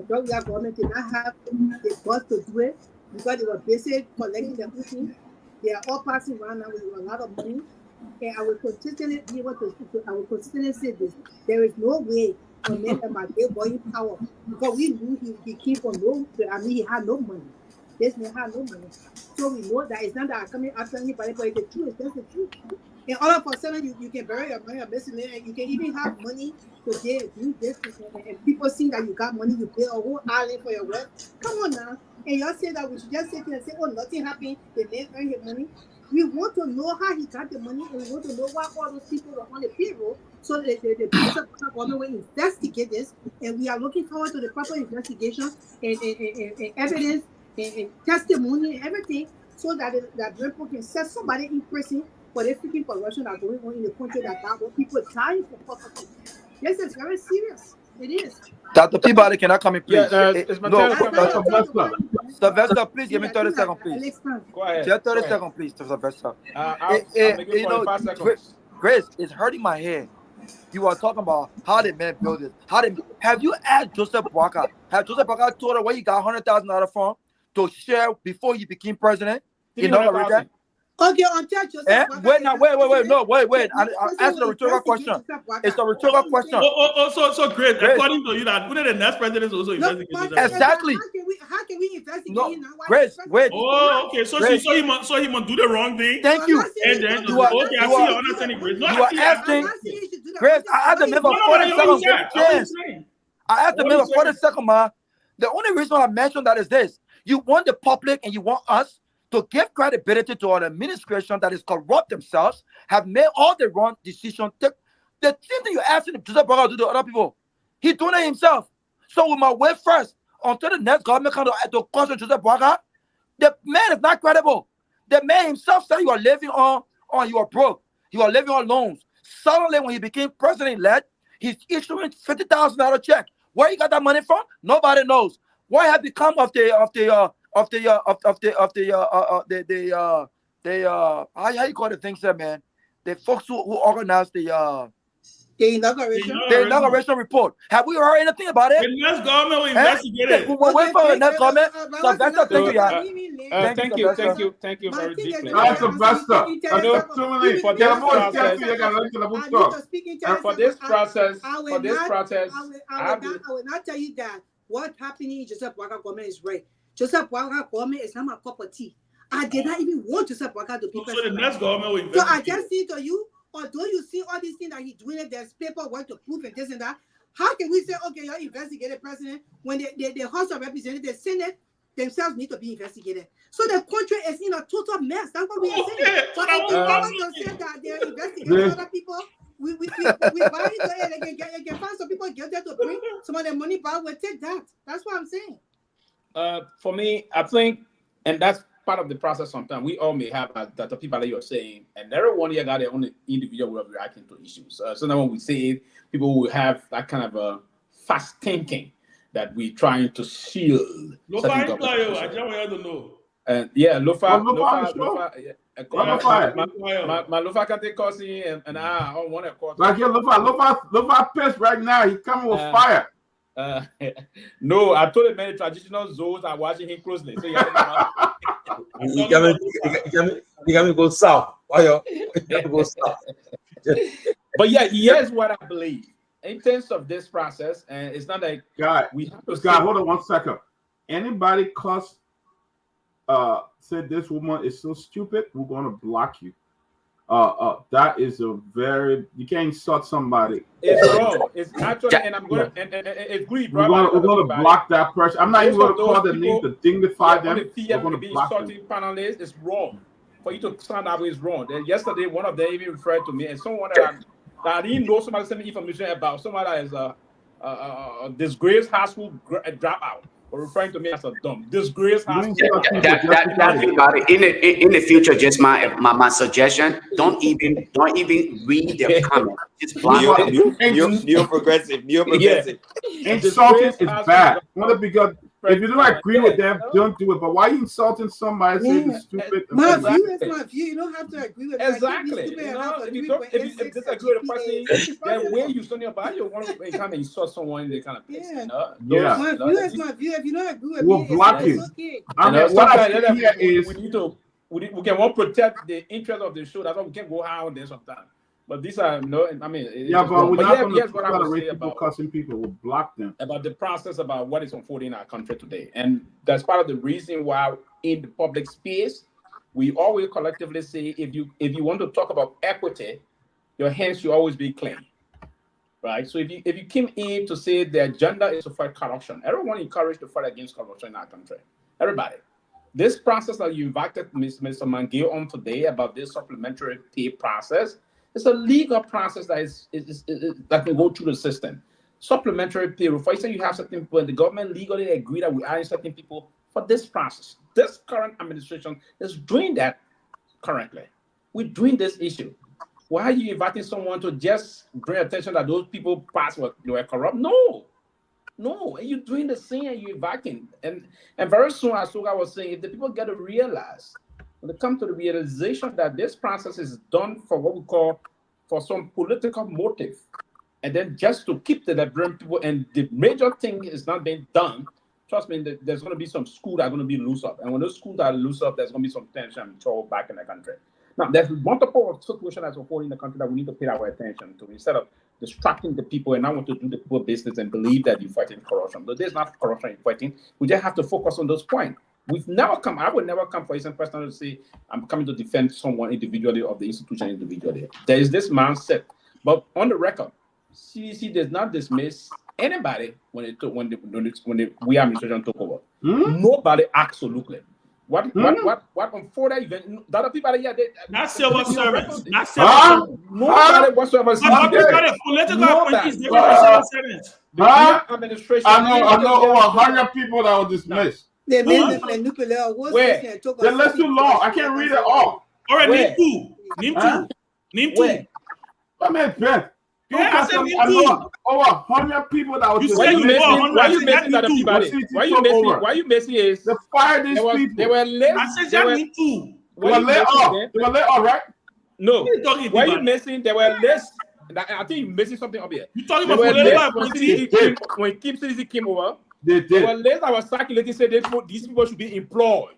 drug government did not have the guts to do it because they were busy collecting the money. They are all passing around now with a lot of money. And I will consistently be able to say this. There is no way for men about their body power. Because we knew he came from he had no money. This man had no money. So we know that it's not that I'm coming after anybody, but the truth, that's the truth. And all of a sudden, you can bury your money or basically, and you can even have money to do this, and people see that you got money, you pay a whole island for your work. Come on now. And y'all say that we should just sit here and say, oh, nothing happened, the man earned his money. We want to know how he got the money, and we want to know why all those people were on the payroll, so that the government will investigate this. And we are looking forward to the proper investigation and evidence and testimony and everything, so that that people can set somebody in prison for the freaking corruption that going on in the country that got people dying for poverty. This is very serious. It is. Dr. Peabody, can I come in, please? Yeah, it's my No, Sylvester, please give me 30 seconds, please. Go ahead. Just 30 seconds, please, Sylvester. I'll make it 45 seconds. Grace, it's hurting my head. You are talking about how the man built this. Have you asked Joseph Boakai? Have Joseph Boakai told her where he got $100,000 from to share before he became president? In North America? Okay, on Joseph Boakai. Wait. I answered a rhetorical question. It's a rhetorical question. So great. According to you, that wouldn't the next president also investigate? Exactly. How can we investigate now? Grace, wait. Oh, okay. So he must do the wrong thing. Thank you. And then okay, I see your understanding, Grace. You are asking, Grace. I asked the member 40 seconds. I asked the member 40 seconds, man. The only reason I mentioned that is this: you want the public and you want us to give credibility to an administration that is corrupt themselves, have made all the wrong decisions. The same thing you're asking Joseph Boakai to do to other people, he's doing it himself. So we must wait first until the next government comes to question Joseph Boakai. The man is not credible. The man himself said you are living on you are broke. You are living on loans. Suddenly, when he became president-elect, he's issuing $50,000 check. Where he got that money from? Nobody knows. What had become of how you call the things there, man? The folks who organized the inauguration report. Have we heard anything about it? The next government will investigate it. We're waiting for the next government. Sylvester, Thank you very deeply. Sylvester. For this process, I will not tell you that what happening in Joseph Boakai government is right. Joseph Boakai government is not my cup of tea. I did not even want Joseph Boakai to be president. So the next government will investigate. So I just say to you, although you see all these things that he's doing, there's paperwork to prove and this and that. How can we say, okay, you're investigated president when the House of Representatives, the Senate themselves need to be investigated? So the country is in a total mess. That's what we are saying. So if the government say that they're investigating other people, we buy into it and can find some people guilty to bring some of their money back. We'll take that. That's what I'm saying. For me, I think, and that's part of the process. Sometimes we all may have the people that you're saying, and everyone here got their own individual way of reacting to issues. Sometimes when we say it, people will have that kind of a fast thinking that we're trying to shield. Lofa, I just want to know. And yeah, Lofa, my Lofa can take course and I don't want to course. Like your Lofa pissed right now. He coming with fire. No, I told him many traditional zones are watching him closely. So you can go south. Why you go south? But yeah, here's what I believe in terms of this process, and it's not like we have to. God, hold on 1 second. Anybody said this woman is so stupid, we're gonna block you. That is a very you can't insult somebody. It's wrong. It's actually, and I'm gonna and agree. We're gonna block that person. I'm not even gonna call the name to dignify them. We're gonna block them. Panelists is wrong. For you to sound that way is wrong. Then yesterday, one of them even referred to me and someone that I didn't know somebody sent me information about. Someone that is a disgraced high school dropout. Or referring to me as a dumb disgrace. That's about it. In the future, just my suggestion: don't even read their comments. Just block them. Neo-progressive. Insulting is bad. Because if you don't agree with them, don't do it. But why are you insulting somebody? Saying it's stupid. My view is my view. You don't have to agree with me. Exactly. If you disagree with the person, then when you study about you want to kind of insult someone, they kind of place. My view is my view. If you don't agree with me, block you. Okay. We can want to protect the interest of the show. That's why we can't go out there sometimes. But these are no. I mean, but we're not going to tolerate people cussing people. We'll block them. About the process about what is unfolding in our country today, and that's part of the reason why in the public space we always collectively say if you want to talk about equity, your hands should always be clean. Right? So if you came in to say the agenda is to fight corruption, everyone encouraged to fight against corruption in our country. Everybody. This process that you invited Mr. Mangill on today about this supplementary pay process, it's a legal process that is that can go through the system. Supplementary pay, for instance, you have certain people, the government legally agree that we are certain people for this process. This current administration is doing that currently. We're doing this issue. Why are you inviting someone to just bring attention that those people past were corrupt? No. And you're doing the same and you're inviting. And very soon, as Suga was saying, if the people get to realize, when they come to the realization that this process is done for what we call for some political motive, and then just to keep the Liberian people, and the major thing is not being done, trust me, there's going to be some schools that are going to be loose up. And when those schools are loose up, there's going to be some tension and trouble back in the country. Now, there's multiple situations that's unfolding in the country that we need to pay our attention to instead of distracting the people and I want to do the people business and believe that you're fighting corruption. But there's not corruption you're fighting. We just have to focus on those points. I would never come for instance personally to say I'm coming to defend someone individually or the institution individually. There is this mindset. But on the record, CDC does not dismiss anybody when we administration took over. Nobody, absolutely. What unfolded event? The other people here, not civil servants, not civil servants. Nobody whatsoever. Political appointees, different civil servants. Administration. I know over 100 people that were dismissed. They made the nuclear. Where? The list too long. I can't read it all. All right, name two. I mean, Ben. Yeah, I said name two. Over 100 people that were dismissed. Why you messing is they fired these people. They were late. I said that name two. They were let off. They were let off, right? No. Why you messing? They were less. I think you're missing something up here. You talking about political appointees? When Kim CDC came over, they did. They were less. I was circulating said these people should be employed.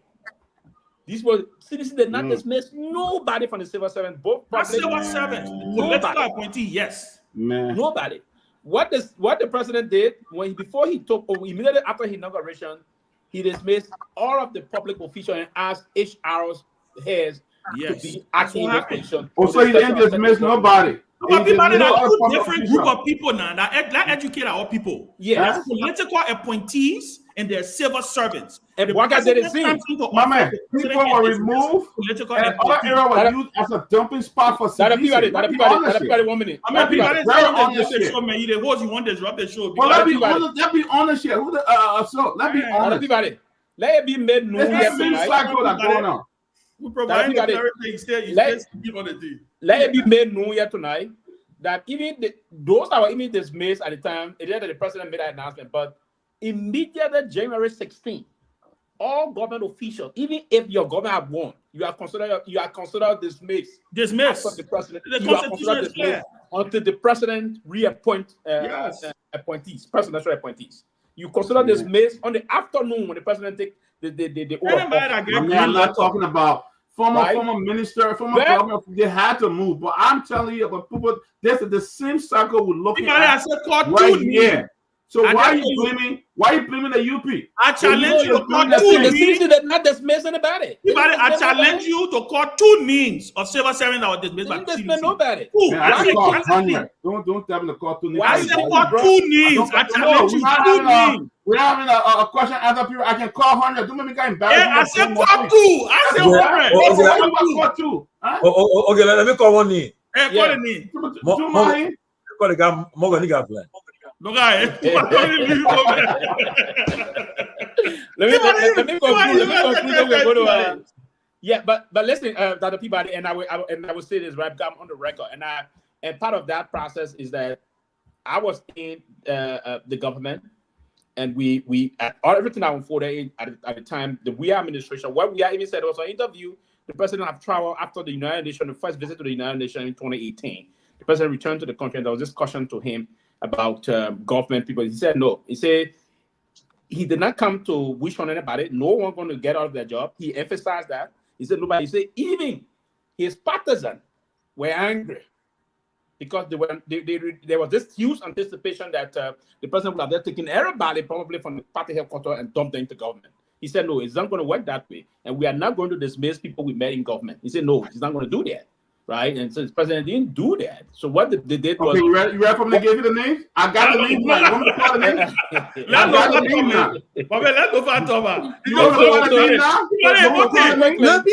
These were CDC did not dismiss nobody from the civil servant. Both civil servants, political appointee, yes. Man. Nobody. What the president did before he took over, immediately after his inauguration, he dismissed all of the public officials and asked HR's heads to be acting in this position. Oh, so he didn't dismiss nobody. But people are two different group of people now. That educate our people. Yeah. There's political appointees and there's civil servants. And what guy did it see? My man, people were removed and other area was used as a dumping spot for citizens. That everybody 1 minute. I mean, people on the show, man. You want to disrupt the show. Well, let's be honest here. Let's be honest. Let it be made known. It's the same cycle that's going on. We provide everything. Let it be made known here tonight that even those that were even dismissed at the time, it is that the president made that announcement, but immediately January 16th, all government officials, even if your government have won, you are considered dismissed. Dismissed. The president, the Constitution is clear. Until the president reappoint appointees, presidential appointees. You consider dismissed on the afternoon when the president take the I'm not talking about former minister, former governor. They had to move, but I'm telling you about people. This is the same cycle we're looking at right here. So why are you blaming the UP? I challenge you to call two names. The did not dismiss anybody. I challenge you to call two names of civil servants that were dismissed by CDC. Nobody. Don't tell me to call two names. I said call two names. I challenge you two names. We're having a question answer period. I can call 100. Don't make me get embarrassed. Yeah, I said call two. I said 100. Okay, let me call one name. Hey, call the name. Call the guy Morgan Nigga. No guy. Let me conclude. Yeah, but listen, Dr. Peabody, and I will say this right. I'm on the record, and part of that process is that I was in the government, and we everything that unfolded at the time the We administration. What we even said was an interview. The president have traveled after the United Nations, the first visit to the United Nations in 2018. The president returned to the country, and there was this question to him about government people. He said no. He said he did not come to wish on anybody. No one going to get out of their job. He emphasized that. He said nobody. He said even his partisans were angry because there was this huge anticipation that the president would have taken everybody probably from the party headquarters and dumped them into government. He said, no, it's not going to work that way. And we are not going to dismiss people we met in government. He said, no, he's not going to do that. Right? And since the president didn't do that, so what they did was... Okay, you ready for me to give you the name? I got the name. Want me to call the name? Let's go for name now. Let's go for Thomas. You want to call the name now?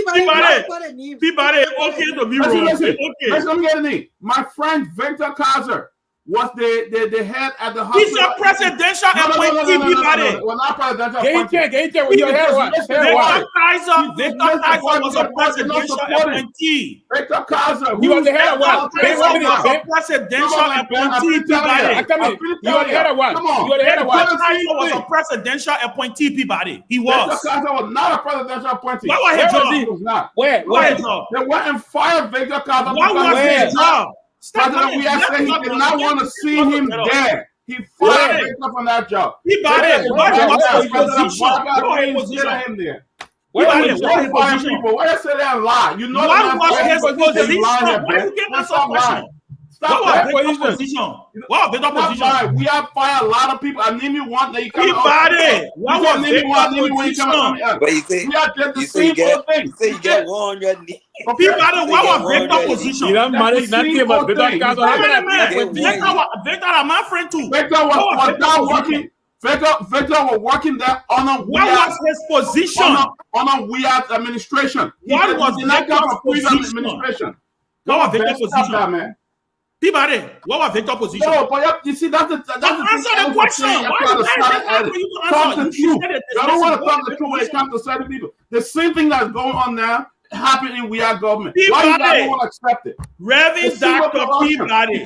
Peabody, okay to be wrong. Listen, let me get the name. My friend Victor Kaiser was the head at the hospital. He's a presidential appointee, Peabody. Well, not presidential Victor Kaiser was a presidential appointee. Victor Kaiser. He was the head of what? Presidential appointee, Peabody. You were the head of what? You were the head of what? Victor Kaiser was a presidential appointee, Peabody. He was. Victor Kaiser was not a presidential appointee. What was his job? He was not. Where? They went and fired Victor Kaiser. What was his job? President Weah said he did not want to see him there. He fired Victor from that job. Peabody, what was his position? Why you say that lie? You know what was his position? Why you give us a question? What was Victor's position? What was Victor's position? We have fired a lot of people. I name you one that you can't. Peabody, what was Victor's position? But you say you get one on your knee. Peabody, what was Victor's position? You don't manage nothing but Victor. Victor, I'm my friend too. Victor was not working. Victor was working there on a what was his position? On a Weah administration. What was Victor's position? What was Victor's position, man? Peabody, what was Victor's position? No, but you see, that's the answer the question. Talk the truth. I don't want to talk the truth when it comes to certain people. The same thing that's going on now happened in Weah government. Why you guys don't want to accept it? Reverend Dr. Peabody.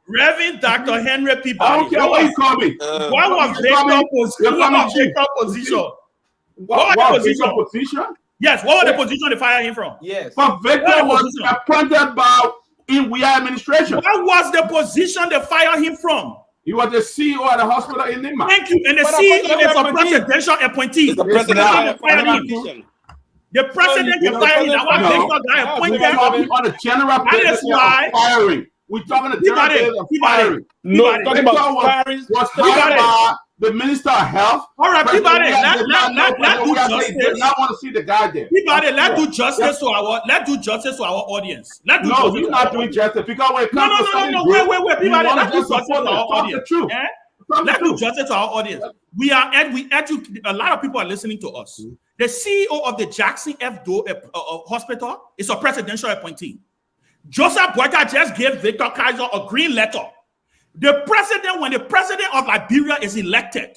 Reverend Dr. Henry Peabody. I don't care what you call me. What was Victor's position? What was Victor's position? Yes, what was the position they fired him from? Yes. But Victor was appointed by in Weah administration. What was the position they fired him from? He was the CEO at the hospital in Nima. Thank you. And the CEO is a presidential appointee. The president fired him. The president can fire him. That was Victor guy appointed. We're talking on the general basis of firing. We're talking the general basis of firing. No, talking about firing. Was hired by the Minister of Health. All right, Peabody, let's do justice. Did not want to see the guy there. Peabody, let's do justice to our audience. No, you're not doing justice because when it comes to no. Wait, Peabody, let's do justice to our audience. Let's do justice to our audience. We educate. A lot of people are listening to us. The CEO of the Jackson F. Doe Hospital is a presidential appointee. Joseph Boyka just gave Victor Kaiser a green letter. The president, when the president of Liberia is elected,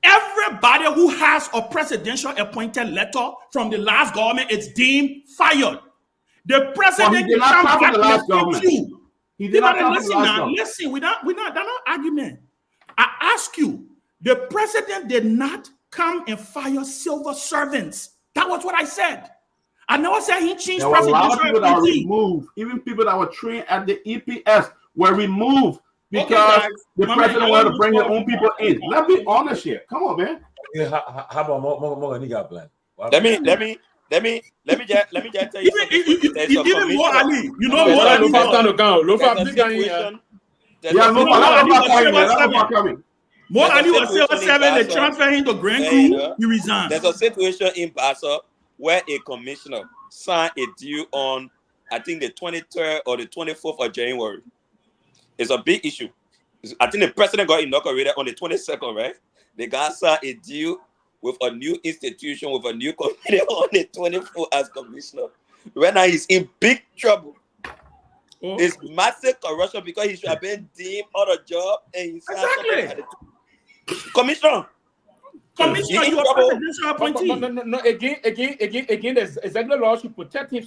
everybody who has a presidential appointed letter from the last government is deemed fired. The president did not come from the last government. He did not come from the last government. Listen, that's not argument. I ask you, the president did not come and fire civil servants. That was what I said. I never said he changed there were a lot of people that were appointee. removed. Even people that were trained at the EPS were removed because the president wanted to bring their own people in. Let's be honest here. Come on, man. Yeah, how about more nigga plan? Let me just tell you something. Even more Ali, you know more Ali. More Ali was still 7. They transfer him to Grand Crew. He resigned. There's a situation in Bassa where a commissioner signed a deal on, I think, the 23rd or the 24th of January. It's a big issue. I think the president got inaugurated on the 22nd, right? They got signed a deal with a new institution, with a new committee on the 24th as commissioner. Right now, he's in big trouble. Oh. It's massive corruption because he should have been deemed out of job and he's exactly. Commissioner. Commissioner, you are presidential appointee. No. Again, there's executive law should protect him.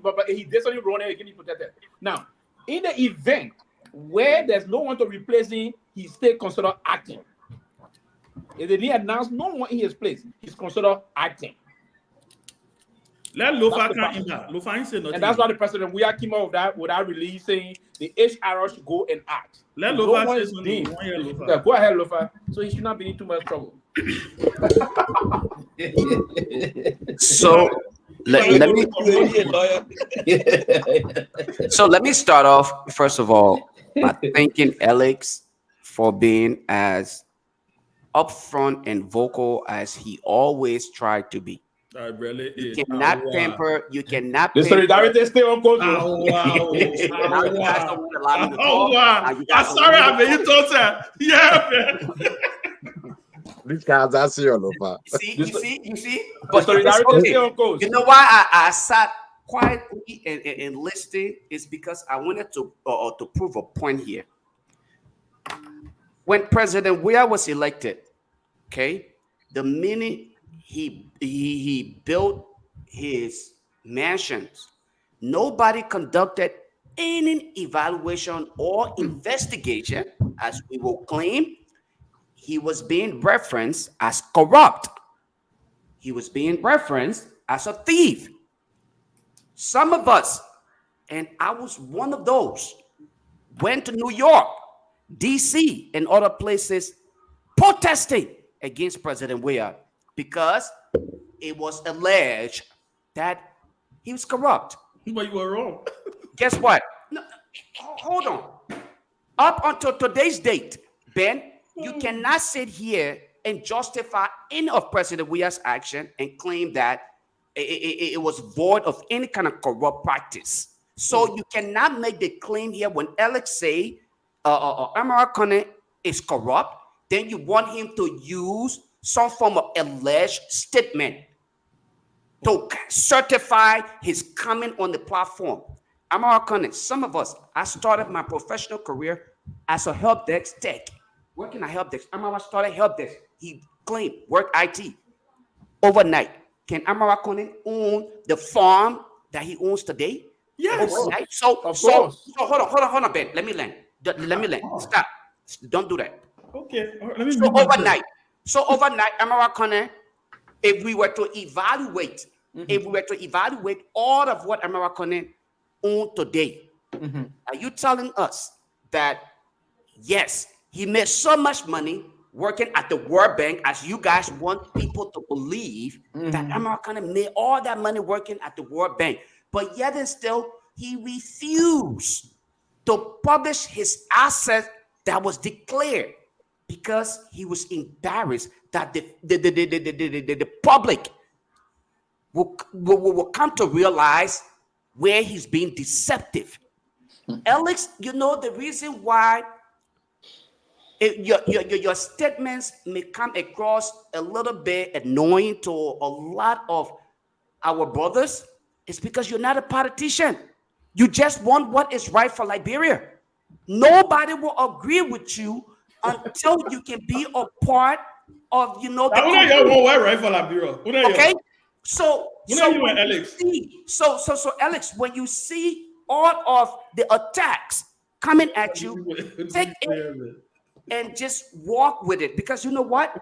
But he did something wrong and again he protected. Now, in the event where there's no one to replace him, he still considered acting. If they didn't announce no one in his place, he's considered acting. Let Lofa come in there. Lofa ain't say nothing. And that's why the president we came out of that without releasing the HR should go and act. Let Lofa say something. Go ahead, Lofa. So he should not be in too much trouble. So let me start off first of all by thanking Alex for being as upfront and vocal as he always tried to be. I really You is. cannot pamper. You cannot. The solidarity is still on coach. Wow. Now you guys don't want to allow me to talk. Wow. Now you guys I'm don't sorry, want me I to mean, you talk. told that. Yeah, man. These guys are serious, Lofa. You see. The But solidarity is still on coach. you know why I sat quietly and listened is because I wanted to prove a point here. When President Weah was elected, okay, the minute he built his mansions, nobody conducted any evaluation or investigation, as we will claim. He was being referenced as corrupt. He was being referenced as a thief. Some of us, and I was one of those, went to New York, DC, and other places protesting against President Weah because it was alleged that he was corrupt. But you were wrong. Guess what? No, hold on. Up until today's date, Ben, you cannot sit here and justify any of President Weah's action and claim that it was void of any kind of corrupt practice. So you cannot make the claim here when Alex say Amara Kone is corrupt, then you want him to use some form of alleged statement to certify his coming on the platform. Amara Kone, some of us, I started my professional career as a help desk tech, working at help desk. Amara started help desk. He claimed work IT overnight. Can Amara Kone own the farm that he owns today? Yes. Overnight? So hold on, Ben. Let me land. Stop. Don't do that. Okay. Let me So overnight, Amara Kone, if we were to evaluate, all of what Amara Kone owned today, are you telling us that yes, he made so much money working at the World Bank, as you guys want people to believe that Amara Kone made all that money working at the World Bank, but yet and still he refused to publish his asset that was declared because he was embarrassed that the public will come to realize where he's being deceptive. Alex, you know the reason why your statements may come across a little bit annoying to a lot of our brothers is because you're not a politician. You just want what is right for Liberia. Nobody will agree with you until you can be a part of, the right for Liberia. Okay, so Alex. Alex, when you see all of the attacks coming at you, take it and just walk with it, because you know what?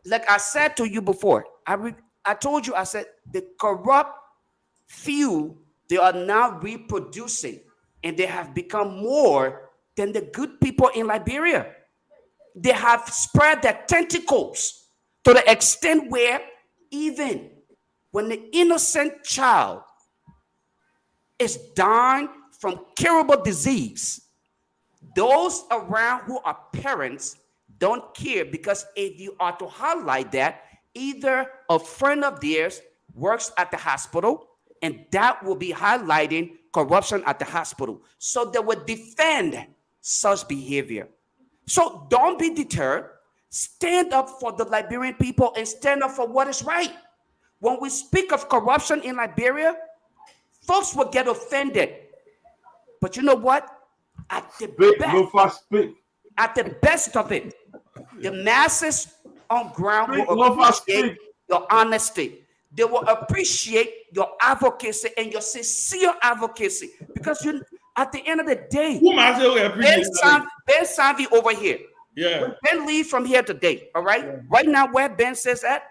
Like I said to you before, I told you, I said the corrupt few, they are now reproducing, and they have become more than the good people in Liberia. They have spread their tentacles to the extent where even when the innocent child is dying from curable disease, those around who are parents don't care, because if you are to highlight that, either a friend of theirs works at the hospital, and that will be highlighting corruption at the hospital. So they will defend such behavior. So don't be deterred. Stand up for the Liberian people and stand up for what is right. When we speak of corruption in Liberia, folks will get offended. But you know what? At the best of it, the masses on ground will appreciate your honesty. They will appreciate your advocacy and your sincere advocacy, because you, at the end of the day, Ben Sanvee over here. Yeah. When Ben leave from here today, all right? Yeah. Right now, where Ben says that,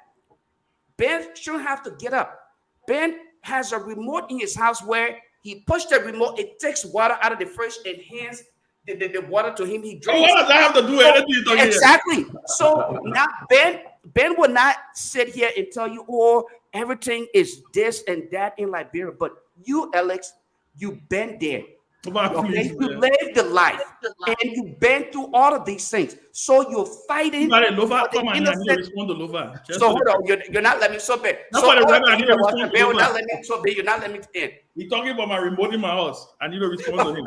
Ben shouldn't have to get up. Ben has a remote in his house where he pushed the remote, it takes water out of the fridge and hands the water to him. He drinks. What does I have to do anything? Exactly. So now Ben will not sit here and tell you, oh, everything is this and that in Liberia. But you, Alex, you been there. Okay, you live the life, and you've been through all of these things. So you're fighting for Lofa, the come on, I need to respond to Lofa. So hold on, you're not letting me so big. Not So for the all record, I of need you to respond to you're not Lofa. letting me so big. You're not letting me in. He's talking about my remote in my house. I need to respond to him.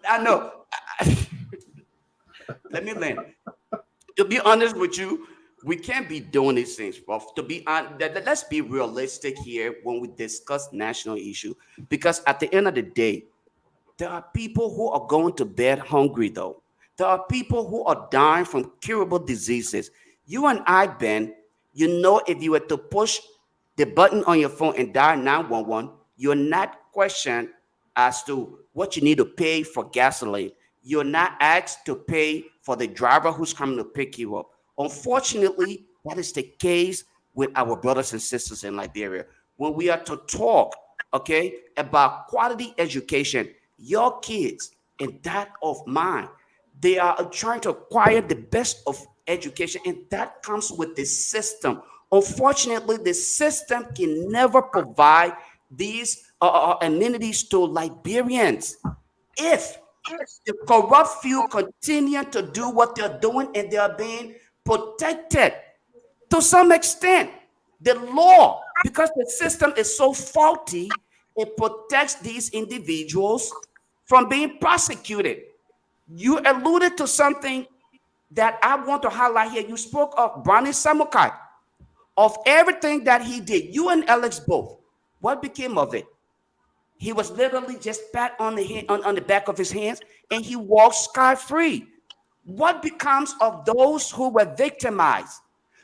I know. Let me land. To be honest with you, we can't be doing these things, bro. To be honest, let's be realistic here when we discuss national issue, because at the end of the day, there are people who are going to bed hungry, though. There are people who are dying from curable diseases. You and I, Ben, you know, if you were to push the button on your phone and dial 911, you're not questioned as to what you need to pay for gasoline. You're not asked to pay for the driver who's coming to pick you up. Unfortunately, that is the case with our brothers and sisters in Liberia. When we are to talk, okay, about quality education, your kids and that of mine, they are trying to acquire the best of education, and that comes with the system. Unfortunately, the system can never provide these amenities to Liberians. If the corrupt few continue to do what they're doing and they are being protected to some extent, the law, because the system is so faulty, it protects these individuals from being prosecuted. You alluded to something that I want to highlight here. You spoke of Brownie Samukai, of everything that he did. You and Alex both. What became of it? He was literally just pat on the back of his hands, and he walked scot-free. What becomes of those who were victimized?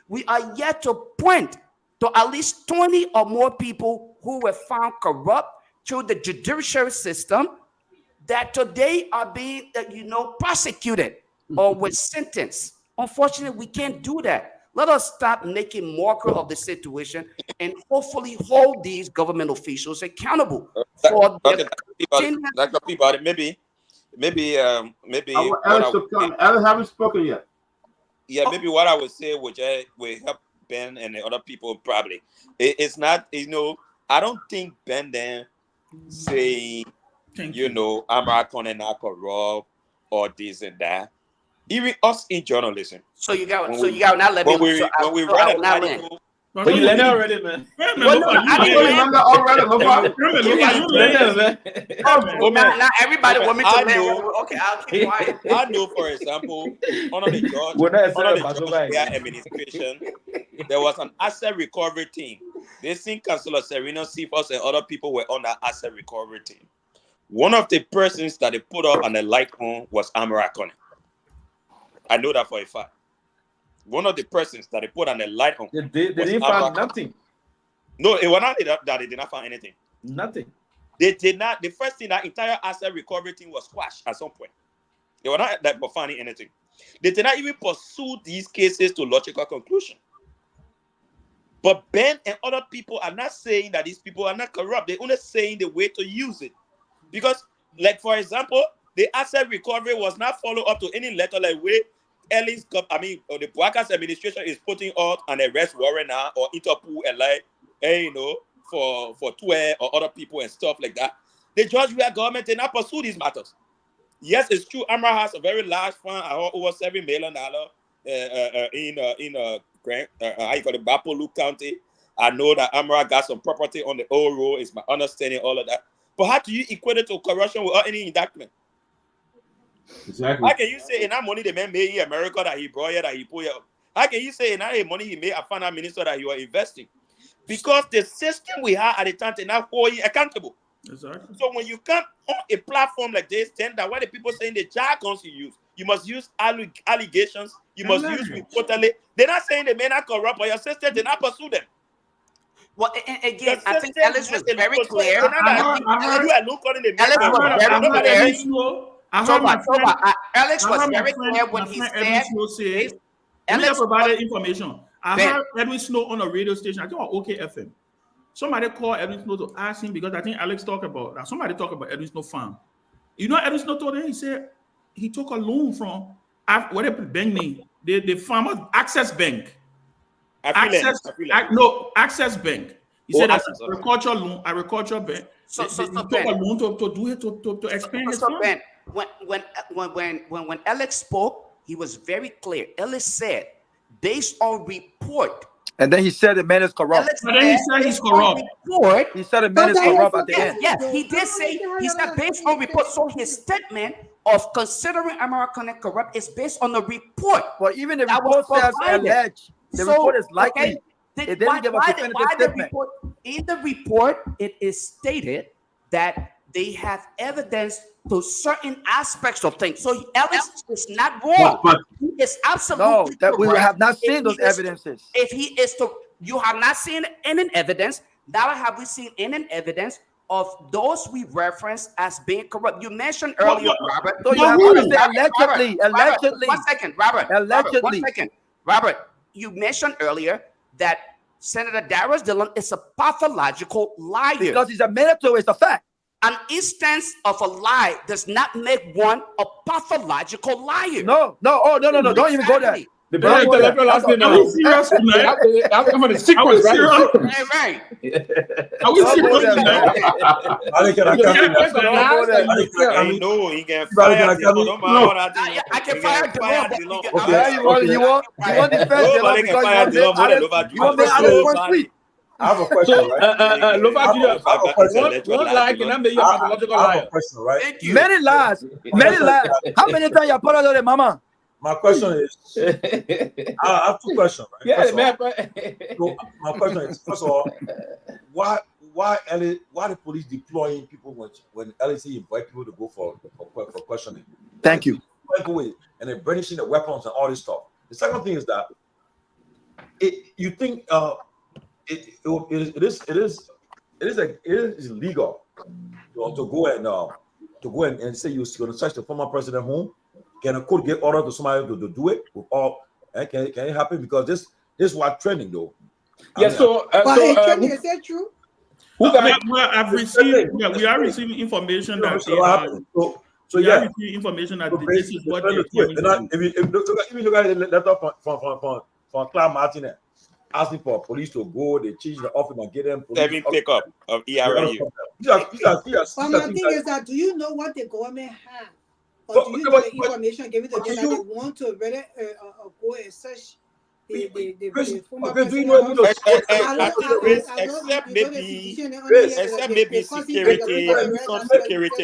We are yet to point to at least 20 or more people who were found corrupt through the judiciary system that today are being, prosecuted or with sentence. Unfortunately, we can't do that. Let us stop making mockery of the situation and hopefully hold these government officials accountable for their Dr. Peabody, maybe Alex haven't spoken yet. Yeah, maybe what I would say, which will help Ben and the other people probably. It's not, I don't think Ben then say, American and not corrupt or this and that. Even us in journalism. So you got not let me. When we read an article. But you learned already, man. Not everybody want me to learn. Okay, I'll keep quiet. I know, for example, under the George administration, there was an asset recovery team. They think Councillor Serena Cephas and other people were on that asset recovery team. One of the persons that they put up on the light on was American. I know that for a fact. One of the persons that they put on the light on. They didn't find nothing. No, it was not that they did not find anything. Nothing. They did not. The first thing, that entire asset recovery team was squashed at some point. They were not that for finding anything. They did not even pursue these cases to logical conclusion. But Ben and other people are not saying that these people are not corrupt. They're only saying the way to use it. Because, like, for example, the asset recovery was not followed up to any letter like way the Puaka's administration is putting out an arrest warrant now or Interpol and for Tue or other people and stuff like that. The Georgia government did not pursue these matters. Yes, it's true. Amra has a very large fund, over $7 million in Bapolu County. I know that Amra got some property on the old road. It's my understanding, all of that. But how do you equate it to corruption without any indictment? Exactly. How can you say in that money the man made in America that he brought here, that he put here? How can you say in that money he made a finance minister that you are investing? Because the system we have at the time is not holding accountable. Exactly. So when you come on a platform like this, then that what the people saying the jargons you must use allegations, you must use reportedly. They're not saying the men are corrupt, but your sister did not pursue them. Well, again, I think Alex was very clear. Alex was very clear when he said. Alex provided information. I heard Edwin Snow on a radio station. I think on OKFM. Somebody called Edwin Snow to ask him because I think Alex talked about that. Somebody talked about Edwin Snow farm. You know what Edwin Snow told him? He said he took a loan from whatever bank name, the farmers Access Bank. Access Bank. He said that's agriculture Ben. So He took Ben, a loan to do it to expand his farm. Ben, when Alex spoke, he was very clear. Alex said, based on report. And then he said the man is corrupt. But then he said he's corrupt. He said the man is corrupt at the end. Yes, he did say he said based on report. So his statement of considering American corrupt is based on the report. But even the report says alleged. The report is likely. Okay, it didn't give a definitive statement. In the report, it is stated that they have evidence to certain aspects of things. So Alex is not wrong. But he is absolutely that we correct. have not seen those evidences. If he is to, you have not seen any evidence. Never have we seen any evidence of those we reference as being corrupt. You mentioned earlier, Robert. So you have to say allegedly. Robert, 1 second, Robert. Allegedly. 1 second, Robert. You mentioned earlier that Senator Darius Dillon is a pathological liar. Because he's admitted to it, it's a fact. An instance of a lie does not make one a pathological liar. No. Don't even go there. The brother last name. Are we serious tonight? I'm for the sequence, right? Right. Are we serious tonight? No, he can fire. I can fire Delon. Okay, you want defense Delon because you want to Alex for sweet. I have a question, right? Lofa Julius, one lie can make you a pathological liar. I have a question, right? Many lies. How many times you apologize to mama? My question is, I have two questions. Right? Yeah, man. So my question is, first of all, why the police deploying people when LAC invite people to go for questioning? Thank you. And they're brandishing the weapons and all this stuff. The second thing is that you think it is illegal to go and say you're going to search the former president home. Can a court get order to somebody to do it? Can it happen? Because this is what trending though. Is that true? We are receiving information that this is what they're doing. If you look at the letter from Clark Martinez asking for police to go, they change the office and get them police pickup of ERU. But my thing is that, do you know what the government has? Or do you know the information given to them that they want to really go and search the former president? Except maybe security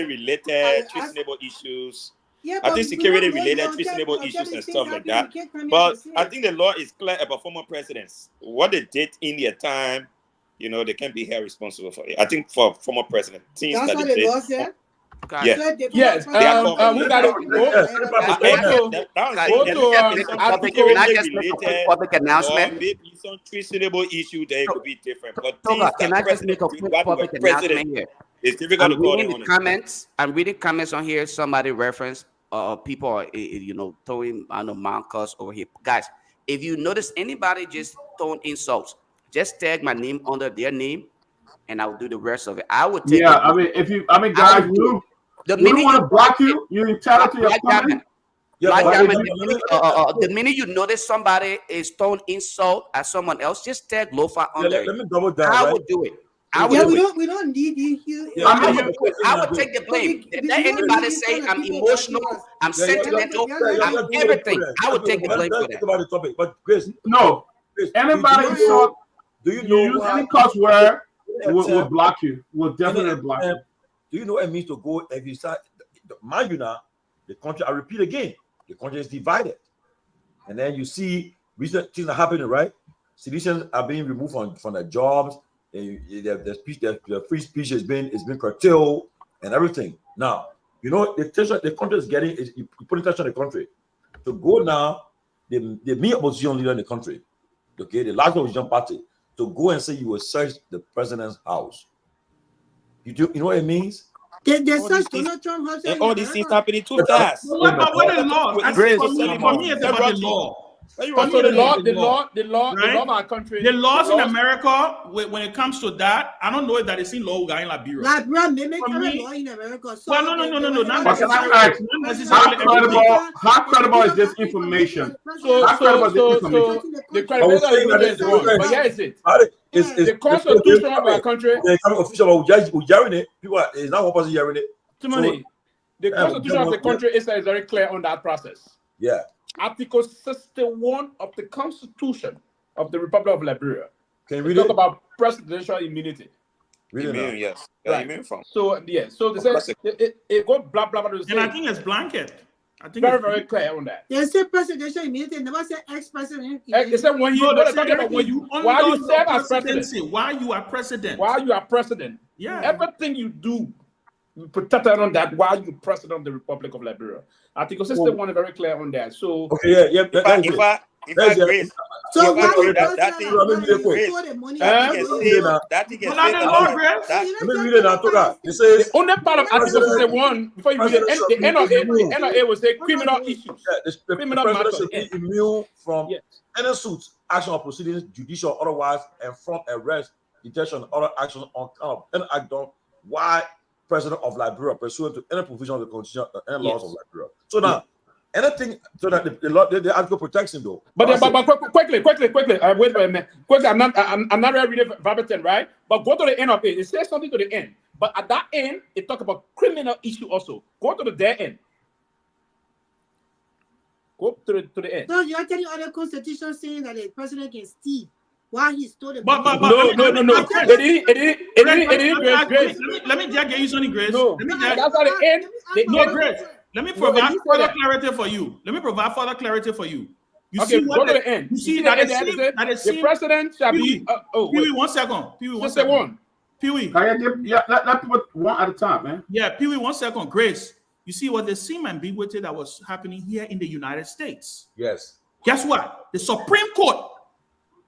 related treasonable issues. Yeah, I think security related treasonable issues and stuff like that. But I think the law is clear about former presidents. What they did in their time, they can't be held responsible for it. I think for former president, things that's that what they the law did. said. Yes. Yes. Can I just make a quick public announcement? Maybe some treasonable issue there could be different. But can I just make a quick public announcement here? It's difficult to call them on. I'm reading comments on here. Somebody referenced people are throwing markers over here. Guys, if you notice anybody just throwing insults, just tag my name under their name, and I'll do the rest of it. I would take. Yeah, guys, we don't want to block you. You're entitled to your comment. The minute you notice somebody is throwing insult at someone else, just tag Lofa under it. Let me double down. I would do it. We don't need you. I would take the blame. Let anybody say I'm emotional, I'm sentimental, I'm everything. I would take the blame for that. About the topic, but Chris, no. Anybody insult, do you use any cuss word, will block you. Will definitely block you. Do you know what it means to go if you start? Mind you now, the country. I repeat again, the country is divided, and then you see recent things are happening. Right, citizens are being removed from their jobs. The free speech has been curtailed and everything. Now, the country is getting you put attention on the country. To go now, the main opposition leader in the country, okay, the largest opposition party, to go and say you will search the president's house. You know what it means? They search Donald Trump house. And all these things happening too fast. What is law? For me, it's about the law. So the law of our country. The laws in America, when it comes to that, I don't know if that is in law guy in Liberia. Liberia, maybe law in America. So well, no. Not how credible is this information? The credibility is wrong. But here is it. the constitution of our country. They come official who hearing it. People is not one person hearing it. Timothy, the constitution of the country is very clear on that process. Yeah. Article 61 of the Constitution of the Republic of Liberia. Can you read talk it? about presidential immunity. Really? Yes. Right. Immune from. So yeah. So they say it goes blah blah blah. And I think it's blanket. I think very clear on that. They say presidential immunity. Never say ex-president. They say when you while you serve as president, while you are president. While you are president. Yeah. Everything you do, you protect on that while you're president of the Republic of Liberia. Article 61 is very clear on that. So okay, yeah. If I grace, so why that thing the only part of Article 61 before you read the NRA will say criminal issues. The president should be immune from any suits, action or proceedings, judicial or otherwise, and from arrest, detention, or other action on account of any act done while president of Liberia pursuant to any provision of the constitution and laws of Liberia. So now. Anything so that the article protects him though. But quickly. Wait a minute. Quickly, I'm not reading verbatim, right? But go to the end of it. It says something to the end. But at that end, it talks about criminal issue also. Go to the end. Go to the end. So you are telling other constitution saying that the president can steal while he stole the no. It didn't. Let me just get you something, Grace. No, that's at the end. No, Grace. Let me provide further clarity for you. You see what go to the end. You see that the president shall be. Pee-wee, 1 second. Pee-wee, 1 second. Pee-wee. Let people one at a time, man. Yeah, Pee-wee, 1 second. Grace, you see what the same ambiguity that was happening here in the United States. Yes. Guess what? The Supreme Court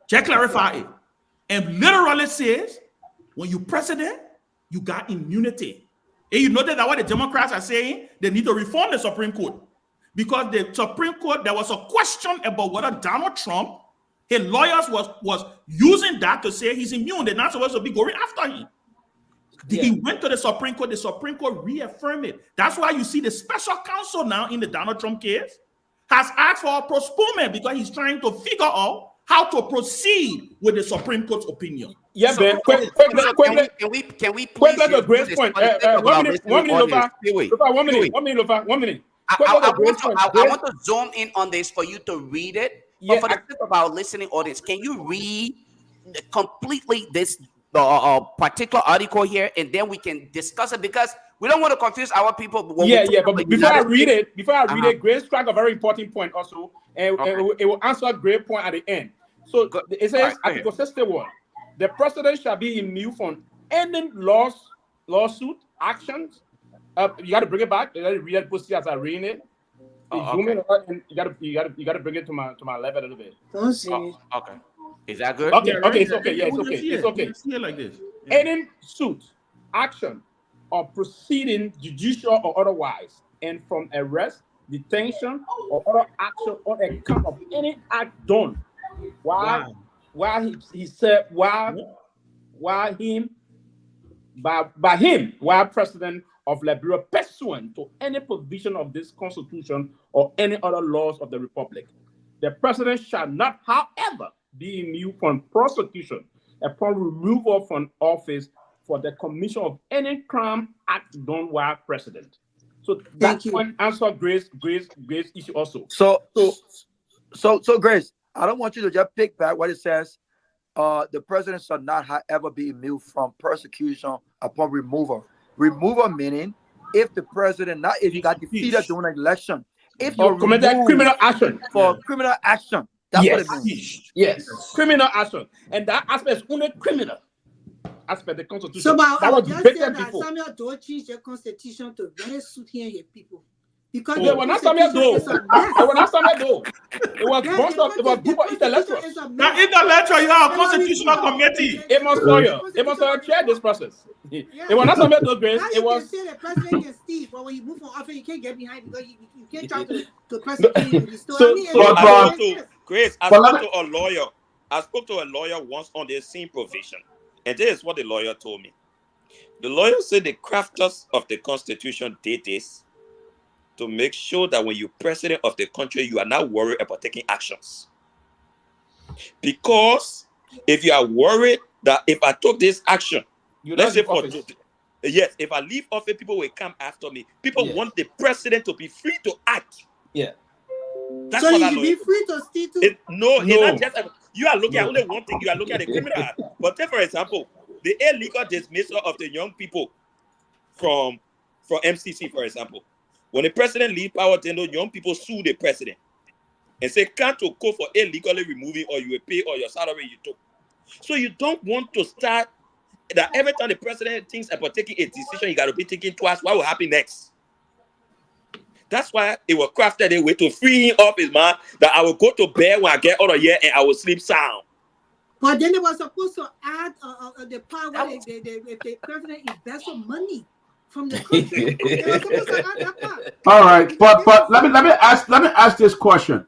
just clarified it and literally says when you president, you got immunity. And you notice that what the Democrats are saying, they need to reform the Supreme Court. Because the Supreme Court, there was a question about whether Donald Trump, his lawyers was using that to say he's immune. They're not supposed to be going after him. He went to the Supreme Court reaffirmed it. That's why you see the special counsel now in the Donald Trump case has asked for a postponement because he's trying to figure out how to proceed with the Supreme Court's opinion. Yeah, so, Ben. Can we please the Grace point? 1 minute, Lofa. 1 minute, Lofa. 1 minute. I want to zoom in on this for you to read it. But for the sake of our listening audience, can you read completely this particular article here, and then we can discuss it because we don't want to confuse our people. But before I read it, Grace struck a very important point also, and it will answer a great point at the end. So it says Article 61. The president shall be immune from any lawsuit, actions. You got to bring it back. You got to read it as I read it. And you got to bring it to my level a little bit. Don't see. Okay. Is that good? Okay. It's okay. Yeah, it's okay. It's okay. See it like this. Any suit, action, or proceeding, judicial or otherwise, and from arrest, detention, or other action on account of any act done while president of Liberia pursuant to any provision of this constitution or any other laws of the republic. The president shall not, however, be immune from prosecution upon removal from office for the commission of any crime act done while president. So that point answer Grace issue also. So Grace, I don't want you to just pick back what it says. The president shall not, however, be immune from persecution upon removal. Removal meaning if the president, not if you got defeated during an election, if you committed criminal action for criminal action. That's what it means. Yes, criminal action, and that aspect is only criminal aspect of the constitution. So, but that was just debated said that before. Samuel Doe changed the constitution to very suit here people. Because they were not Samuel Doe. They were not Samuel Doe. It was group of intellectuals. Now, intellectual, you have a constitutional committee. Amos Sawyer chaired this process. It was not Samuel Doe, Grace. It was. Say the president can steal, but when you move from office, you can't get behind because you can't try to prosecute you. Grace, I spoke to a lawyer. I spoke to a lawyer once on the same provision, and this is what the lawyer told me. The lawyer said the crafters of the Constitution did this to make sure that when you're president of the country, you are not worried about taking actions. Because if you are worried that if I took this action, let's say for office. yes, if I leave office, people will come after me. People Yeah. want the president to be free to act. Yeah. That's So what you I should be know. free to steal too. No, it's No. not just you are looking at only one thing. You are looking at the criminal. But take for example, the illegal dismissal of the young people from MCC, for example. When the president leave power, then those young people sue the president and say, can't you go for illegally removing or you will pay or your salary you took. So you don't want to start that every time the president thinks about taking a decision, you got to be thinking twice, what will happen next? That's why it was crafted a way to free him up his mind that I will go to bed when I get out of here and I will sleep sound. But then they were supposed to add the part where if the president invests some money from the country. They were supposed to add that part. All right, but let me ask this question.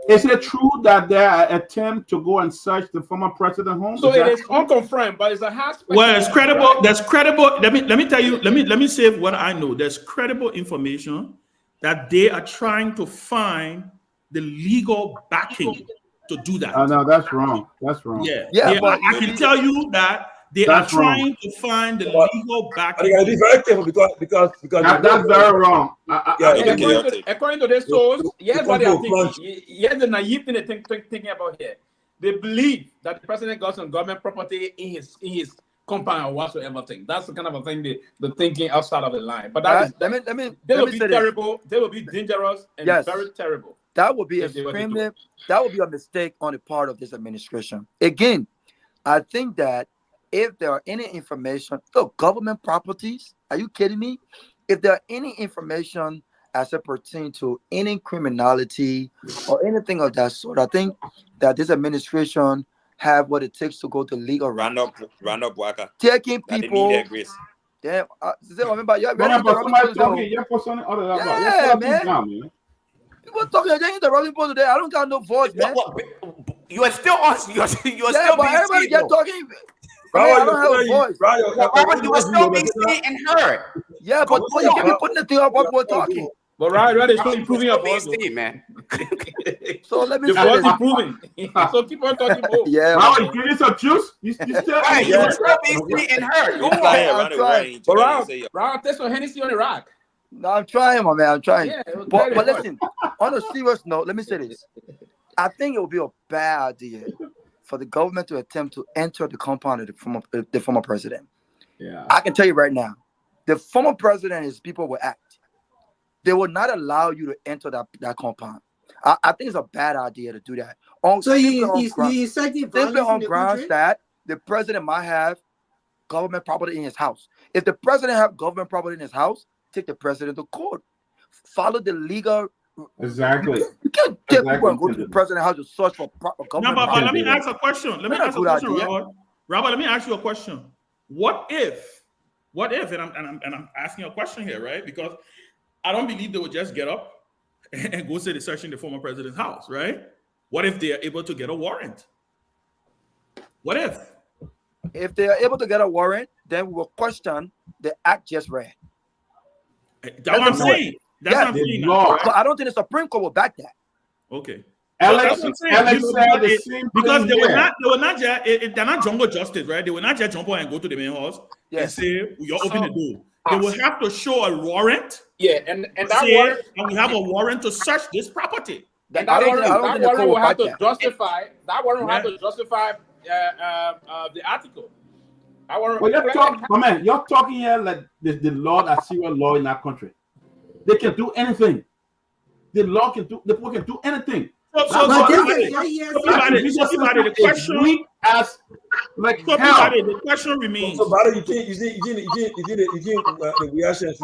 Is it true that there are attempts to go and search the former president home? So it is unconfirmed, but it's a high. Well, it's credible. There's credible. Let me tell you. Let me say what I know. There's credible information that they are trying to find the legal backing to do that. Oh no, that's wrong. That's wrong. Yeah, but I can tell you that they are trying to find the legal backing. You gotta be very careful because that's very wrong. According to their source, here's what they are thinking. Here's the naive thing they're thinking about here. They believe that the president got some government property in his compound or whatsoever thing. That's the kind of a thing they're thinking outside of the line. But that is, they will be terrible. They will be dangerous and very terrible. That would be that would be a mistake on the part of this administration. Again, I think that if there are any information, government properties, are you kidding me? If there are any information as it pertains to any criminality or anything of that sort, I think that this administration have what it takes to go to legal route. Randall Bwaka. Taking people. Damn, remember, yeah, man. People talking, they interrupting people today. I don't got no voice, man. You are still on. You are still but being everybody seen, get though. talking. I don't have a voice. Robert, you are still being seen and heard. Yeah, but you can't be putting the thing up while we're talking. But right, it's still improving your voice, man. So let me the say voice this. improving. So keep on talking more. Yeah. Robert, you give me some juice. You still right, you are still being seen and heard. Go I'm trying. Round, take some Hennessy on the rock. No, I'm trying, my man. I'm trying. Yeah, but listen, on a serious note, let me say this. I think it would be a bad idea for the government to attempt to enter the compound of the former president. Yeah. I can tell you right now, the former president and his people will act. They will not allow you to enter that compound. I think it's a bad idea to do that. So you inciting violence on in the grounds country? that the president might have government property in his house. If the president have government property in his house, take the president to court. Follow the legal. Exactly. You can't get people and go to the president's house to search for proper government. No, but property. let me ask a question. Let me ask a question, Robert. Robert, let me ask you a question. What if, and I'm asking a question here, right? Because I don't believe they would just get up and go say they're searching the former president's house, right? What if they are able to get a warrant? What if? If they are able to get a warrant, then we will question the act just read. That's what I'm saying. That's what I'm saying. Right? So I don't think the Supreme Court will back that. Okay. Alex said the same because thing they were not just they're not jungle justice, right? They will not just jump on and go to the main house and say you're opening the door. They will have to show a warrant. Yeah, and that warrant, and we have a warrant to search this property. And that warrant will have to justify. That warrant will have to justify the article. Well, you're talking here like the law that's serious law in that country. They can do anything. The people can do anything. The question remains. So, Barry, you think the reaction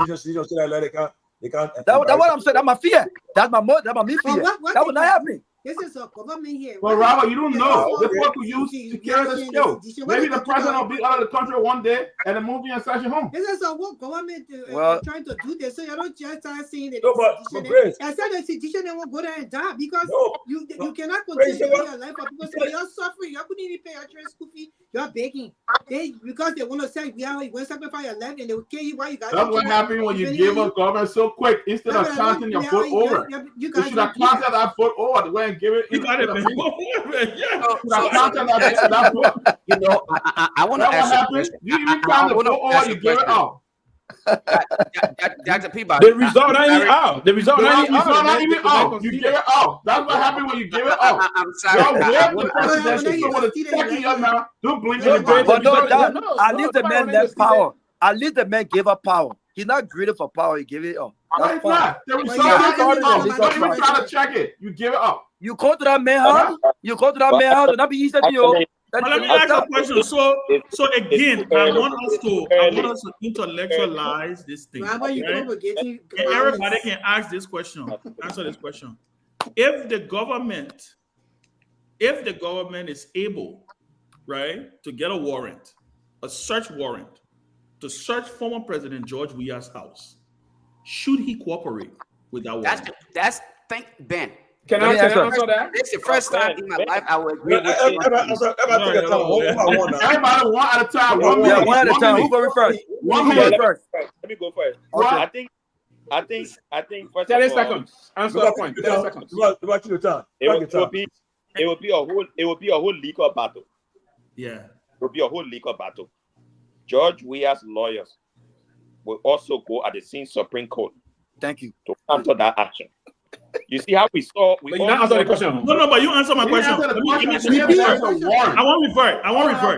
they can't. That's what I'm saying. That's my fear. That's my main fear. That will not happen. This is a government here. Well, Robert, you don't know. They're supposed to use security skill. Maybe the president will be out of the country one day and then move you and search your home. This is what government trying to do this. So you don't just start saying that. I said the citizen won't go there and die because you cannot continue your life for people. So you're suffering. You couldn't even pay your train school fee. You're begging. Because they want to say, yeah, you want to sacrifice your life and they will kill you while you got That's what happened when you give up government so quick. Instead of planting your foot over, you should have planted that foot over the way and give it. You got it, man. You know, I want to ask you a question. You even plant the foot over, you give it out. Dr. Peabody, the result not even out. The result not even out. You give it out. That's what happened when you give it out. I'm sorry. Don't blink But at least the man left power. At least the man gave up power. He's not greedy for power. He gave it up. No, it's not. The result don't even try to check it. You give it up. You go to that man house. You go to that man house. That'll be easy to you. But let me ask you a question. So again, I want us to intellectualize this thing. Right? And everybody can ask this question, answer this question. If the government is able, right, to get a warrant, a search warrant, to search former President George Weah's house, should he cooperate with that warrant? That's thank Ben. Can I answer that? It's the first time in my life I will agree with you. Everybody one at a time. One at a time. Who going first? Let me go first. Okay. I think. 30 seconds. Answer the point. 30 seconds. It will be a whole legal battle. Yeah. It will be a whole legal battle. George Weah's lawyers will also go at the same Supreme Court. Thank you. To counter that action. You see how we saw. You not answer the question. No, but you answer my question. I want revert.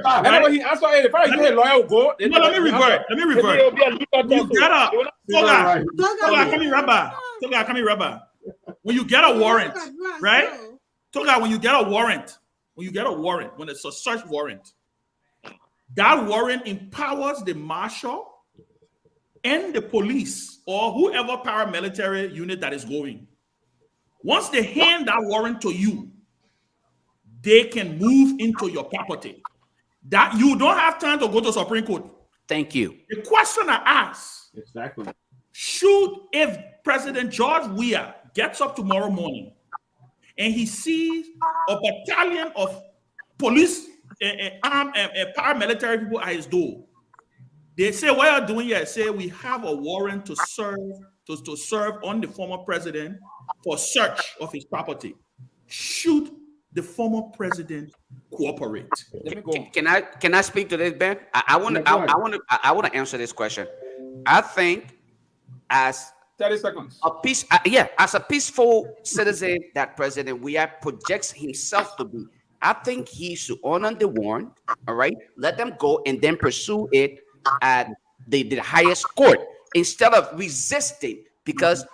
Right? He answered it. First, you lawyer will go. No, let me revert. You get a Toga, rubber. When you get a warrant, right? Toga, when you get a warrant, when it's a search warrant, that warrant empowers the marshal and the police or whoever paramilitary unit that is going. Once they hand that warrant to you, they can move into your property. That you don't have time to go to Supreme Court. Thank you. The question I ask, exactly, if President George Weah gets up tomorrow morning and he sees a battalion of police armed paramilitary people at his door, they say, what are you doing here? Say, we have a warrant to serve on the former president for search of his property. Should the former president cooperate? Can I speak to this, Ben? I want to answer this question. I think as 30 seconds. As a peaceful citizen that President Weah projects himself to be, I think he should honor the warrant. All right, let them go and then pursue it at the highest court instead of resisting, because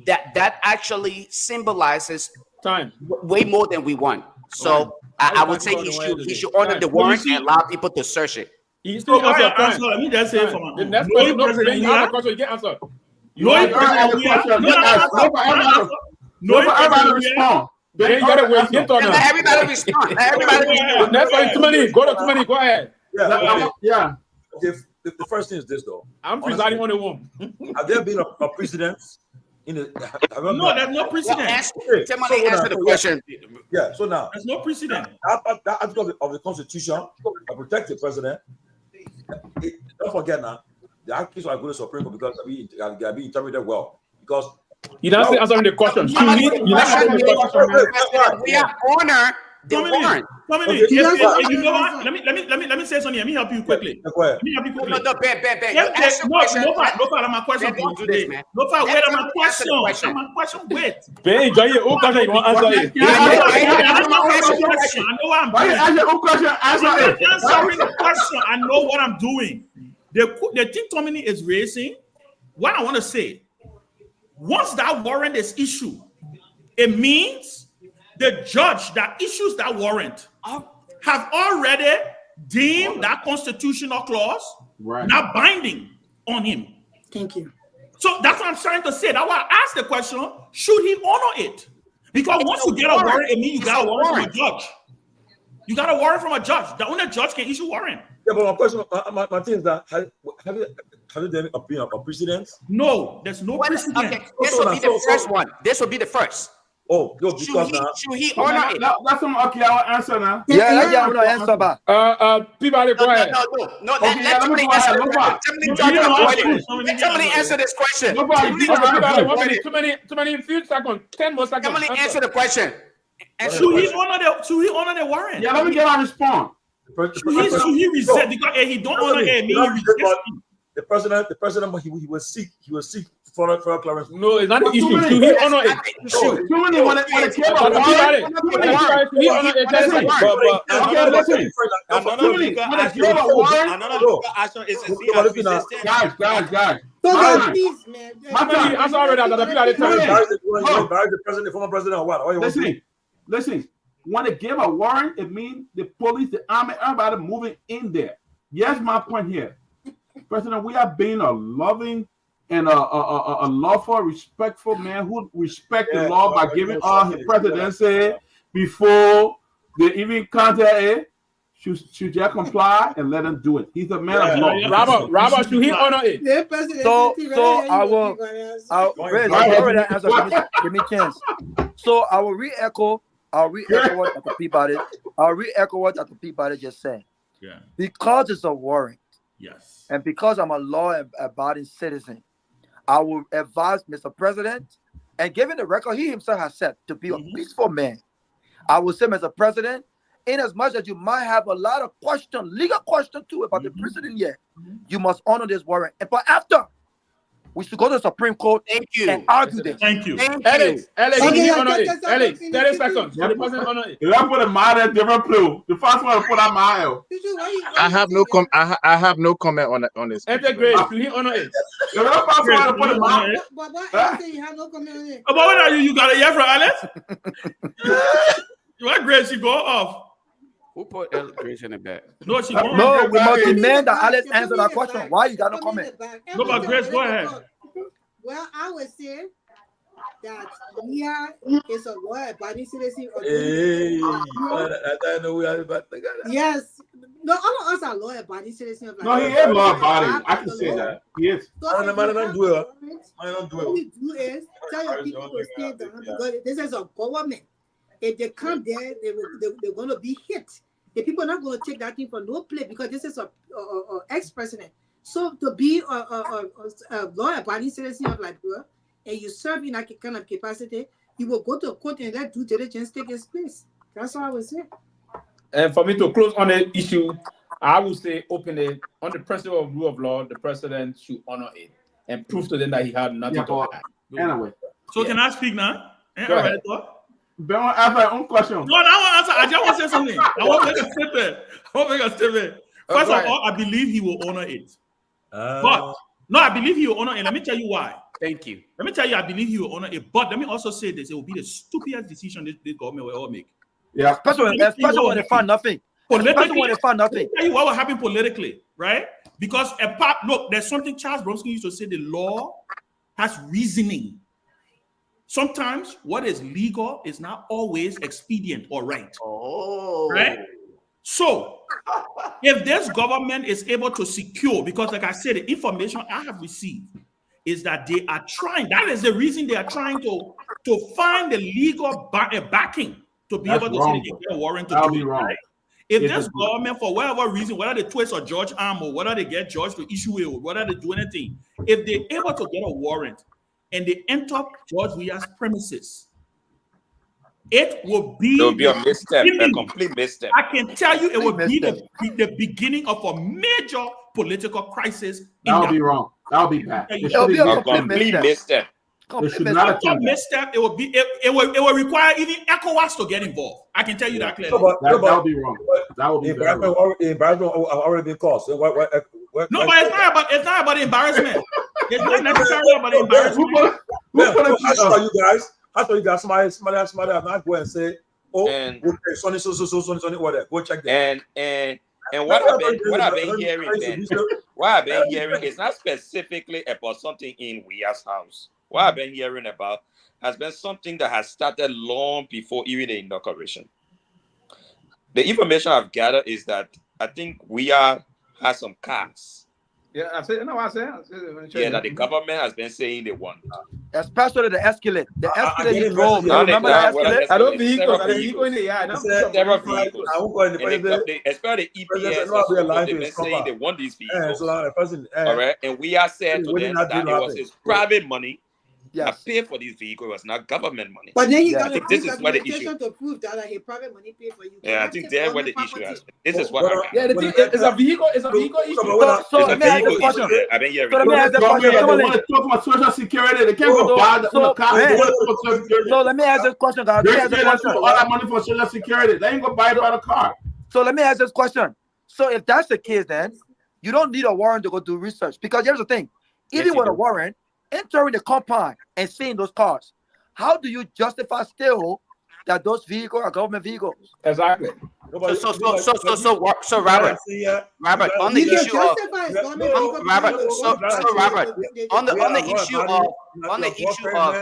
that actually symbolizes time way more than we want. So I would say he should honor the warrant and allow people to search it. You still got your answer. Let me just say for my the next question, you have a question, you get answer. Everybody respond. Next one, too many. Go ahead. Yeah. The first thing is this, though. I'm presiding on the womb. Have there been a precedent in the? No, there's no precedent. Answer the question. Yeah. So now there's no precedent. That article of the Constitution that protects the president. Don't forget now, the articles are going to Supreme Court because they are being interpreted well. Because you don't say answering the question. We have honor the warrant. You know what? Let me say something. Let me help you quickly. No, Ben. Lofa, my question for you today. Lofa, wait, my question. Wait. Ben, enjoy your own question. You want to answer it? I know what I'm doing. Answering the question. I know what I'm doing. The thing Tomalin is raising, what I want to say, once that warrant is issued, it means the judge that issues that warrant have already deemed that constitutional clause not binding on him. Thank you. So that's what I'm trying to say. That's why I asked the question, should he honor it? Because once you get a warrant, it means you got a warrant from a judge. You got a warrant from a judge. The only judge can issue warrant. Yeah, but my question, my thing is that have you been a precedent? No, there's no precedent. Okay, this will be the first one. This will be the first. Oh, yo, because now Should he honor it? That's some okay. I'll answer now. Yeah, that's the other answer, ba. Peabody, go ahead. No. Okay, Let let me somebody go answer ahead. the question. Let somebody answer this question. Nobody, Peabody, 1 minute, too many few seconds, 10 more seconds. Somebody answer the question. Should he honor the warrant? Yeah, let me get my response. Should he resent because he don't honor it? He rejects it. the president, he will seek for clearance. No, it's not the issue. Should he honor it? Too many when it came up. Should he honor it? Another legal action is a guys. Please, man. I'm sorry that the president, the former president, or what? Listen. When they give a warrant, it means the police, the army, everybody moving in there. Yes, my point here, President. We are being a loving and a lawful, respectful man who respect the law by giving us his presidency before they even contact it. Should just comply and let him do it. He's a man of law. Robert, should he honor it? Give me a chance. So I will re-echo what Dr. Peabody just said. Yeah. Because it's a warrant. Yes. And because I'm a law-abiding citizen, I will advise Mr. President, and given the record he himself has said to be a peaceful man, I will say, Mr. President, in as much as you might have a lot of legal questions too about the president yet, you must honor this warrant. But after, we should go to the Supreme Court and argue this. Thank you. Alex, should he honor it? Alex, 30 seconds. Should the president honor it? You have put a mile at different blue. The first one to put a mile. I have no comment on this. Integrate. Should he honor it? You have first one to put a mile. But why you have no comment on it? But what are you? You got a yes for Alex? What grade she go off? Who put Grace in the back? No, she No, we must demand that Alex answer that question. Why you got no comment? No, but Grace, go ahead. Well, I would say that Nia is a law-abiding citizen. Yes. No, all of us are law-abiding citizens. No, he is law-abiding. I can say that. He is. What we do is tell your people to stay down because this is a government. If they come there, they're going to be hit. The people are not going to take that thing for no play because this is a ex-president. So to be a law-abiding citizen of Liberia and you serve in that kind of capacity, you will go to a court and let due diligence take its place. That's what I would say. And for me to close on the issue, I would say openly on the principle of rule of law, the president should honor it and prove to them that he had nothing to add. Anyway. So can I speak now? Go ahead. Ben, answer my own question. No, I want to answer. I just want to say something. I want to make a statement. First of all, I believe he will honor it. But no, I believe he will honor it. Let me tell you why. Thank you. Let me tell you, I believe he will honor it. But let me also say this: it will be the stupidest decision this government will ever make. Yeah, especially when they find nothing. Especially when they find nothing. Tell you what will happen politically, right? Because look, there's something Charles Bronson used to say: the law has reasoning. Sometimes what is legal is not always expedient or right. Oh, right. So, if this government is able to secure, because like I said, the information I have received is that they are trying. That is the reason they are trying to find the legal backing to be able to say they get a warrant to do it. Right? If this government, for whatever reason, whether they twist or George Arm or whether they get George to issue it or whether they do anything, if they're able to get a warrant and they enter George Weah's premises, it will be a misstep, a complete misstep. I can tell you, it will be the beginning of a major political crisis. That would be wrong. That would be bad. It will be a complete misstep. It will be. It will require even ECOWAS to get involved. I can tell you that clearly. That would be wrong. That would be embarrassment already been caused. No, but it's not about embarrassment. It's not necessarily about embarrassment. I saw you guys. Somebody have not go and say, okay, Sonny, whatever. Go check that. And what I've been hearing, what I've been hearing is not specifically about something in Weah's house. What I've been hearing about has been something that has started long before even the inauguration. The information I've gathered is that I think Weah has some cars. Yeah, I said, no, I said. Yeah, that the government has been saying they want. Especially the Escalade. The Escalade he getting drove. messages. You remember the Escalade? I don't vehicle. I vehicle in the yard. Several vehicles. I won't go in the And especially the EPS also, they've been saying they want these vehicles. All right, and we are saying to them that it was his private money that paid for these vehicles. It was not government money. But then he I got think this is where the issue. documentation to prove that his private money paid for you. Yeah, I think that's where the issue is. This is what I got. Yeah, the thing is a vehicle. It's a vehicle issue. So let me ask you a question. I've been hearing. So let me ask you a question. They want to talk about Social Security. They can't go buy the car. So let me ask this question, guys. Let me ask this question. All that money for Social Security. They ain't gonna buy it by the car. So let me ask this question. So if that's the case, then you don't need a warrant to go do research, because here's the thing: even with a warrant, entering the compound and seeing those cars, how do you justify still that those vehicles are government vehicles? Exactly. So Robert, on the issue of Robert, on the issue of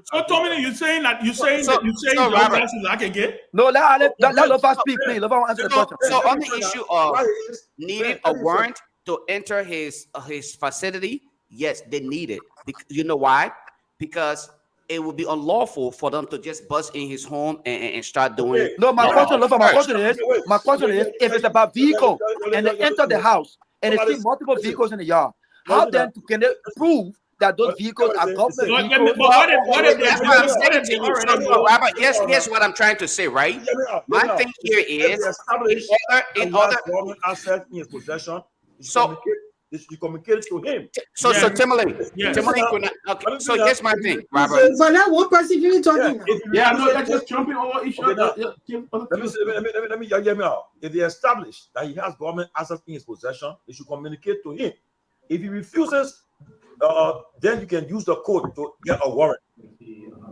So Tommy, you saying that Robert, I can get? No, let Lofa speak, please. Lofa will answer the question. So on the issue of needing a warrant to enter his facility, yes, they need it. You know why? Because it would be unlawful for them to just bust in his home and start doing. No, my question is, if it's about vehicle and they enter the house and they see multiple vehicles in the yard, how then can they prove that those vehicles are government vehicles? What if that's what I'm saying to you? So, Robert, here's what I'm trying to say, right? My thing here is, in order government asset in his possession, so you communicate to him. So Tomalin, okay. So here's my thing, Robert. But that one person really talking now. Yeah, no, they're just jumping over each other. Let me hear me out. If they establish that he has government assets in his possession, they should communicate to him. If he refuses, then you can use the code to get a warrant.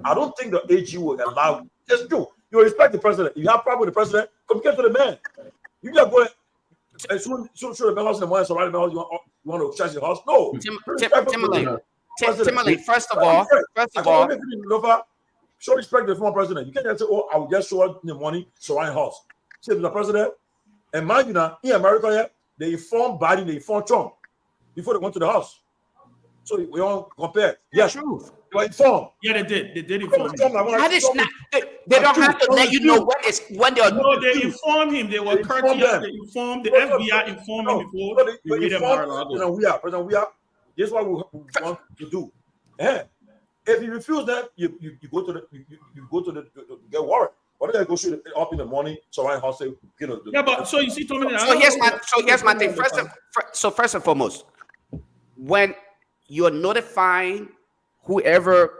I don't think the AG will allow. Just do. You respect the president. If you have a problem with the president, communicate to the man. You just go. As soon as the house in the morning, surround the house, you want to charge the house? No. Tomalin, first of all, show respect to the former president. You can't just say, "Oh, I will just show up in the morning, surround the house." Say to the president, and mind you now, in America, here, they inform Biden, they inform Trump before they went to the house. So we all compare. Yes, true. They were informed. Yeah, they did. They did inform him. That is not. They don't have to let you know when they are. No, they informed him. They were courteous. They informed the FBI. Informed him before. President, we are. This is what we want to do. And if you refuse that, you go to the get warrant. Why don't I go shoot it up in the morning? So I house say, yeah, but so you see, Tommy. So here's my thing. First and foremost, when you're notifying whoever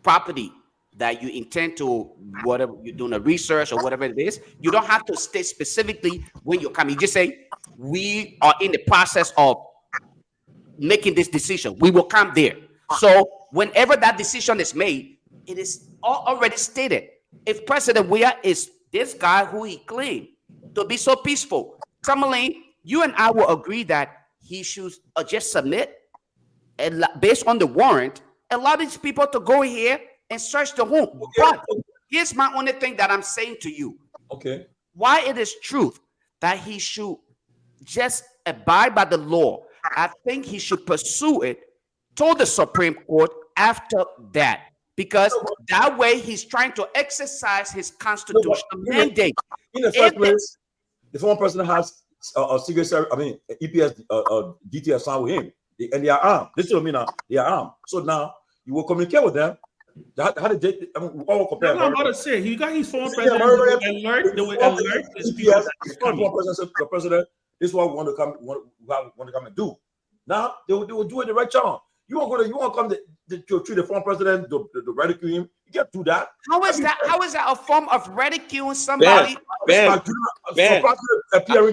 property that you intend to, whatever you're doing a research or whatever it is, you don't have to state specifically when you're coming. You just say, we are in the process of making this decision. We will come there. So whenever that decision is made, it is already stated. If President Weah is this guy who he claimed to be so peaceful, Tomalin, you and I will agree that he should just submit, and based on the warrant, allow these people to go here and search the home. Okay. But here's my only thing that I'm saying to you. Okay. Why it is truth that he should just abide by the law, I think he should pursue it to the Supreme Court after that. Because that way he's trying to exercise his constitutional mandate. In the first place, if one person has a Secret Service, EPS, DTS signed with him, and they are armed. This is what I mean now. They are armed. So now you will communicate with them. How did they? We all compare. I'm about to say he got his former president alert. They will alert his people. The president. This is what we want to come and do. Now they will do it the right time. You won't come to treat the former president to ridicule him. You can't do that. How is that a form of ridiculing somebody? Ben, I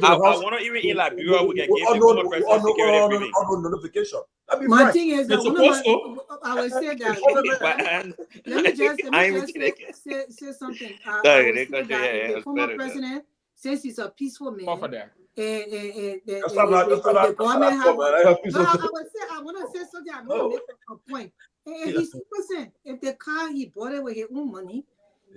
want to even in Liberia, we can give the former president security briefing. Notification. My thing is, I will say that. Let me just say something. The former president, since he's a peaceful man, I want to say something. I'm going to make a point. And he's percent. If the car he bought it with his own money,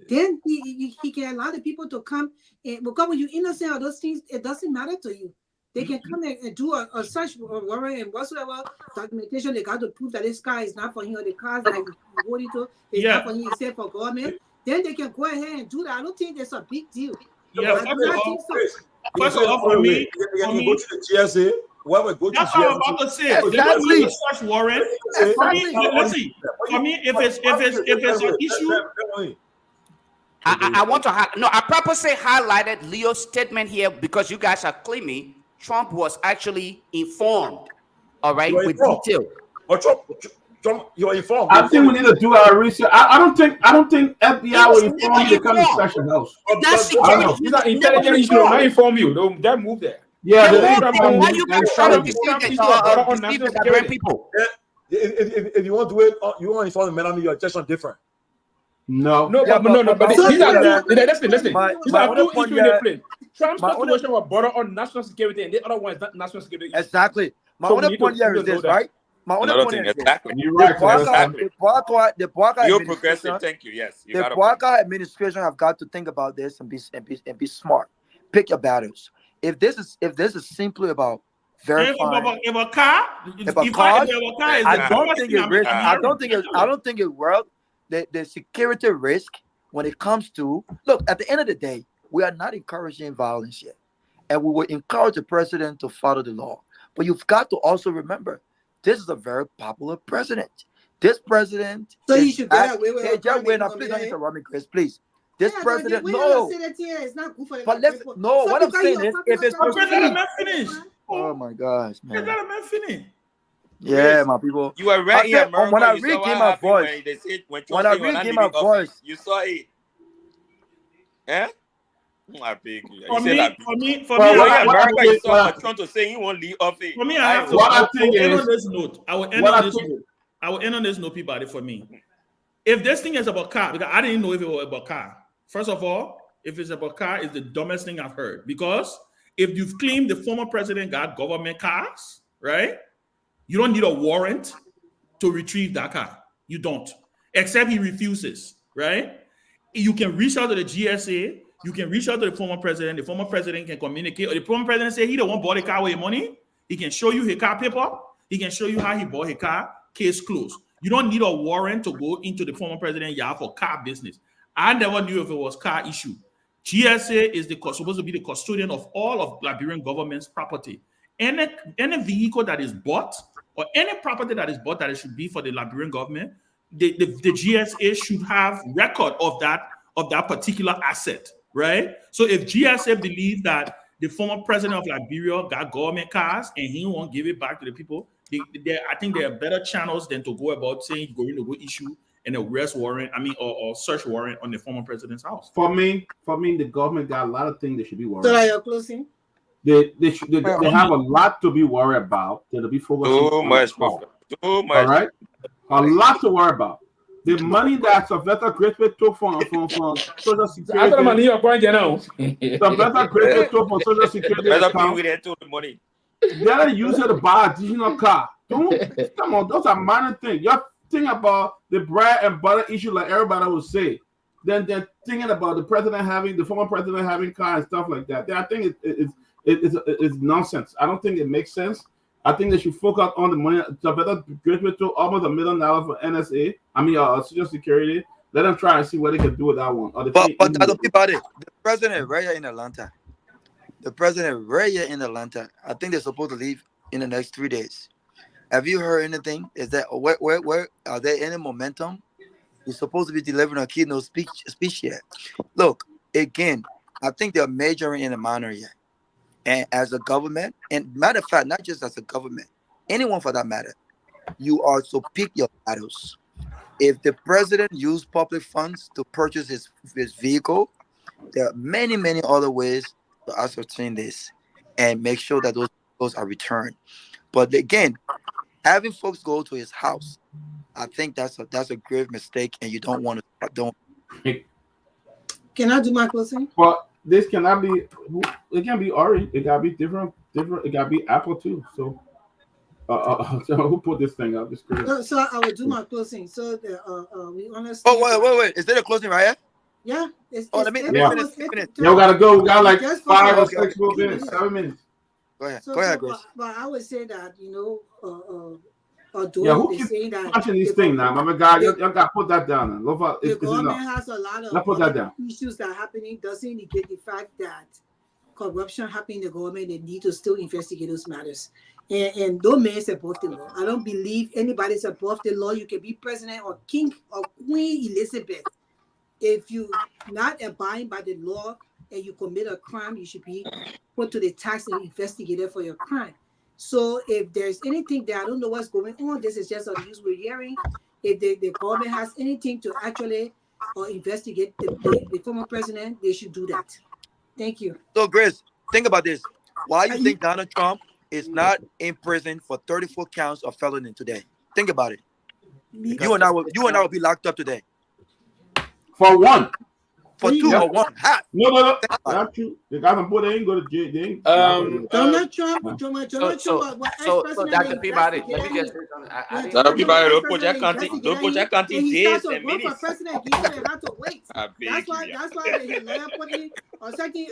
then he can allow the people to come. Because when you're innocent of those things, it doesn't matter to you. they can come in and do a search warrant and whatsoever documentation they got to prove that this car is not for him, or the cars that he's voting to is not for him, except for government. Then they can go ahead and do that. I don't think that's a big deal. Yeah, I do not think so. First of all, for me, go to the GSA. Why would go to that's what I'm about to say. Exactly. They don't need a search warrant. Exactly. For me, listen. For me, if it's an issue, I want to I purposely highlighted Leo's statement here because you guys are claiming Trump was actually informed. All right, with detail. But Trump, you're informed. I think we need to do our research. I don't think FBI will inform you to come to Session House. That's These are intelligent issues. Not inform you. Don't move there. Yeah, why you guys trying to deceive the people? If you want to wait, you want to inform the men on your attention different. No. But these are listen. These are two issues in the play. Trump's my situation was border on national security, and the other one is not national security. Exactly. My only point here is this, right? My only point is exactly. You're right. The Bouakai You're progressive. Thank you. Yes. The Bouakai administration have got to think about this and be smart. Pick your battles. If this is simply about verifying, if a car, I don't think it works. The security risk when it comes to look at the end of the day, we are not encouraging violence yet, and we will encourage the president to follow the law. But you've got to also remember, this is a very popular president. This president, so he should get away with it. Just wait now, please don't interrupt me, Chris, please. This president, no. It's not good for but let's no. What I'm saying is, if it's finished. Oh my gosh, man. Finished. Yeah, my people. You are right here, America. When I regain my voice, when I regain my voice, you saw it. Eh? For me, you saw Trump to say he won't leave office. For me, I have to. I will end on this note. I will end on this note, Peabody. For me, if this thing is about car, because I didn't know if it was about car. First of all, if it's about car, it's the dumbest thing I've heard. Because if you've claimed the former president got government cars, right? You don't need a warrant to retrieve that car. You don't, except he refuses, right? You can reach out to the GSA. You can reach out to the former president. The former president can communicate. Or the former president say he don't want to buy the car with his money. He can show you his car paper. He can show you how he bought his car. Case closed. You don't need a warrant to go into the former president yard for car business. I never knew if it was car issue. GSA is supposed to be the custodian of all of Liberian government's property. Any vehicle that is bought or any property that is bought that it should be for the Liberian government, the GSA should have record of that particular asset, right? So if GSA believes that the former president of Liberia got government cars and he won't give it back to the people, I think there are better channels than to go about saying you're going to go issue an arrest warrant, or search warrant on the former president's house. For me, the government got a lot of things they should be worried about. So are you closing? They have a lot to be worried about. They'll be focusing too much. All right? A lot to worry about. The money that Sylvester Griffith took from Social Security. Sylvester Griffith took from Social Security account. They're using it to buy additional car. Come on, those are minor things. You're thinking about the bread and butter issue like everybody would say. Then they're thinking about the former president having car and stuff like that. I think it's nonsense. I don't think it makes sense. I think they should focus on the money. Sylvester Griffith took almost $1 million for NSA. Social Security. Let them try and see what they can do with that one. But the president right here in Atlanta. The president right here in Atlanta. I think they're supposed to leave in the next 3 days. Have you heard anything? Is that where are there any momentum? He's supposed to be delivering a keynote speech yet. Look, again, I think they're majoring in a minor yet. And as a government, and matter of fact, not just as a government, anyone for that matter, you are to pick your battles. If the president used public funds to purchase his vehicle, there are many, many other ways to ascertain this and make sure that those are returned. But again, having folks go to his house, I think that's a grave mistake, and you don't want to. Can I do my closing? Well, this cannot be. It can be orange. It gotta be different. It gotta be apple too. So, so who put this thing up? So I will do my closing. So we honestly. Oh wait! Is there a costing right here? Yeah. Let me finish. Yeah, we gotta go. We got like 5 or 6 more minutes. 7 minutes. Go ahead. So, Go ahead, but, Grace. but I would say that, Yeah, although who they're keeps saying that touching these the, things now? My God, you the, got to put that down. Lofa, the it's government enough. has a lot of Let's put that other down. issues that are happening, doesn't negate the fact that corruption happening in the government, they need to still investigate those matters. And no man is above the law. I don't believe anybody's above the law. You can be president or king or Queen Elizabeth. If you not abiding by the law and you commit a crime, you should be put to the task and investigated for your crime. So if there's anything that I don't know what's going on, this is just a news we're hearing. If the government has anything to actually investigate the former president, they should do that. Thank you. So, Grace, think about this. Why you You- think Donald Trump is not in prison for 34 counts of felony today? Think about it. Because You and I will be locked up today. For one. For two Yeah. or one. Half. No. Not true. The guy from they ain't go to jail. They ain't. Donald Trump, was So, ex-president Dr. Peabody, let me just investigated say something. when Dr. Donald Peabody, Trump don't was put your ex-president country, don't put your investigated country him, in and he jail started to and run for minutes. president, he would have had to wait. I That's beg why you. his lawyer put in a second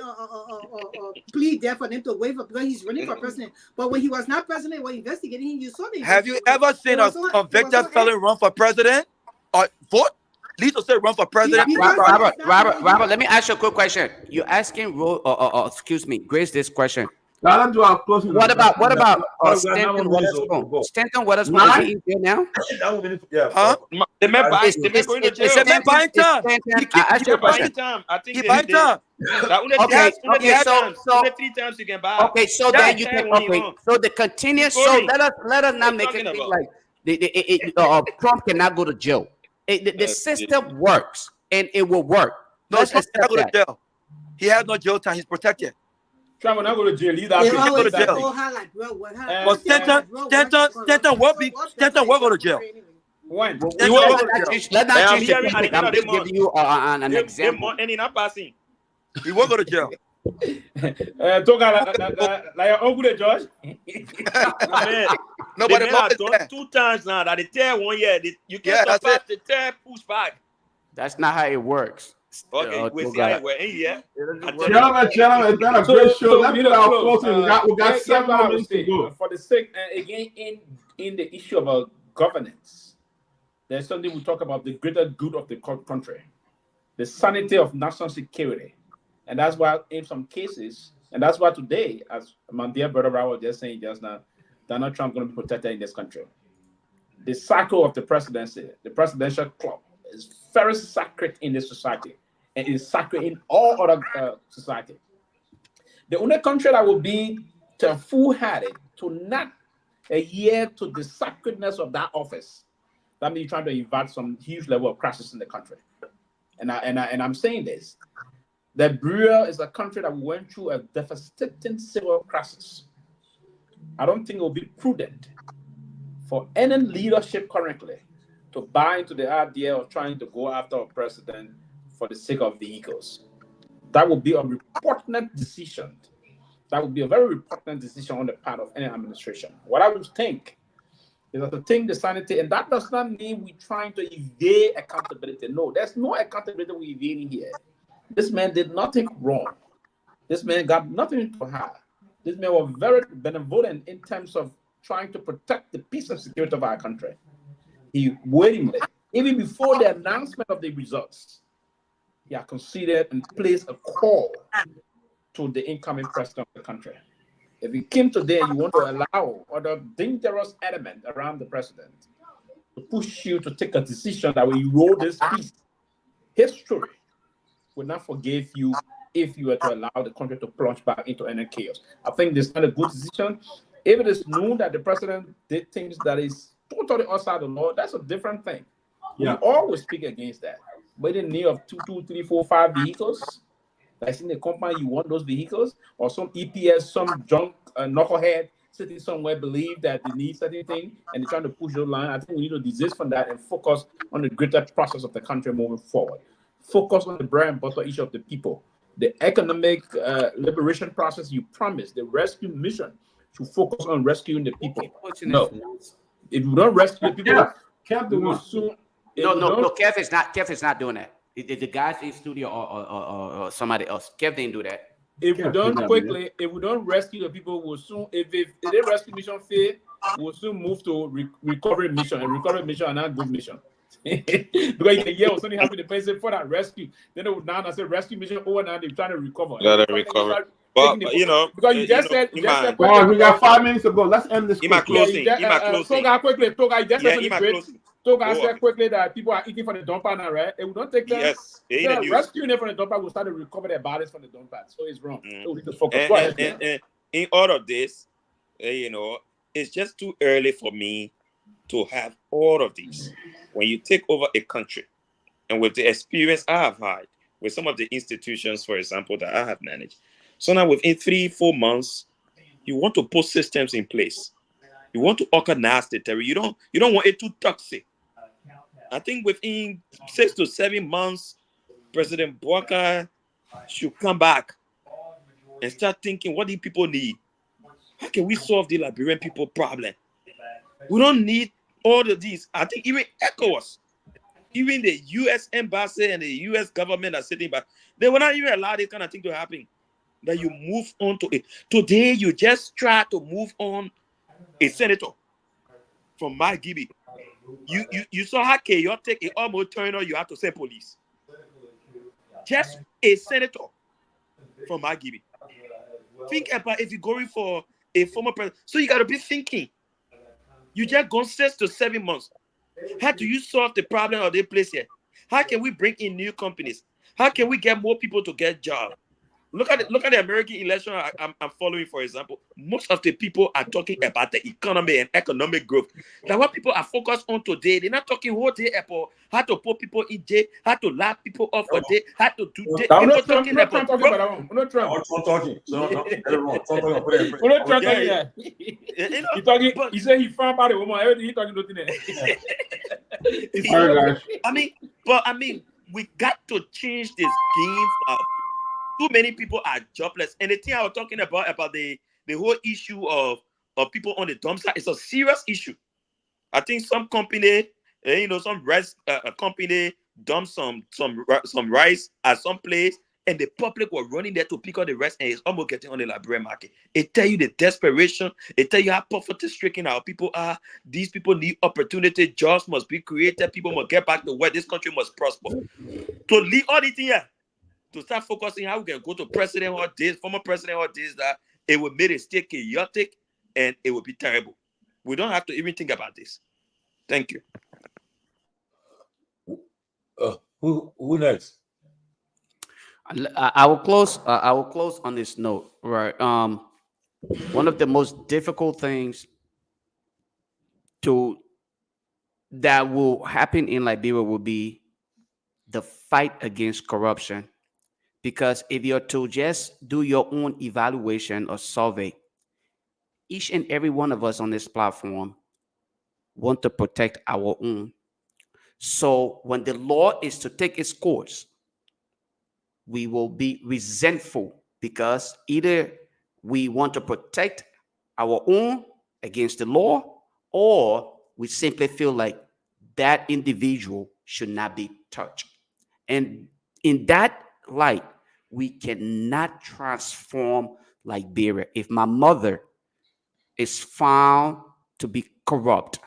plea there for them to wait for, because he's running for president. But when he was not president, when investigating him, you saw the Have you investigation. ever seen a convicted felon run for president or vote? Lisa said run for president. Robert, let me ask you a quick question. You're asking excuse me, Grace, this question. What about Stanton Weatherspoon? Stanton Weatherspoon, is he in jail now? Huh? They may buy time. I think he buying time. Okay, so 3 times you can buy. Okay, so then you can so the continuous. So let us not make it seem like Trump cannot go to jail. The system works and it will work. No, Let's Trump cannot accept go to that. jail. He has no jail time. He's protected. Trump will not go to jail. Leave He that. can't go to jail. But Stanton will go to jail. When? Let's not change the topic. I'm just giving you an example. And he's not passing. He will go to jail. Like uncle the judge. No, but the done 2 times now that they tear 1 year. You can't surpass the tear push back. That's not how it works. Okay, we see how it works. Gentlemen, it's been a great show. Let's do our closing. We got 7 more minutes to go. For the sake, again, in the issue about governance, there's something we talk about, the greater good of the country, the sanity of national security. And that's why in some cases, and that's why today, as my dear brother Raul was just saying just now, Donald Trump is going to be protected in this country. The cycle of the presidency, the presidential club, is very sacred in this society, and is sacred in all other society. The only country that will be full-headed to not adhere to the sacredness of that office, that means trying to invite some huge level of crisis in the country. And I'm saying this. That Bureau is a country that went through a devastating civil crisis. I don't think it will be prudent for any leadership currently to buy into the idea of trying to go after a president for the sake of vehicles. That would be a repugnant decision. That would be a very repugnant decision on the part of any administration. What I would think is that to think the sanity, and that does not mean we're trying to evade accountability. No, there's no accountability we're evading here. This man did nothing wrong. This man got nothing to hide. This man was very benevolent in terms of trying to protect the peace and security of our country. He waitingly, even before the announcement of the results, he had considered and placed a call to the incoming president of the country. If he came today, you want to allow other dangerous element around the president to push you to take a decision that will erode this peace. History would not forgive you if you were to allow the country to plunge back into any chaos. I think this is not a good decision. If it is known that the president did things that is totally outside the law, that's a different thing. We always speak against that. But in need of 2, 3, 4, 5 vehicles, that's in the company, you want those vehicles, or some EPS, some junk knucklehead sitting somewhere believe that they need certain thing and they're trying to push your line. I think we need to desist from that and focus on the greater process of the country moving forward. Focus on the bread and butter issue of the people. The economic liberation process you promised, the rescue mission, to focus on rescuing the people. No, if you don't rescue the people, we will soon. No, Kev is not doing that. The guys in studio or somebody else. Kev didn't do that. If we Can't put don't that, quickly, if we don't rescue the people, we'll soon. If the rescue mission fail, we'll soon move to recovery mission, and recovery mission and not good mission. Because in a year, was only having the person for that rescue. Then they would now say rescue mission over. Now they're trying to recover. And Gotta recovery, recover. taking But the, you know, because you just said quickly. Oh, we got 5 minutes to go. Let's end this in my quickly. Yeah, closing, you just, in my closing. Toga quickly. Toga, you just said Yeah, in something my great. closing. Toga Go said on. quickly that people are eating from the dumper now, right? It will not take time. Yes, in the So news. rescuing them from the dumper will start to recover their bodies from the dumper. So it's wrong. So we need to focus. And, Go ahead. and in all of this, you know, it's just too early for me to have all of these. When you take over a country, and with the experience I have had with some of the institutions, for example, that I have managed, so now within 3-4 months, you want to put systems in place. You want to organize the territory. You don't want it too toxic. I think within 6 to 7 months, President Bouaka should come back and start thinking, what do people need? How can we solve the Liberian people problem? We don't need all of these. I think even ECOWAS, even the U.S. embassy and the U.S. government are sitting back. They will not even allow this kind of thing to happen. That you move on to it. Today, you just try to move on a senator from my Gibby. You saw how chaotic it almost turned on. You have to say police. Just a senator from my Gibby. Think about if you're going for a former president. So you got to be thinking. You just gone 6 to 7 months. How do you solve the problem of the place here? How can we bring in new companies? How can we get more people to get jobs? Look at the American election I'm following, for example. Most of the people are talking about the economy and economic growth. Now, what people are focused on today, they're not talking whole day about how to put people in jail, how to lock people off for day, how to do day. People talking about Trump talking about that one. We're not Trump. Trump talking. So everyone, Trump talking. Put it in We're not Trump talking. Yeah. He talking. He said he found out a woman. Everything he talking nothing. I mean, we got to change this game. Too many people are jobless, and the thing I was talking about the whole issue of people on the dump site is a serious issue. I think some company, some rice company dumped some rice at some place, and the public were running there to pick up the rice, and it's almost getting on the Liberian market. It tell you the desperation. It tell you how poverty-stricken our people are. These people need opportunity. Jobs must be created. People must get back to where this country must prosper. To leave all the thing here, to start focusing how we can go to president or this, former president or this, that it will make it stay chaotic and it will be terrible. We don't have to even think about this. Thank you. Who next? I will close. I will close on this note. Right. One of the most difficult things that will happen in Liberia will be the fight against corruption. Because if you're to just do your own evaluation or survey, each and every one of us on this platform want to protect our own. So when the law is to take its course, we will be resentful because either we want to protect our own against the law, or we simply feel like that individual should not be touched. And in that light, we cannot transform Liberia. If my mother is found to be corrupt,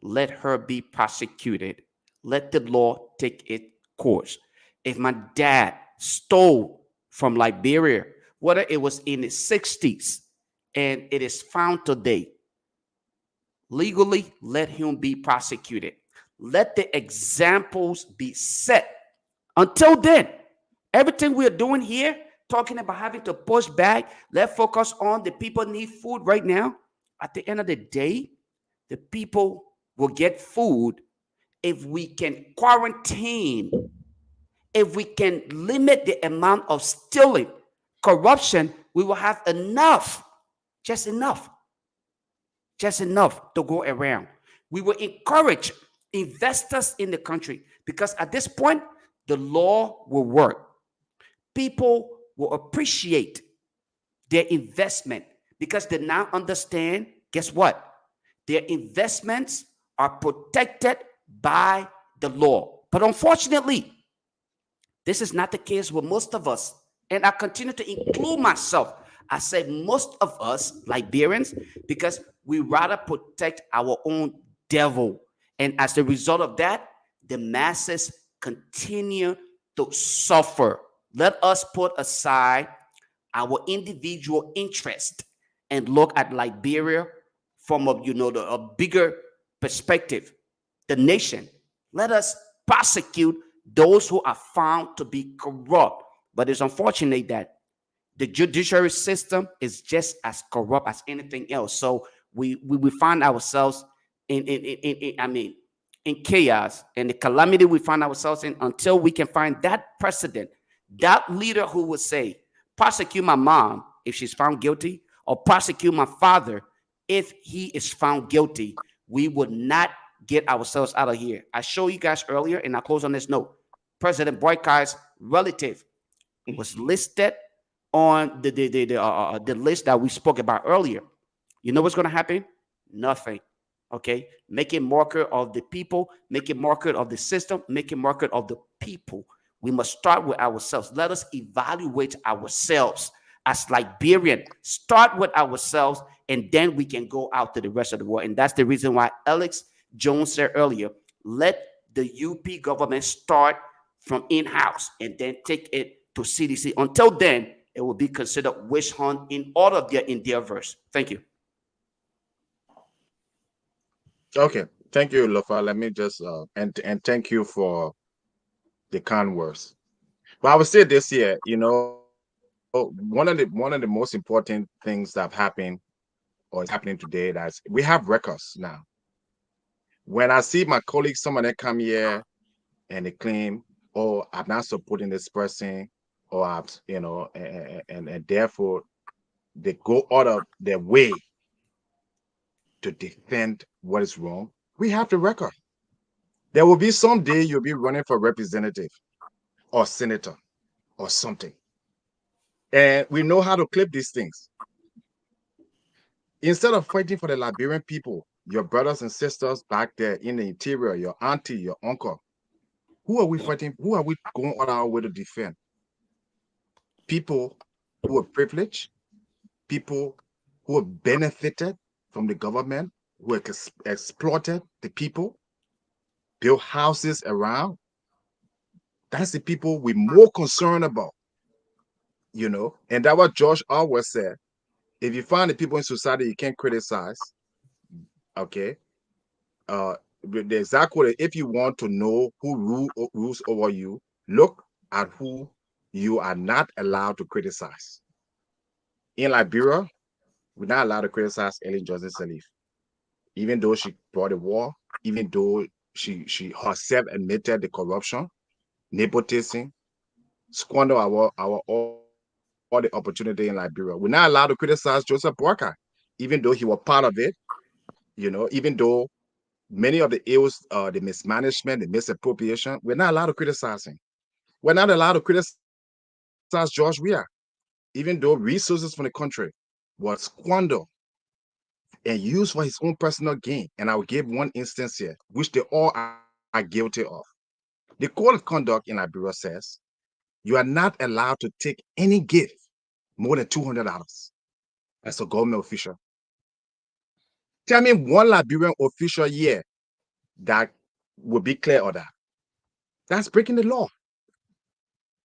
let her be prosecuted. Let the law take its course. If my dad stole from Liberia, whether it was in the 60s and it is found today, legally, let him be prosecuted. Let the examples be set. Until then, everything we are doing here, talking about having to push back, let's focus on the people need food right now. At the end of the day, the people will get food if we can quarantine, if we can limit the amount of stealing, corruption. We will have enough, just enough to go around. We will encourage investors in the country because at this point, the law will work. People will appreciate their investment because they now understand, guess what? Their investments are protected by the law. But unfortunately, this is not the case with most of us And I continue to include myself. I say most of us Liberians, because we rather protect our own devil. And as a result of that, the masses continue to suffer. Let us put aside our individual interest and look at Liberia from a bigger perspective. The nation. Let us prosecute those who are found to be corrupt. But it's unfortunate that the judiciary system is just as corrupt as anything else. So we find ourselves in chaos and the calamity we find ourselves in until we can find that precedent, that leader who would say, prosecute my mom if she's found guilty, or prosecute my father if he is found guilty. We would not get ourselves out of here. I showed you guys earlier, and I close on this note. President Boykai's relative was listed on the list that we spoke about earlier. You know what's going to happen? Nothing. Okay, make it marker of the people, make it marker of the system, make it marker of the people. We must start with ourselves. Let us evaluate ourselves as Liberian. Start with ourselves, and then we can go out to the rest of the world. And that's the reason why Alex Jones said earlier, let the UP government start from in-house and then take it to CDC. Until then, it will be considered witch hunt in all of their endeavors. Thank you. Okay, thank you, Lofa. Let me just and thank you for the kind words. But I would say this here, one of the most important things that have happened or is happening today, that's we have records now. When I see my colleagues, some of them come here and they claim, "Oh, I'm not supporting this person," or "I've," and therefore they go out of their way to defend what is wrong. We have the record. There will be some day you'll be running for representative or senator or something. And we know how to clip these things. Instead of fighting for the Liberian people, your brothers and sisters back there in the interior, your auntie, your uncle, who are we fighting? Who are we going on our way to defend? People who are privileged, people who have benefited from the government, who have exploited the people, built houses around. That's the people we're more concerned about, And that's what George Orwell said. If you find the people in society you can't criticize, okay, the exact quote, if you want to know who rules over you, look at who you are not allowed to criticize. In Liberia, we're not allowed to criticize Ellen Johnson Sirleaf, even though she brought the war, even though she herself admitted the corruption, nepotism, squander our all the opportunity in Liberia. We're not allowed to criticize Joseph Boakai, even though he was part of it, even though many of the ills, the mismanagement, the misappropriation, we're not allowed to criticize him. We're not allowed to criticize George Weah, even though resources from the country was squandered and used for his own personal gain. And I will give one instance here, which they all are guilty of. The code of conduct in Liberia says you are not allowed to take any gift more than $200 as a government official. Tell me one Liberian official here that would be clear on that. That's breaking the law.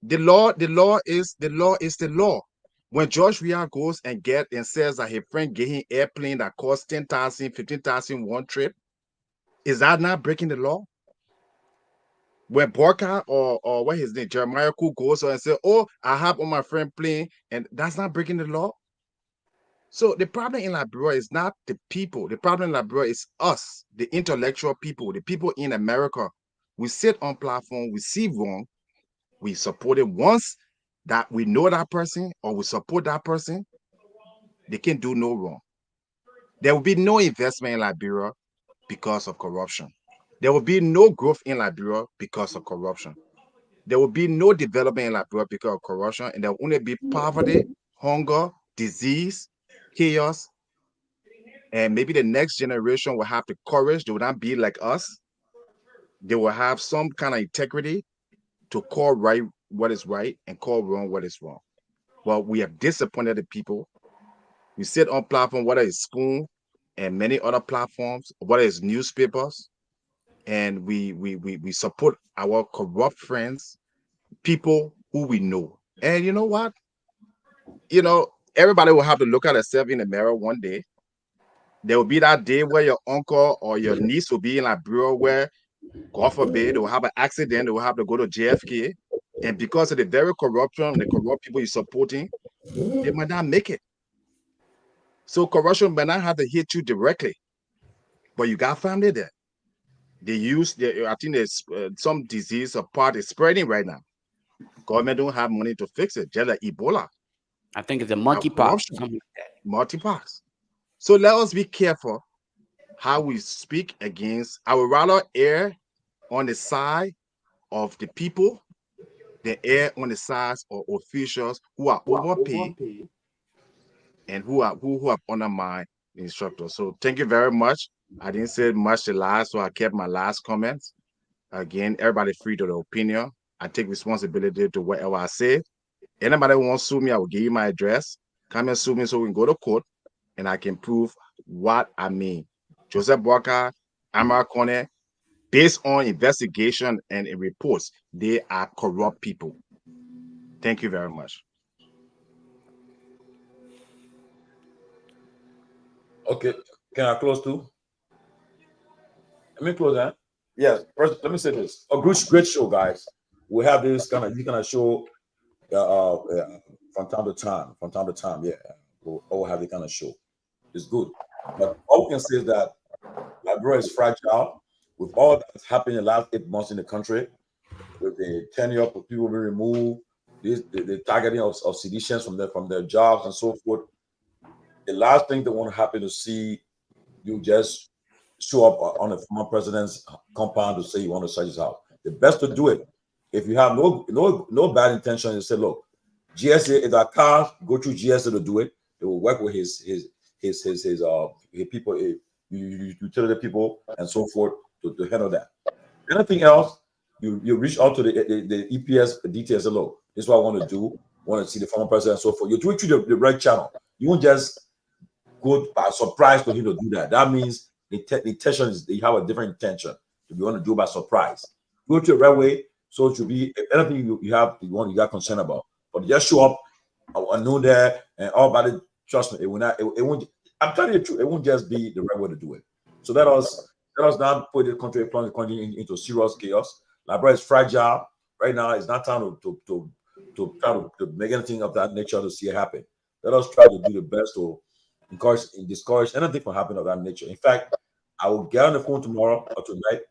The law is the law. When George Weah goes and says that his friend gave him airplane that costs 10,000, 15,000 one trip, is that not breaking the law? When Borka or what his name, Jeremiah Koo goes and says, "Oh, I have on my friend plane," and that's not breaking the law. So the problem in Liberia is not the people. The problem in Liberia is us, the intellectual people, the people in America. We sit on platform, we see wrong, we support it once that we know that person or we support that person, they can do no wrong. There will be no investment in Liberia because of corruption. There will be no growth in Liberia because of corruption. There will be no development in Liberia because of corruption, and there will only be poverty, hunger, disease, chaos, and maybe the next generation will have the courage. They will not be like us. They will have some kind of integrity to call right what is right and call wrong what is wrong. but we have disappointed the people. We sit on platform, whether it's Spoon and many other platforms, whether it's newspapers, and we support our corrupt friends, people who we know. And you know what? Everybody will have to look at themselves in the mirror one day. There will be that day where your uncle or your niece will be in Liberia where, God forbid, they will have an accident, they will have to go to JFK. And because of the very corruption, the corrupt people you're supporting, they might not make it. So corruption might not have to hit you directly, but you got family there. I think there's some disease or part is spreading right now. Government don't have money to fix it, just like Ebola. I think it's a monkeypox. Monkeypox. So let us be careful how we speak against. I would rather err on the side of the people than err on the side of officials who are overpaid and who have undermined the instructors. So thank you very much. I didn't say much the last, so I kept my last comments. Again, everybody free to their opinion. I take responsibility to whatever I say. Anybody who wants to sue me, I will give you my address. Come and sue me so we can go to court and I can prove what I mean. Joseph Walker, Amara Kone, based on investigation and reports, they are corrupt people. Thank you very much. Okay, can I close too? Let me close that. Yes, first, let me say this. A great show, guys. We have this kind of show from time to time. Yeah, we'll have the kind of show. It's good. But all we can say is that Liberia is fragile with all that's happened in the last 8 months in the country, with the tenure of people being removed, the targeting of seditious from their jobs and so forth. The last thing they want to happen to see you just show up on the former president's compound to say you want to search his house. The best to do it, if you have no bad intention, you say, look, GSA, if that car go through GSA to do it, they will work with his people, utility people, and so forth to handle that. Anything else, you reach out to the EPS details. Say, look, this is what I want to do. I want to see the former president and so forth. You do it through the right channel. You won't just go by surprise to him to do that. That means the intention is they have a different intention. If you want to do it by surprise, go to the right way. So it should be anything you got concern about. But just show up I know there and all about it. Trust me, it will not. It won't. I'm telling you the truth. It won't just be the right way to do it. So let us not put the country into serious chaos. Liberia is fragile right now. It's not time to try to make anything of that nature to see it happen. Let us try to do the best to encourage and discourage anything from happening of that nature. In fact, I will get on the phone tomorrow or tonight,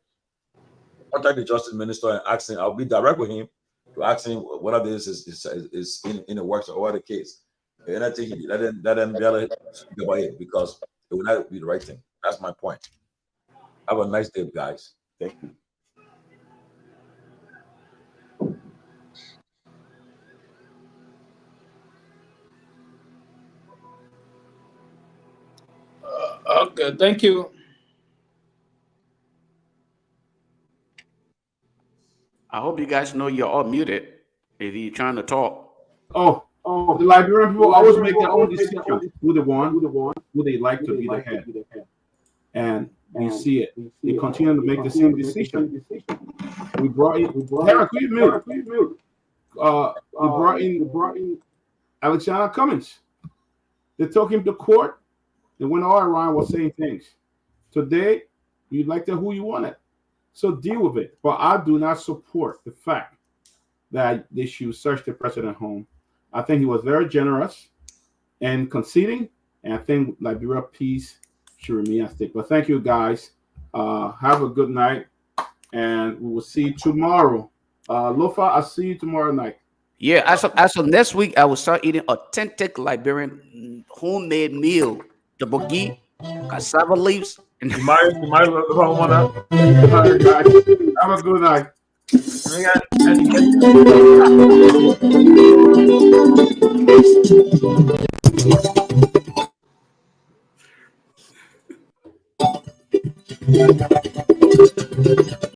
contact the Justice Minister and ask him. I'll be direct with him to ask him whether this is in the works or the case. And I think let them speak about it because it will not be the right thing. That's my point. Have a nice day, guys. Thank you. Okay, thank you. I hope you guys know you're all muted if you're trying to talk. Oh, the Liberian people always make their own decision who they like to be the head. And we see it. They continue to make the same decision. We brought in Derek, we brought in Alexander Cummings. They took him to court. They went all around was saying things. Today, you elected who you wanted. So deal with it. But I do not support the fact that they should search the president home. I think he was very generous and conceding. And I think Liberia peace should remain at stake. But thank you, guys. Have a good night. And we will see you tomorrow. Lofa, I'll see you tomorrow night. Yeah, as of next week, I will start eating authentic Liberian homemade meal. The bogi, cassava leaves. And Have a good night.